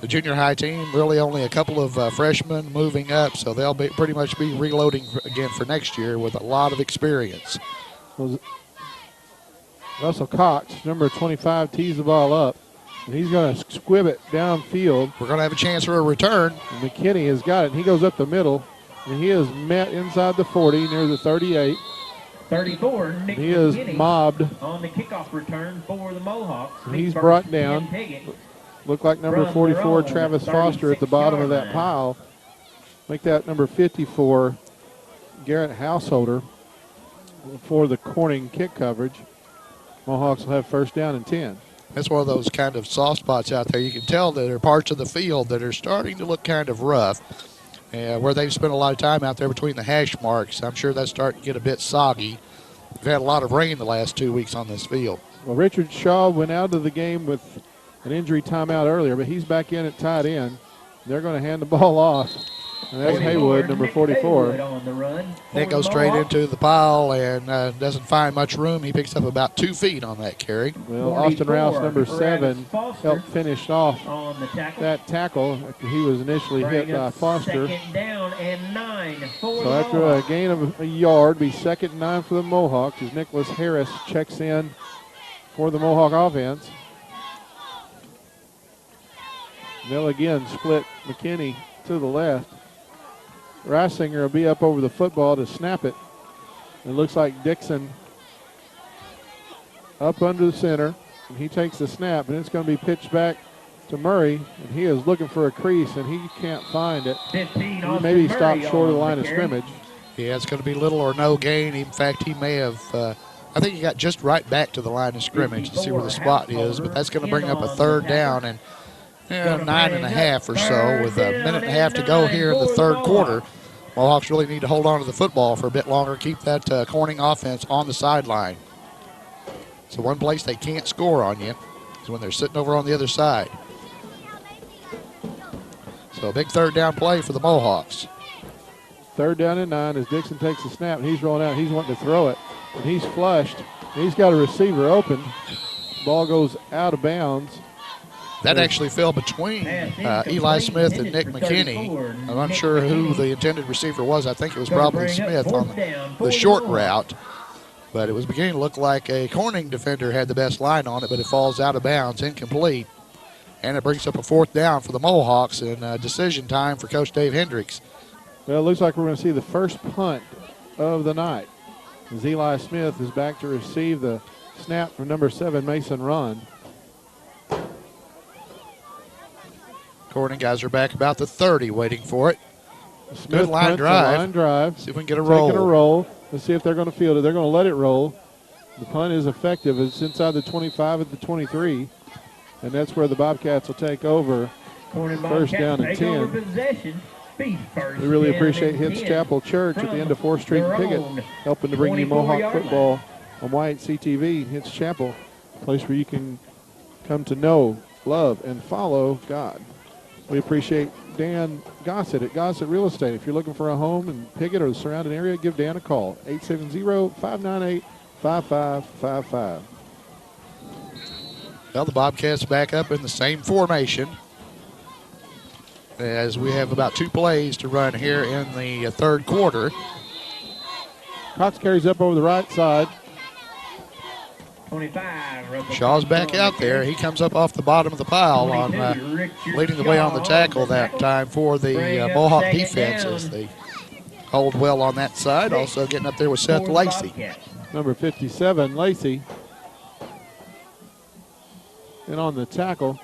junior high team, really only a couple of freshmen moving up, so they'll pretty much be reloading again for next year with a lot of experience. Russell Cox, number 25, tees the ball up. And he's going to squib it downfield. We're going to have a chance for a return. And McKinney has got it. And he goes up the middle. And he is met inside the 40, near the 38. 34, Nick He is McKinney mobbed. on the kickoff return for the Mohawks. And he's Big brought first, down. Ken Piggott. Look like number From 44, their own Travis Foster, at the bottom of that 36-yard pile. Make that number 54, Garrett Householder, for the Corning kick coverage. Mohawks will have first down and 10. That's one of those kind of soft spots out there. You can tell that there are parts of the field that are starting to look kind of rough, where they've spent a lot of time out there between the hash marks. I'm sure that's starting to get a bit soggy. We've had a lot of rain the last 2 weeks on this field. Well, Richard Shaw went out of the game with an injury timeout earlier, but he's back in at tight end. They're going to hand the ball off. And that's Haywood, number 44. On the run Nick goes straight into the pile and doesn't find much room. He picks up about 2 feet on that carry. Well, Austin Rouse, number 7, helped finish off on the tackle. that tackle after he was initially hit by Foster. Second down and 9 for So the after Mohawks. a gain of a yard, be second and 9 for the Mohawks as Nicholas Harris checks in for the Mohawk offense. They'll again split McKinney to the left. Reisinger will be up over the football to snap it. It looks like Dixon up under the center, and he takes the snap, and it's going to be pitched back to Murray, and he is looking for a crease, and he can't find it. 15 He Austin maybe Murray stopped short of the on line of carry. scrimmage. Yeah, it's going to be little or no gain. In fact, he may have, I think he got just right back to the line of scrimmage to see where the spot is, but that's going to bring up a third down and 9.5 or so with a minute and a half to go here in the third quarter. Mohawks really need to hold on to the football for a bit longer, keep that Corning offense on the sideline. So one place they can't score on you is when they're sitting over on the other side. So a big third down play for the Mohawks. Third down and 9 as Dixon takes the snap, and he's rolling out. He's wanting to throw it, and he's flushed. He's got a receiver open. Ball goes out of bounds. That actually fell between Eli Smith and Nick McKinney. I'm not sure who the intended receiver was. I think it was probably Smith on the short route. But it was beginning to look like a Corning defender had the best line on it, but it falls out of bounds, incomplete. And it brings up a fourth down for the Mohawks in decision time for Coach Dave Hendricks. Well, it looks like we're going to see the first punt of the night as Eli Smith is back to receive the snap from number 7, Mason Run. Corning guys are back about the 30, waiting for it. Smith Good line punts a drive. line drive. See if we can get a roll. Taking a roll. Let's see if they're going to field it. They're going to let it roll. The punt is effective. It's inside the 25 at the 23. And that's where the Bobcats will take over. First down and 10. We really appreciate Hitz Chapel Church at the end of 4th Street and Piggott helping to bring you Mohawk football on YHCTV. Hitz Chapel, a place where you can come to know, love, and follow God. We appreciate Dan Gossett at Gossett Real Estate. If you're looking for a home in Piggott or the surrounding area, give Dan a call, 870-598-5555. Well, the Bobcats back up in the same formation as we have about 2 plays to run here in the third quarter. Cox carries up over the right side. 25. Russell Shaw's Cox back on out the there. carry. He comes up off the bottom of the pile on 22, Richard leading the way on the Shaw tackle on the that tackle. time for the Bring up Mohawk second defense down. as they hold well on that side. Also getting up there with Seth For the Lacey. Bobcats. Number 57, Lacey. And on the tackle,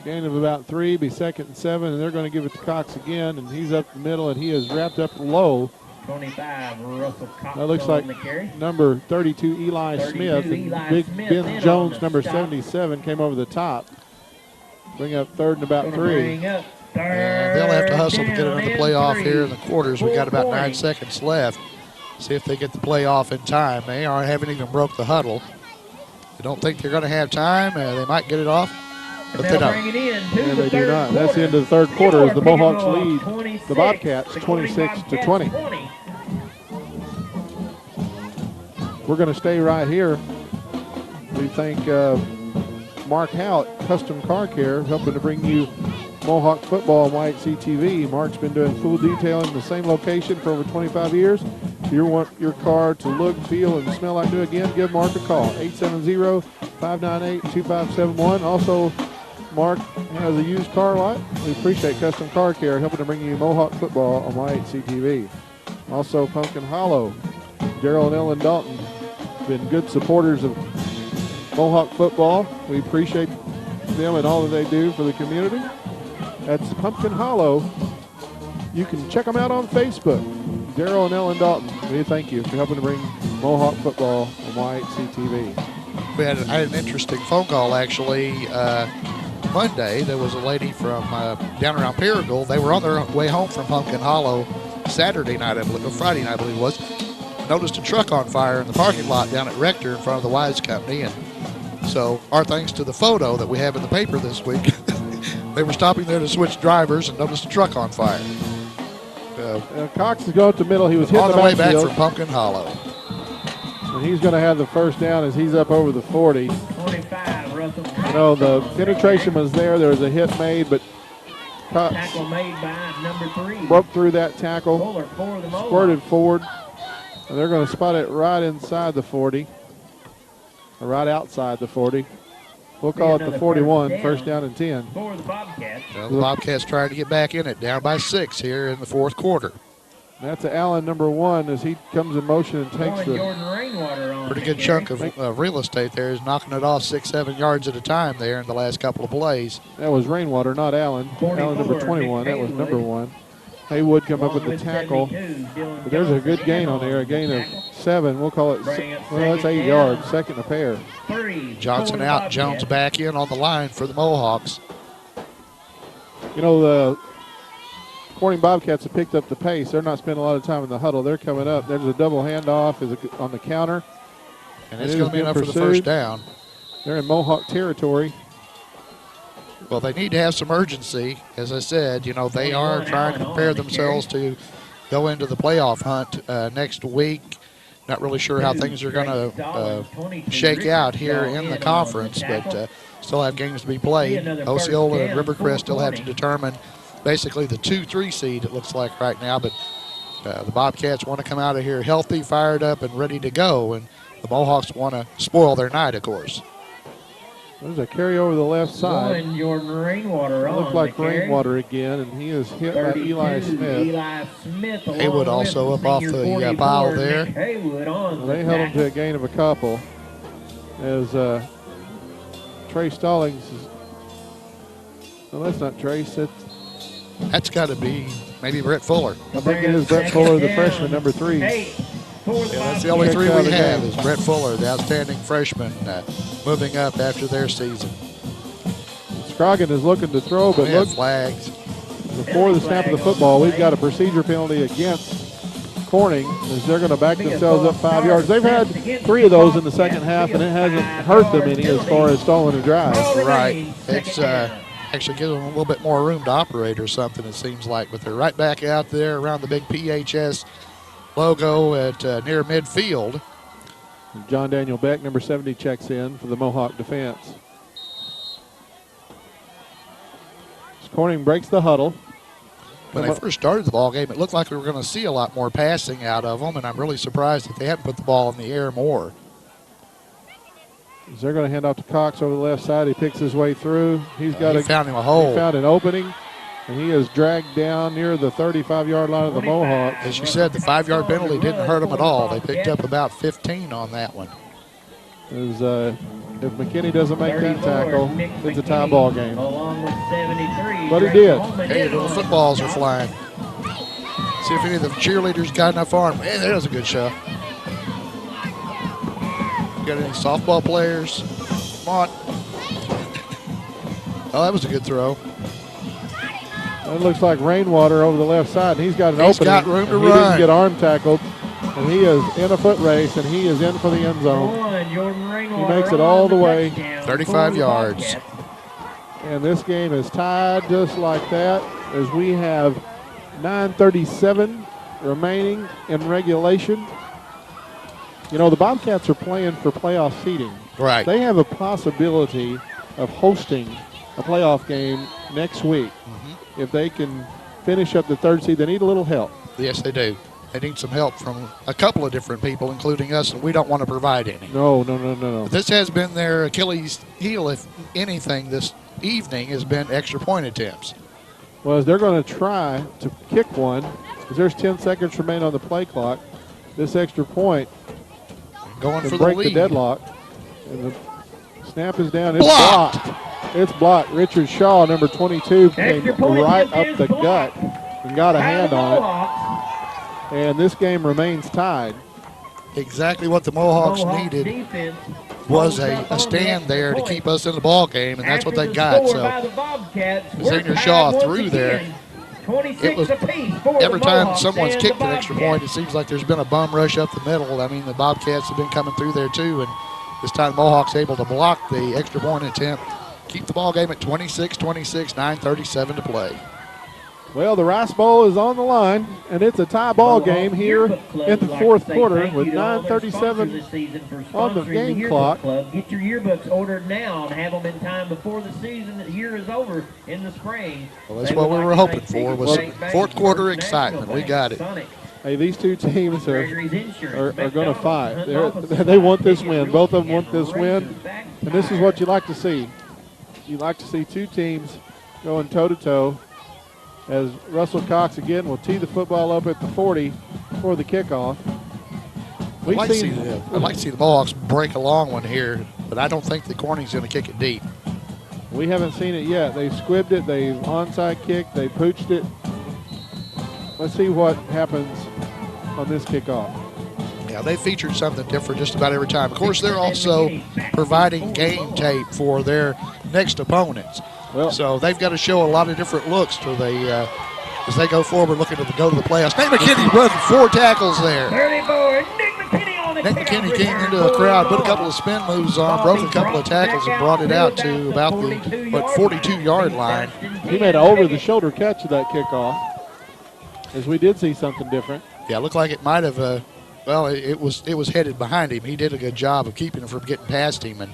gain of about 3, be 2nd and 7, and they're going to give it to Cox again, and he's up the middle, and he is wrapped up low. 25, Russell Cox That looks on like the carry. number 32, Eli 32, Smith, and Eli Big Smith Ben in Jones, on the number stop. 77, came over the top. Bring up 3rd and about Gonna 3. bring up And they'll have to hustle to get down another and playoff 3. here in the quarters. We got about 9 Corning. seconds left. See if they get the playoff in time. They haven't even broke the huddle. They don't think they're going to have time. They might get it off, but they They'll don't. bring it in to And the they do third not. That's the end quarter. of the third quarter as the Piggott Mohawks lead 26, the Bobcats the Corning 26 to Bobcats 20. We're going to stay right here. We thank Mark Howell, Custom Car Care, helping to bring you Mohawk football on YHCTV. Mark's been doing full detailing in the same location for over 25 years. If you want your car to look, feel, and smell like new again, give Mark a call, 870-598-2571. Also, Mark has a used car lot. We appreciate Custom Car Care helping to bring you Mohawk football on YHCTV. Also, Pumpkin Hollow, Daryl and Ellen Dalton, been good supporters of Mohawk football. We appreciate them and all that they do for the community. That's Pumpkin Hollow. You can check them out on Facebook. Daryl and Ellen Dalton, we thank you for helping to bring Mohawk football on YHCTV. I had an interesting phone call actually Monday. There was a lady from down around Paragould. They were on their way home from Pumpkin Hollow Saturday night, I believe, or Friday night, I believe it was. Noticed a truck on fire in the parking lot down at Rector in front of the Wise Company. And so our thanks to the photo that we have in the paper this week, they were stopping there to switch drivers and noticed a truck on fire. Cox is going to the middle. He was hitting on the way back backfield. from Pumpkin Hollow. And he's going to have the first down as he's up over the 40. 25, Russell Cox. You know, the penetration was there. There was a hit made, but Cox Tackle made by number 3. broke through that tackle, Fuller for the Mohawks. squirted forward, and they're going to spot it right inside the 40, or right outside the 40. We'll call it the 41, first down and 10. For the Bobcats. Well, the Bobcats trying to get back in it, down by 6 here in the fourth quarter. That's Allen, number 1, as he comes in motion and takes the Jordan Rainwater on Pretty the good carry. chunk of real estate there. Is knocking it off 6-7 yards at a time there in the last couple of plays. That was Rainwater, not Allen. 44, Allen, number 21. That was number 1. Haywood come up with the tackle. But there's a good gain on there, a gain of 7. We'll call it, well, that's 8 yards, second a pair. 3. Johnson out, Jones back in on the line for the Mohawks. You know, the Corning Bobcats have picked up the pace. They're not spending a lot of time in the huddle. They're coming up. There's a double handoff on the counter. And it's going to be enough for the first down. They're in Mohawk territory. Well, they need to have some urgency. As I said, you know, they are trying to prepare themselves to go into the playoff hunt next week. Not really sure how things are going to shake out here in the conference, but still have games to be played. Osceola and Rivercrest still have to determine basically the 2-3 seed, it looks like right now, but the Bobcats want to come out of here healthy, fired up, and ready to go, and the Mohawks want to spoil their night, of course. There's a carry over the left side. Jordan Rainwater on Looks like the carry. Rainwater again, and he is hit by Eli Smith. Eli Smith Haywood also up off the pile there. Haywood on They held him to a gain of a couple. As Trey Stallings is, well, that's not Trace. That's got to be maybe Brett Fuller. I think it is Brett Fuller, the freshman, number 3. Yeah, that's the only 3 we have is Brett Fuller, the outstanding freshman, moving up after their season. Scroggin is looking to throw, but look, flags. Before the snap of the football, we've got a procedure penalty against Corning as they're going to back themselves up 5 yards. They've had 3 of those in the second half, and it hasn't hurt them any as far as stalling a drive. Right. It's actually gives them a little bit more room to operate or something, it seems like. But they're right back out there around the big PHS logo at near midfield. John Daniel Beck, number 70, checks in for the Mohawk defense. Corning breaks the huddle. When they first started the ball game, it looked like we were going to see a lot more passing out of them, and I'm really surprised that they haven't put the ball in the air more. As they're going to hand off to Cox over the left side. He picks his way through. He found him a hole. He found an opening, and he is dragged down near the 35-yard line of the Mohawks. As you said, the 5-yard penalty didn't hurt him at all. They picked up about 15 on that one. As, if McKinney doesn't make that tackle, it's a tie ball game. But he did. Hey, little footballs are flying. See if any of the cheerleaders got enough arm. Hey, that was a good shot. Got any softball players? Come on. Oh, that was a good throw. It looks like Rainwater over the left side, and he's got an opening. He's got room to he run. Didn't get arm tackled, and he is in a foot race, and he is in for the end zone. He makes it all the way. 35 yards. And this game is tied just like that, as we have 9:37 remaining in regulation. You know, the Bobcats are playing for playoff seeding. Right. They have a possibility of hosting a playoff game next week. If they can finish up the third seed, they need a little help. Yes, they do. They need some help from a couple of different people, including us, and we don't want to provide any. No. But this has been their Achilles heel, if anything, this evening has been extra point attempts. Well, as they're going to try to kick one, as there's 10 seconds remain on the play clock, this extra point going can for the break lead. the deadlock. And the snap is down. It's blocked. It's blocked. Richard Shaw, number 22, came right up the gut and got a hand on it. And this game remains tied. Exactly what the Mohawks needed was a stand there to keep us in the ball game, and that's what they got. So Xavier Shaw threw there. It was every time someone's kicked an extra point, it seems like there's been a bum rush up the middle. I mean, the Bobcats have been coming through there too, and this time the Mohawks able to block the extra point attempt, keep the ball game at 26-26, 9:37 to play. Well, the Rice Bowl is on the line, and it's a tie ball game here in the fourth quarter with 9:37 on the game clock. Get your yearbooks ordered now and have them in time before the season. The year is over in the spring. Well, that's what we were hoping for, was fourth quarter excitement. We got it. Hey, these two teams are going to fight. They want this win. Both of them want this win, and this is what you like to see. You like to see two teams going toe-to-toe. As Russell Cox again will tee the football up at the 40 for the kickoff. I'd like to see the Mohawks break a long one here, but I don't think the Corning's going to kick it deep. We haven't seen it yet. They've squibbed it, they've onside kicked, they pooched it. Let's see what happens on this kickoff. Yeah, they featured something different just about every time. Of course, they're also providing game tape for their next opponents. Well, so they've got to show a lot of different looks as they go forward looking to go to the playoffs. Nick McKinney running 4 tackles there. 34, Nick McKinney on the Nick McKinney came into the crowd, put a couple of spin moves on, broke a couple of tackles, and brought it out to about the 42-yard line. He made an over-the-shoulder catch of that kickoff, as we did see something different. Yeah, it looked like it might have, it was headed behind him. He did a good job of keeping him from getting past him, and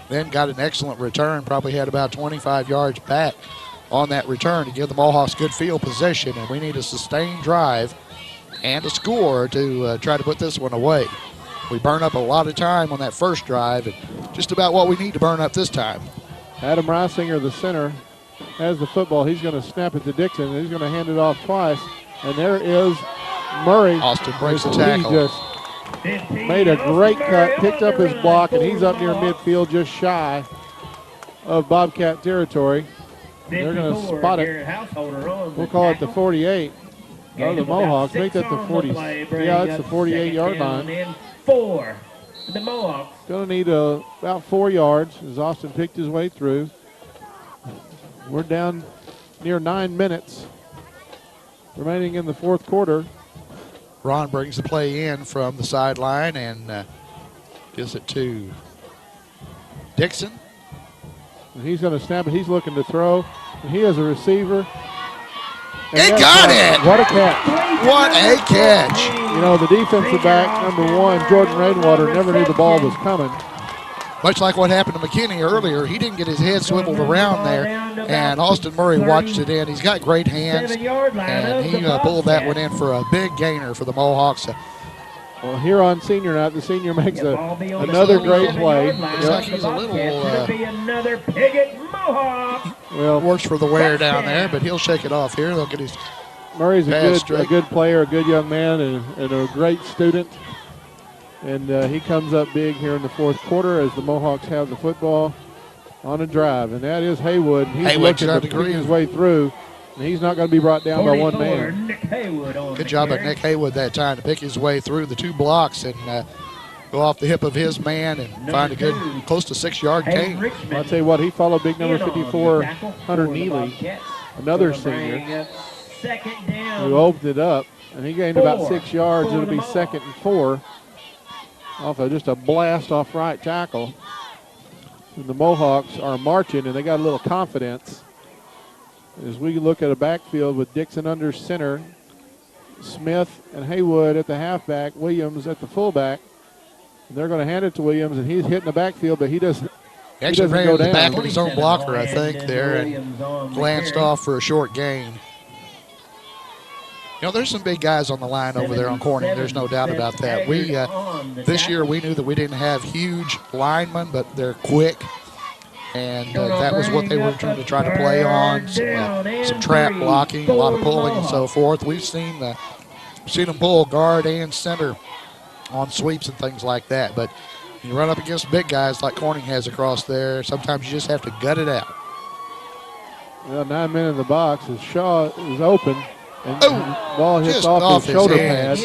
then got an excellent return, probably had about 25 yards back on that return to give the Mohawks good field position, and we need a sustained drive and a score to try to put this one away. We burn up a lot of time on that first drive, and just about what we need to burn up this time. Adam Reisinger, the center, has the football. He's going to snap it to Dixon, and he's going to hand it off twice, and there is Murray. Austin breaks the tackle. He just made a great cut, picked up his block, and he's up near midfield just shy of Bobcat territory. They're going to spot it. We'll call it the 48 of the Mohawks. Make that the 40. Yeah, it's the 48-yard line. 4 the Mohawks. Going to need about 4 yards as Austin picked his way through. We're down near 9 minutes remaining in the fourth quarter. Ron brings the play in from the sideline and gives it to Dixon. And he's going to snap it. He's looking to throw. And he is a receiver. And he got it! What a catch. What a catch. You know, the defensive back, number 1, Jordan Rainwater, never knew the ball was coming. Much like what happened to McKinney earlier, he didn't get his head swiveled around there, and Austin Murray watched it in. He's got great hands, and he pulled that one in for a big gainer for the Mohawks. Well, here on senior night, the senior makes another great play. Looks like he's a little. Be another Piggott Mohawk. Well, works for the wear down there, but he'll shake it off here. They'll get his. Murray's a good player, a good young man, and a great student. And he comes up big here in the fourth quarter as the Mohawks have the football on a drive. And that is Haywood. He's looking to pick his way through, and he's not going to be brought down by one man. Good job by Nick Haywood that time to pick his way through the 2 blocks and go off the hip of his man and find a good close to 6-yard gain. I'll tell you what, he followed big number 54, Hunter Neely, another senior, who opened it up, and he gained about 6 yards. It'll be 2nd and 4 off of just a blast off right tackle. And the Mohawks are marching, and they got a little confidence. As we look at a backfield with Dixon under center, Smith and Haywood at the halfback, Williams at the fullback. And they're going to hand it to Williams, and he's hitting the backfield, but he doesn't. He actually ran to the back of his own blocker, I think, there, and glanced off for a short gain. You know, there's some big guys on the line over there on Corning. There's no doubt about that. We this year we knew that we didn't have huge linemen, but they're quick, and that was what they were trying to play on. Some trap blocking, a lot of pulling, and so forth. We've seen them pull guard and center on sweeps and things like that. But you run up against big guys like Corning has across there. Sometimes you just have to gut it out. Well, 9 men in the box as Shaw is open. And the ball hits off his shoulder pad.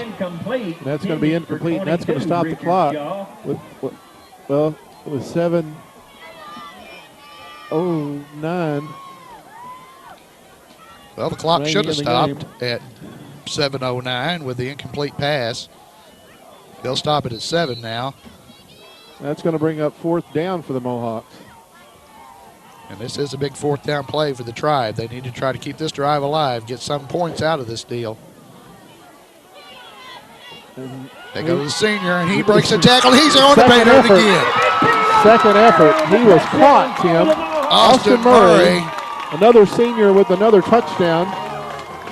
That's going to be incomplete, and that's going to stop the clock. With 7:09. Well, the clock should have stopped at 7:09 with the incomplete pass. They'll stop it at 7 now. That's going to bring up 4th down for the Mohawks. And this is a big 4th down play for the Tribe. They need to try to keep this drive alive, get some points out of this deal. And they go to the senior, and he breaks a tackle. He's on the pay dirt again. Second effort. He was caught, Tim. Austin Murray, another senior with another touchdown.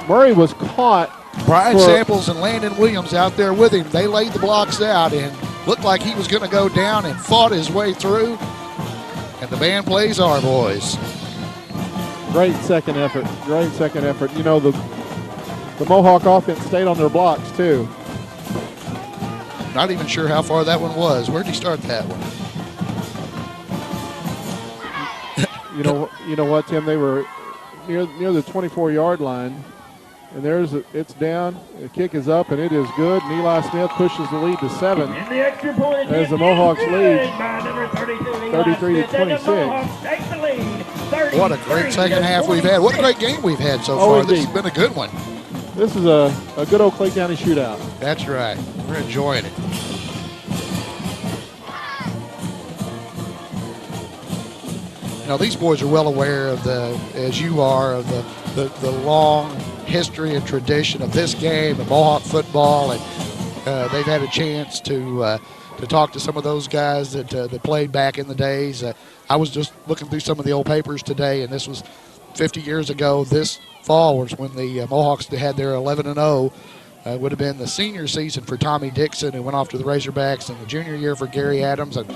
Murray was caught. Brian Samples and Landon Williams out there with him. They laid the blocks out and looked like he was going to go down and fought his way through. And the band plays Our Boys. Great second effort. Great second effort. You know, the Mohawk offense stayed on their blocks, too. Not even sure how far that one was. Where did he start that one? You know what, Tim? They were near the 24-yard line. And it's down. The kick is up, and it is good. And Eli Smith pushes the lead to 7. And the extra point as the Mohawks lead, 33-26. What a great second half we've had. What a great game we've had so far. Indeed. This has been a good one. This is a good old Clay County shootout. That's right. We're enjoying it. Now, these boys are well aware of as you are, of the long history and tradition of this game, of Mohawk football, and they've had a chance to talk to some of those guys that played back in the days. I was just looking through some of the old papers today, and this was 50 years ago. This fall was when the Mohawks had their 11-0. Would have been the senior season for Tommy Dixon, who went off to the Razorbacks, and the junior year for Gary Adams, and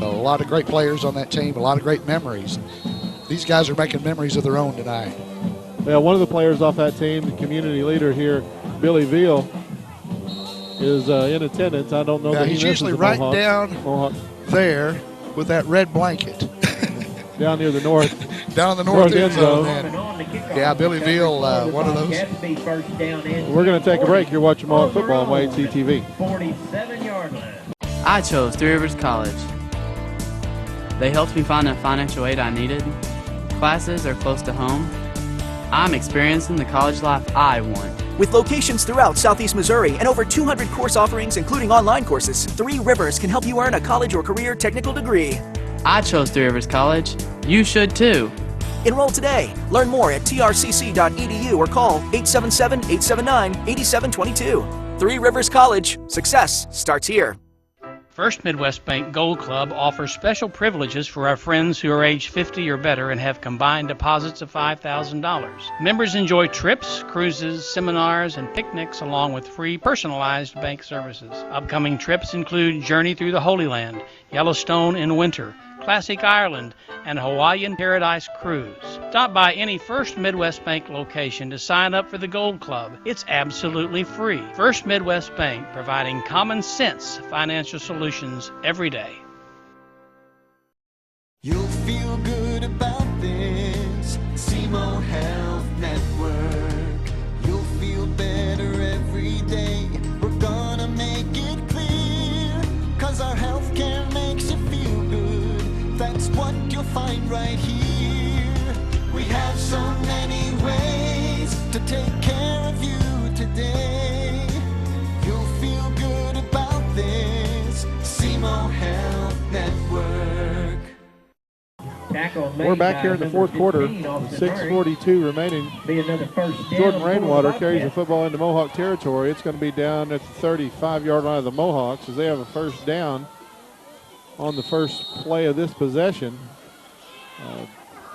a lot of great players on that team, a lot of great memories. These guys are making memories of their own tonight. Yeah, one of the players off that team, the community leader here, Billy Veal, is in attendance. I don't know that he's usually right down there with that red blanket. Down near the north. Down in the north end zone. Yeah, Billy Veal, one of those. We're going to take a break. You're watching Mohawk football on YHC-TV. 47-yard line. I chose Three Rivers College. They helped me find the financial aid I needed. Classes are close to home. I'm experiencing the college life I want. With locations throughout Southeast Missouri and over 200 course offerings, including online courses, Three Rivers can help you earn a college or career technical degree. I chose Three Rivers College. You should too. Enroll today. Learn more at trcc.edu or call 877-879-8722. Three Rivers College. Success starts here. First Midwest Bank Gold Club offers special privileges for our friends who are age 50 or better and have combined deposits of $5,000. Members enjoy trips, cruises, seminars, and picnics along with free personalized bank services. Upcoming trips include Journey Through the Holy Land, Yellowstone in winter, Classic Ireland, and Hawaiian Paradise Cruise. Stop by any First Midwest Bank location to sign up for the Gold Club. It's absolutely free. First Midwest Bank, providing common sense financial solutions every day. You'll feel good about this. SEMO Health Network. You'll feel better every day. We're gonna make it clear, 'cause our healthcare makes you feel good. That's what you'll find right here. We have so many ways to take care of you today. You'll feel good about this. SEMO Health Network. We're back here in the fourth quarter. 6:42 remaining. Jordan Rainwater carries the football into Mohawk territory. It's going to be down at the 35-yard line of the Mohawks as they have a first down on the first play of this possession.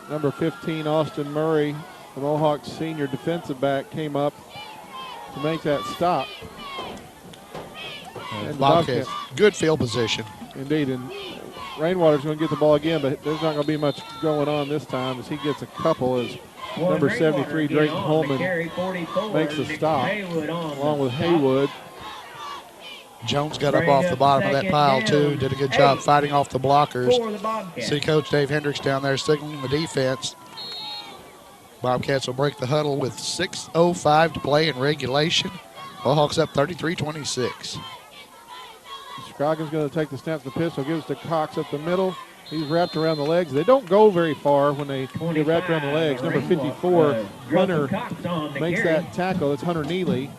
Number 15, Austin Murray, the Mohawks senior defensive back, came up to make that stop. And Bobcats, good field position. Indeed, and Rainwater's going to get the ball again, but there's not going to be much going on this time as he gets a couple as number 73, Drayton Holman, makes a stop along with Haywood. Jones got up off the bottom of that pile, too. Did a good job fighting off the blockers. See Coach Dave Hendricks down there signaling the defense. Bobcats will break the huddle with 6:05 to play in regulation. Mohawks up 33-26. Scroggins going to take the snap to the pistol, gives to Cox up the middle. He's wrapped around the legs. They don't go very far when they get wrapped around the legs. Number 54, Hunter, makes that tackle. It's Hunter Neely.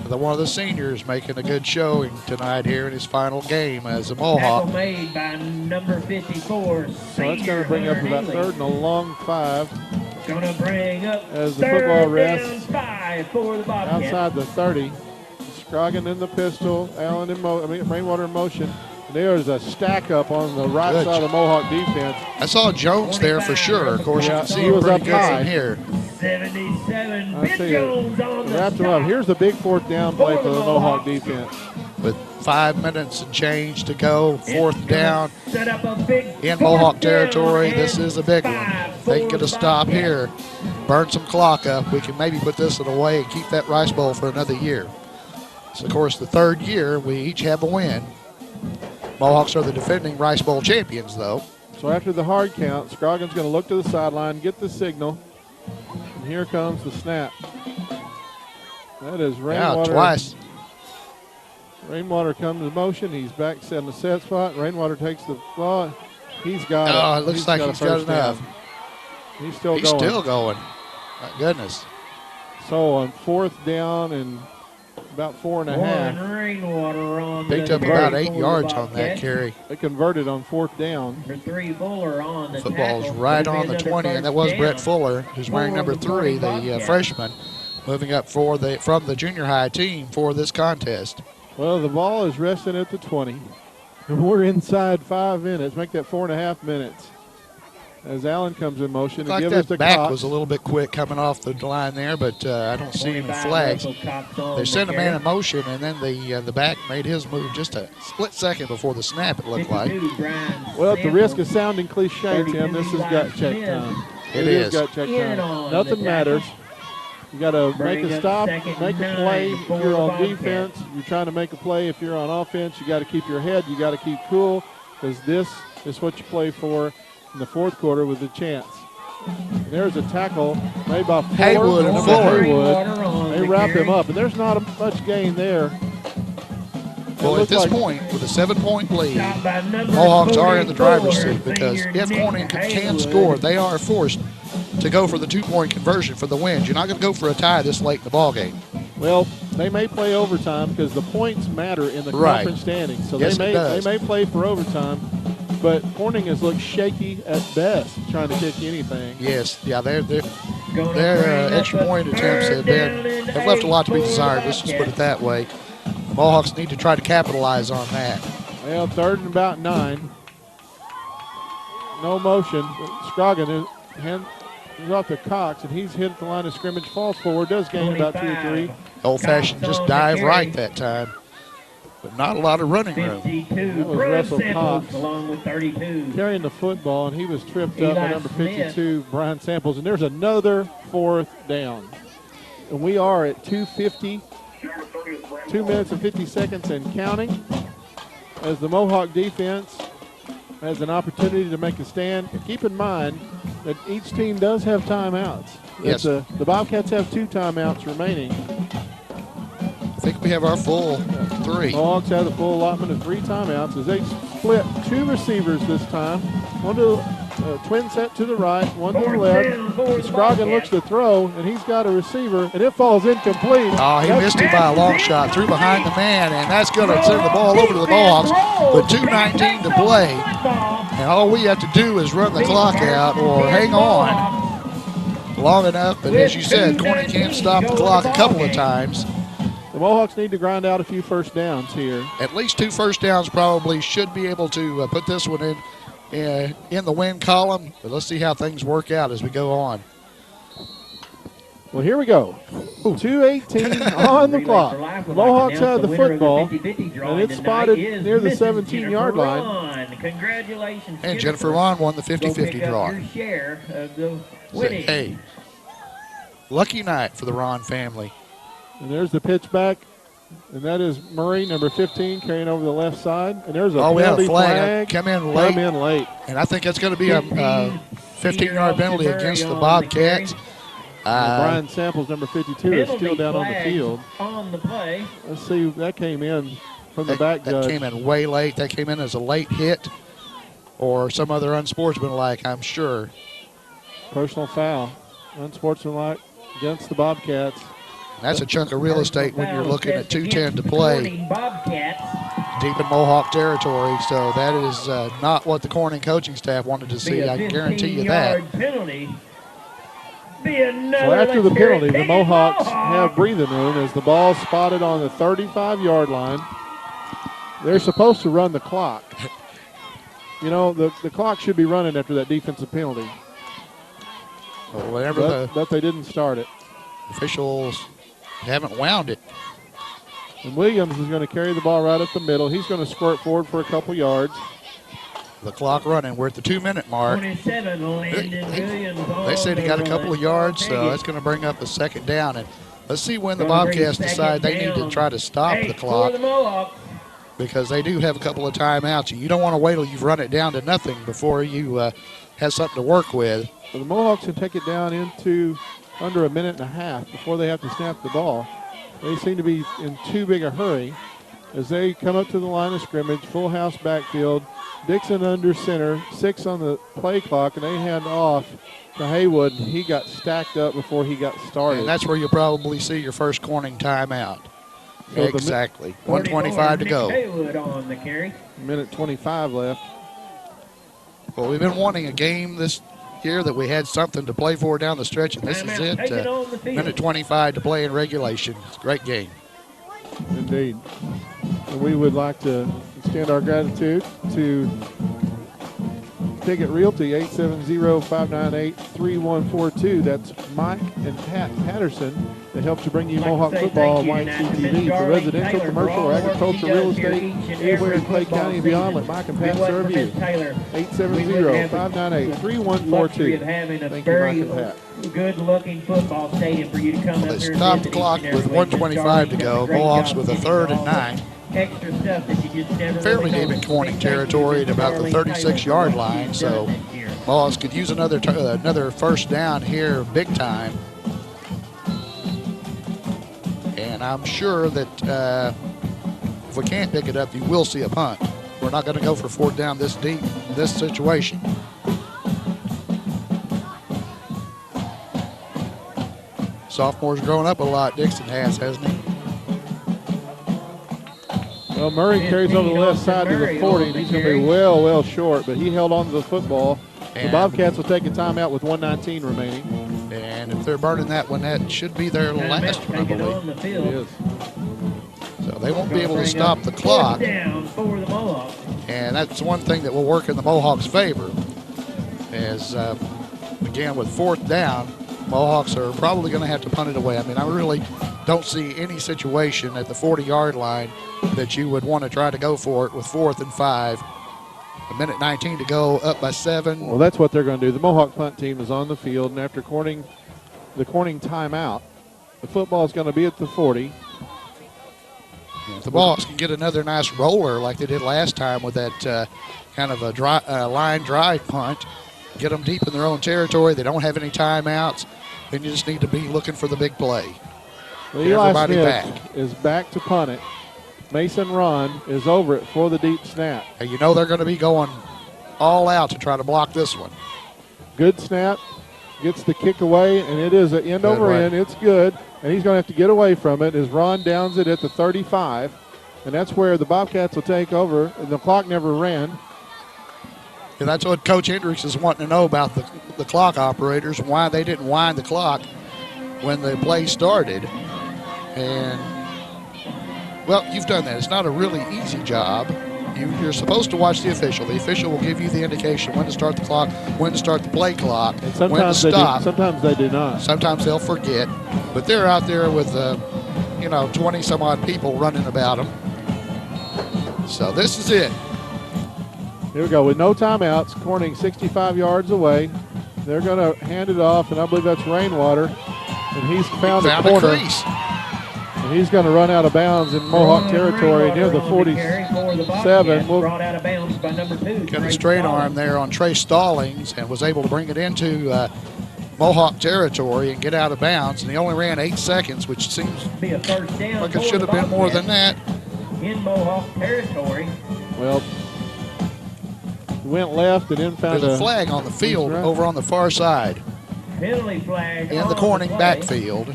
One of the seniors making a good showing tonight here in his final game as a Mohawk. Tackle made by number 54. So that's going to bring up about third and a long 5. Going to bring up as the football rests 5 for the Bobcats. Outside the 30. Scroggin in the pistol, Allen in Rainwater in motion. And there's a stack up on the right side of the Mohawk defense. I saw Jones there for sure. Of course, you can see he him was pretty up good high. from here. 77, Ben Jones on the wrapped him up. Here's the big fourth down play for the Mohawk defense. With 5 minutes and change to go, fourth down in Mohawk territory. This is a big one. They can get a stop here, burn some clock up. We can maybe put this away and keep that Rice Bowl for another year. So, of course, the third year, we each have a win. Mohawks are the defending Rice Bowl champions, though. So after the hard count, Scroggins going to look to the sideline, get the signal, and here comes the snap. That is Rainwater. Yeah, twice. Rainwater comes in motion. He's back in the set spot. Rainwater takes the ball. He's got it. Oh, it looks like he's got enough. He's still going. He's still going. My goodness. So on fourth down and about 4.5. Rainwater on picked up about 8 yards on that carry. They converted on fourth down. Number 3 Fuller on the Football's tackle. right on the 20, and that was Brett Fuller, who's wearing number 3, the freshman, moving up from the junior high team for this contest. Well, the ball is resting at the 20, and we're inside 5 minutes. Make that 4.5 minutes. As Allen comes in motion and gives us the back Cox. was a little bit quick coming off the line there, but I don't see any flags. They sent a man in motion, and then the back made his move just a split second before the snap, it looked like. Well, at the risk of sounding cliche, Tim, this is gut check time. It is gut check time. Nothing matters. You got to make a stop, make a play. If you're on defense, you're trying to make a play. If you're on offense, you got to keep your head. You got to keep cool, because this is what you play for in the fourth quarter with a chance. And there's a tackle made by Haywood and Fuller. They wrap him up, and there's not much gain there. Well, at this point, with a 7-point lead, Mohawks are in the driver's seat, because if Corning can score, they are forced to go for the 2-point conversion for the win. You're not going to go for a tie this late in the ballgame. Well, they may play overtime because the points matter in the conference standings. So yes, they may play for overtime. But Corning has looked shaky at best trying to kick anything. Yes, yeah, their extra point attempts have left a lot to be desired. Let's just put it that way. The Mohawks need to try to capitalize on that. Well, 3rd and about 9. No motion. Scroggin is off to Cox, and he's hit at the line of scrimmage, falls forward, does gain about 2 or 3. Old-fashioned just dive right that time, but not a lot of running room. 52, That was Russell Cox along with 32. carrying the football, and he was tripped up by Eli number Smith. 52, Brian Samples. And there's another 4th down. And we are at 2:50, 2 minutes and 50 seconds and counting, as the Mohawk defense has an opportunity to make a stand. Keep in mind that each team does have timeouts. Yes. The Bobcats have 2 timeouts remaining. I think we have our full 3. Mohawks have the full allotment of 3 timeouts as they split 2 receivers this time. One to twin set to the right, one to the left. Scroggin looks to throw, and he's got a receiver, and it falls incomplete. Oh, he missed it by a long shot, threw behind the man, and that's going to send the ball over to the Mohawks with 2:19 to play. And all we have to do is run the clock out or hang on long enough. But as you said, Corning can't stop the clock a couple of times. The Mohawks need to grind out a few first downs here. At least 2 first downs probably should be able to put this one in the win column. But let's see how things work out as we go on. Well, here we go. 2:18 on the clock. The Mohawks have the football, and it's spotted near the 17-yard line. Congratulations, And Jennifer Ron won the 50-50 draw. Your share of the So, winning. hey, lucky night for the Ron family. And there's the pitch back, and that is Murray, number 15, carrying over the left side. And there's a We had penalty a flag come in late. And I think that's going to be a 15-yard penalty against the Bobcats. Brian Samples, number 52, is still down on the field. On the play. Let's see, that came in from the back That judge. came in way late. That came in as a late hit or some other unsportsmanlike, I'm sure. Personal foul, unsportsmanlike against the Bobcats. That's a chunk of real estate when you're looking at 2:10 to play Bobcats. deep in Mohawk territory. So that is not what the Corning coaching staff wanted to see. I can guarantee you that. Penalty. So after the penalty, the Mohawks have breathing room as the ball spotted on the 35-yard line. They're supposed to run the clock. You know, the clock should be running after that defensive penalty. Well, but they didn't start it. Officials haven't wound it. And Williams is going to carry the ball right up the middle. He's going to squirt forward for a couple yards. The clock running. We're at the 2-minute mark. 27, Landon Williams. They said he got a couple of yards, so that's going to bring up a 2nd down. And let's see when the Bobcats decide they need to try to stop the clock, because they do have a couple of timeouts. You don't want to wait till you've run it down to nothing before you have something to work with. So the Mohawks can take it down into under a minute and a half before they have to snap the ball. They seem to be in too big a hurry as they come up to the line of scrimmage, full house backfield. Dixon under center, 6 on the play clock, and they hand off to Haywood. He got stacked up before he got started. And that's where you'll probably see your first Corning timeout. So exactly. 1:25 to go. Haywood on the carry. Minute 25 left. Well, we've been wanting a game this year that we had something to play for down the stretch, and this is it. Minute 25 to play in regulation. It's a great game. Indeed. And we would like to extend our gratitude to Piggott Realty, 870-598-3142. That's Mike and Pat Patterson that helps to bring you Mohawk football on YCTV. For residential, commercial, or agricultural real estate, anywhere in Clay County and beyond, let Mike and Pat serve you. 870-598-3142. Thank you, Mike and Pat. Good-looking football stadium for you to come up They here. stopped the clock with 1:25 to go. Mohawks with a 3rd and 9. Extra stuff that you just never Fairly deep in Corning territory at about the 36-yard line, so Mohawks could use another first down here big time. And I'm sure that if we can't pick it up, you will see a punt. We're not going to go for 4th down this deep in this situation. Sophomore's grown up a lot, Dixon has, hasn't he? Well, Murray carries over the left side to the 40, and he's going to be well short, but he held on to the football. The Bobcats will take a timeout with 1:19 remaining. And if they're burning that one, that should be their last one, I believe. It is. So They won't be able to stop the clock. Down for the Mohawks. And that's one thing that will work in the Mohawks' favor. As, again, with 4th down, Mohawks are probably going to have to punt it away. I mean, I really don't see any situation at the 40-yard line that you would want to try to go for it with 4th and 5. A minute 19 to go, up by 7. Well, that's what they're going to do. The Mohawk punt team is on the field, and after the Corning timeout, the football is going to be at the 40. If the Mohawks can get another nice roller like they did last time with that kind of a line drive punt, get them deep in their own territory, they don't have any timeouts, then you just need to be looking for the big play. Well, Eli Smith is back to punt it. Mason Ron is over it for the deep snap. And you know they're going to be going all out to try to block this one. Good snap, gets the kick away, and it is an end over end. It's good, and he's going to have to get away from it as Ron downs it at the 35, and that's where the Bobcats will take over, and the clock never ran. And that's what Coach Hendricks is wanting to know about the clock operators, why they didn't wind the clock when the play started. And, well, you've done that. It's not a really easy job. You're supposed to watch the official. The official will give you the indication when to start the clock, when to start the play clock, and when to stop. Sometimes they do not. Sometimes they'll forget. But they're out there with, 20-some-odd people running about them. So this is it. Here we go with no timeouts. Corning 65 yards away. They're going to hand it off, and I believe that's Rainwater. And he's found a corner. Crease. And he's going to run out of bounds in Mohawk territory near the 47. Brought out of bounds by number 2. Got a straight arm there on Trey Stallings and was able to bring it into Mohawk territory and get out of bounds. And he only ran 8 seconds, which seems be a first down like it should have been more than that. In Mohawk territory. Well, he went left and then found There's a flag on the field over on the far side. Penalty flag in the Corning backfield.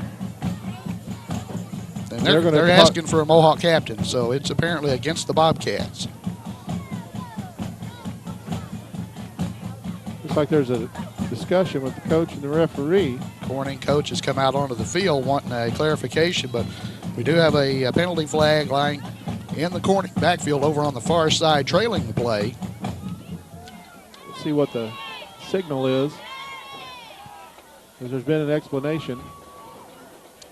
And they're asking for a Mohawk captain, so it's apparently against the Bobcats. Looks like there's a discussion with the coach and the referee. Corning coach has come out onto the field wanting a clarification, but we do have a penalty flag lying in the Corning backfield over on the far side, trailing the play. Let's see what the signal is, because there's been an explanation.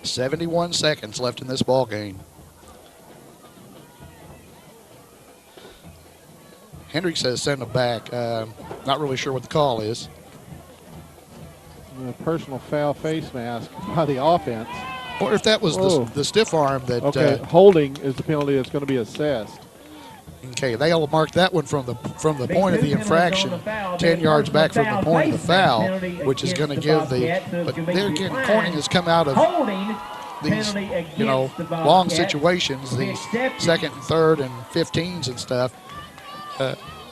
71 seconds left in this ball game. Hendricks says send him back. Not really sure what the call is. A personal foul face mask by the offense. I wonder if that was the stiff arm that. Okay, holding is the penalty that's going to be assessed. Okay, they'll mark that one from the point of the infraction, 10 yards back from the point of the foul, which is going to give the. But there again, Corning has come out of these, long situations, these second and third and 15s and stuff,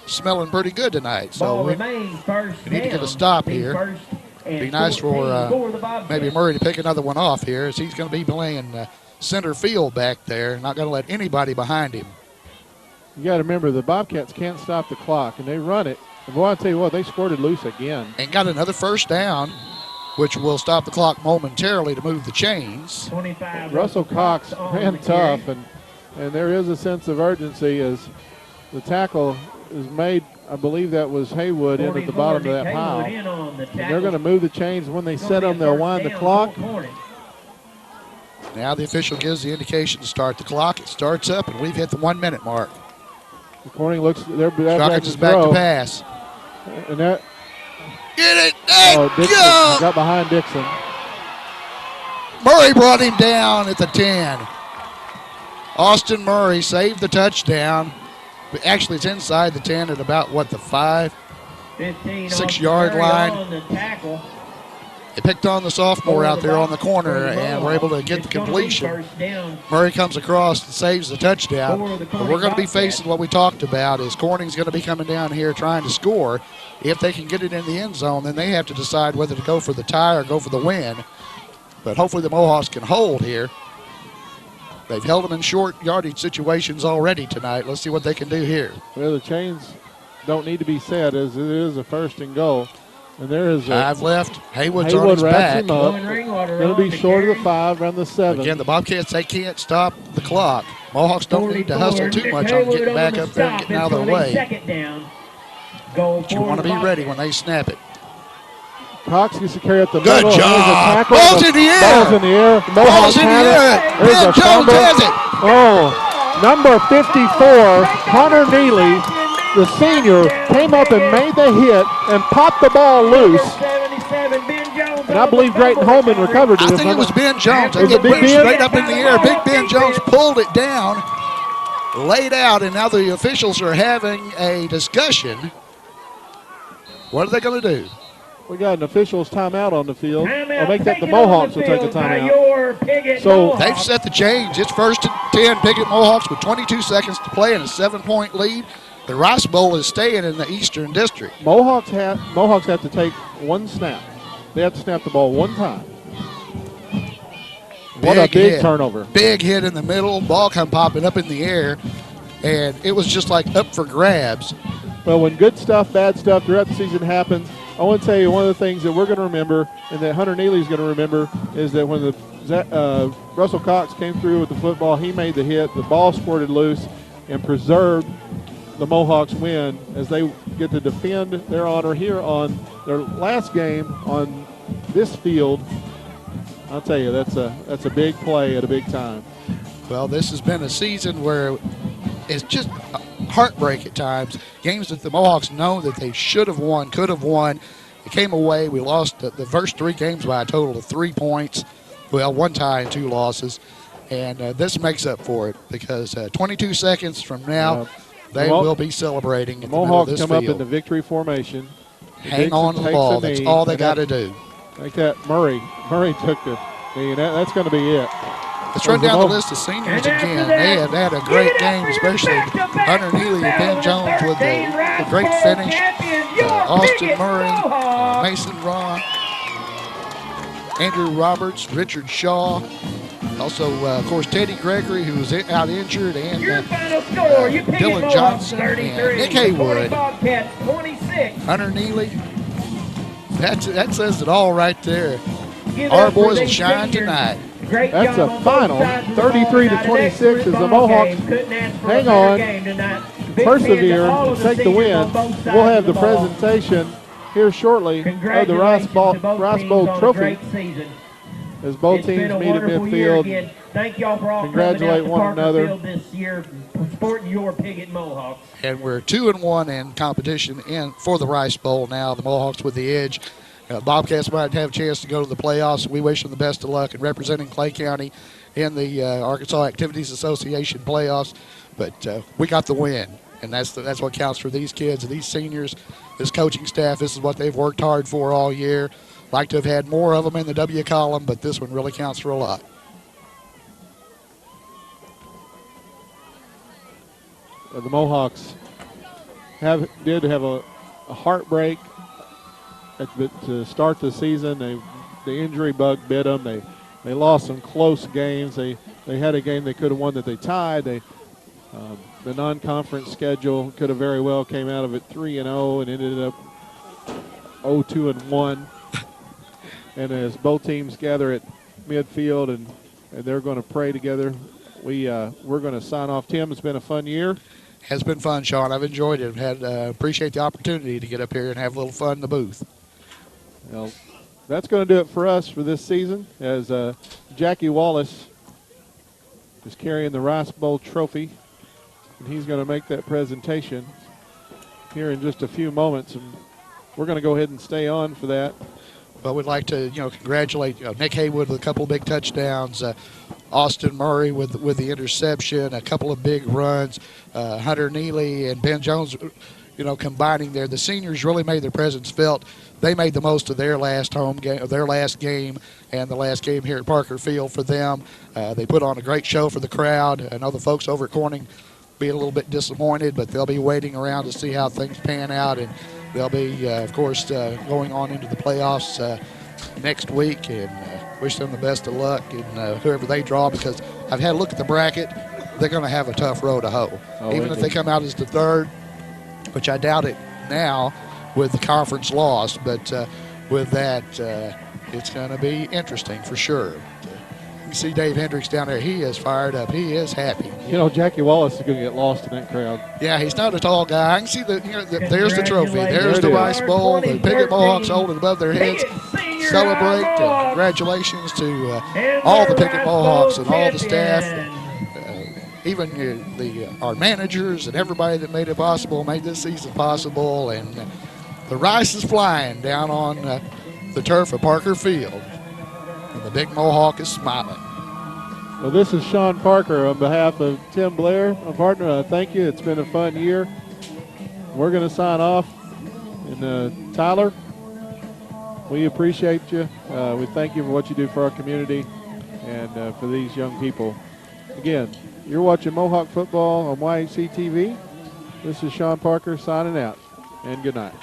smelling pretty good tonight. So we need to get a stop here. Be nice for maybe Murray to pick another one off here, as he's going to be playing center field back there, not going to let anybody behind him. You got to remember, the Bobcats can't stop the clock, and they run it. And boy, I'll tell you what, they squirted loose again. And got another first down, which will stop the clock momentarily to move the chains. 25. Russell Cox ran tough, and there is a sense of urgency as the tackle is made. I believe that was Haywood in at the bottom of that pile. And they're going to move the chains. When they set them, they'll wind the clock. Now the official gives the indication to start the clock. It starts up, and we've hit the 1 minute mark. Corning looks. Shawkins is back to pass. And that. Get it! Dixon got behind Dixon. Murray brought him down at the 10. Austin Murray saved the touchdown. Actually, it's inside the 10 at about, the 6-yard line. They picked on the sophomore out there on the corner and were able to get the completion. Murray comes across and saves the touchdown. But we're going to be facing what we talked about, is Corning's going to be coming down here trying to score. If they can get it in the end zone, then they have to decide whether to go for the tie or go for the win. But hopefully the Mohawks can hold here. They've held them in short yardage situations already tonight. Let's see what they can do here. Well, the chains don't need to be set, as it is a 1st and goal. And there is 5 left. Haywood's on his wraps back. him up. Going to be short of the 5, around the 7. Again, the Bobcats, they can't stop the clock. Mohawks don't need to hustle too much on getting back up there and getting out of their way. But you want to be ready when they snap it. Cox gets to carry up the Good middle. job. Ball's in the air. Ball's in the air. Ball's in the air. Ben Jones has it. Oh, number 54, Hunter Neely, the senior, came up and made the hit and popped the ball loose. And I believe Drayton Holman recovered it. I think it was Ben Jones. It went straight up in the air. Big Ben Jones pulled it down, laid out, and now the officials are having a discussion. What are they going to do? We got an official's timeout on the field. I'll make that the Mohawks will take a timeout. So they've set the change. It's 1st and 10. Piggott Mohawks with 22 seconds to play and a 7-point lead. The Rice Bowl is staying in the Eastern District. Mohawks have to take one snap. They have to snap the ball one time. What a big turnover. Big hit in the middle. Ball come popping up in the air. And it was just like up for grabs. Well, when good stuff, bad stuff throughout the season happens, I want to tell you one of the things that we're going to remember and that Hunter Neely is going to remember is that when Russell Cox came through with the football, he made the hit, the ball squirted loose and preserved the Mohawks win as they get to defend their honor here on their last game on this field. I'll tell you, that's a big play at a big time. Well, this has been a season where it's just heartbreak at times. Games that the Mohawks know that they should have won, could have won. It came away. We lost the first 3 games by a total of 3 points. Well, 1 tie and 2 losses. And this makes up for it because 22 seconds from now, they will be celebrating. The Mohawks come up in the victory formation. Hang on to the ball. That's all they got to do. Like that, Murray took the knee, and that's going to be it. Let's run down the list of seniors again. They have had a great game, especially Hunter Neely and Ben Jones with a great finish. Austin Murray, Mason Ron, Andrew Roberts, Richard Shaw. Also, of course, Teddy Gregory, who was out injured, and Dylan Johnson and Nick Haywood. Hunter Neely. That says it all right there. Our boys will shine tonight. That's a final, 33-26 as the Mohawks hang on, persevere, and take the win. We'll have the presentation here shortly of the Rice Bowl Trophy as both teams meet at midfield. Thank y'all for all congratulate one another this year, supporting your Piggott Mohawks. And we're 2-1 in competition for the Rice Bowl now. The Mohawks with the edge. Bobcats might have a chance to go to the playoffs. We wish them the best of luck in representing Clay County in the Arkansas Activities Association playoffs. But we got the win, and that's what counts for these kids, these seniors, this coaching staff. This is what they've worked hard for all year. Like to have had more of them in the W column, but this one really counts for a lot. The Mohawks did have a heartbreak to start the season. The injury bug bit them. They lost some close games. They had a game they could have won that they tied. The non-conference schedule could have very well came out of it 3-0 and ended up 0-2-1. And as both teams gather at midfield and they're going to pray together, we're going to sign off. Tim, it's been a fun year. Has been fun, Sean. I've enjoyed it. Appreciate the opportunity to get up here and have a little fun in the booth. Well, that's going to do it for us for this season as Jackie Wallace is carrying the Rice Bowl trophy, and he's going to make that presentation here in just a few moments, and we're going to go ahead and stay on for that. Well, we'd like to, congratulate Nick Haywood with a couple of big touchdowns, Austin Murray with the interception, a couple of big runs, Hunter Neely and Ben Jones, combining there. The seniors really made their presence felt. They made the most of their last home game, their last game, and the last game here at Parker Field for them. They put on a great show for the crowd. I know the folks over at Corning be a little bit disappointed, but they'll be waiting around to see how things pan out, and they'll be, of course, going on into the playoffs next week, and wish them the best of luck and whoever they draw, because I've had a look at the bracket. They're going to have a tough row to hoe. Even if they come out as the third, which I doubt it now, with the conference loss. But with that, it's going to be interesting for sure. You see Dave Hendricks down there. He is fired up. He is happy. You know, Jackie Wallace is going to get lost in that crowd. Yeah, he's not a tall guy. I can see there's the trophy. There's the Rice Bowl. The Piggott Mohawks hold it above their heads. Celebrate. Congratulations to all the Piggott Mohawks and all the staff. Even our managers and everybody that made it possible, made this season possible. And the Rice is flying down on the turf of Parker Field. And the big Mohawk is smiling. Well, this is Sean Parker on behalf of Tim Blair, my partner. Thank you. It's been a fun year. We're going to sign off. And Tyler, we appreciate you. We thank you for what you do for our community and for these young people. Again, you're watching Mohawk football on YHC TV. This is Sean Parker signing out. And good night.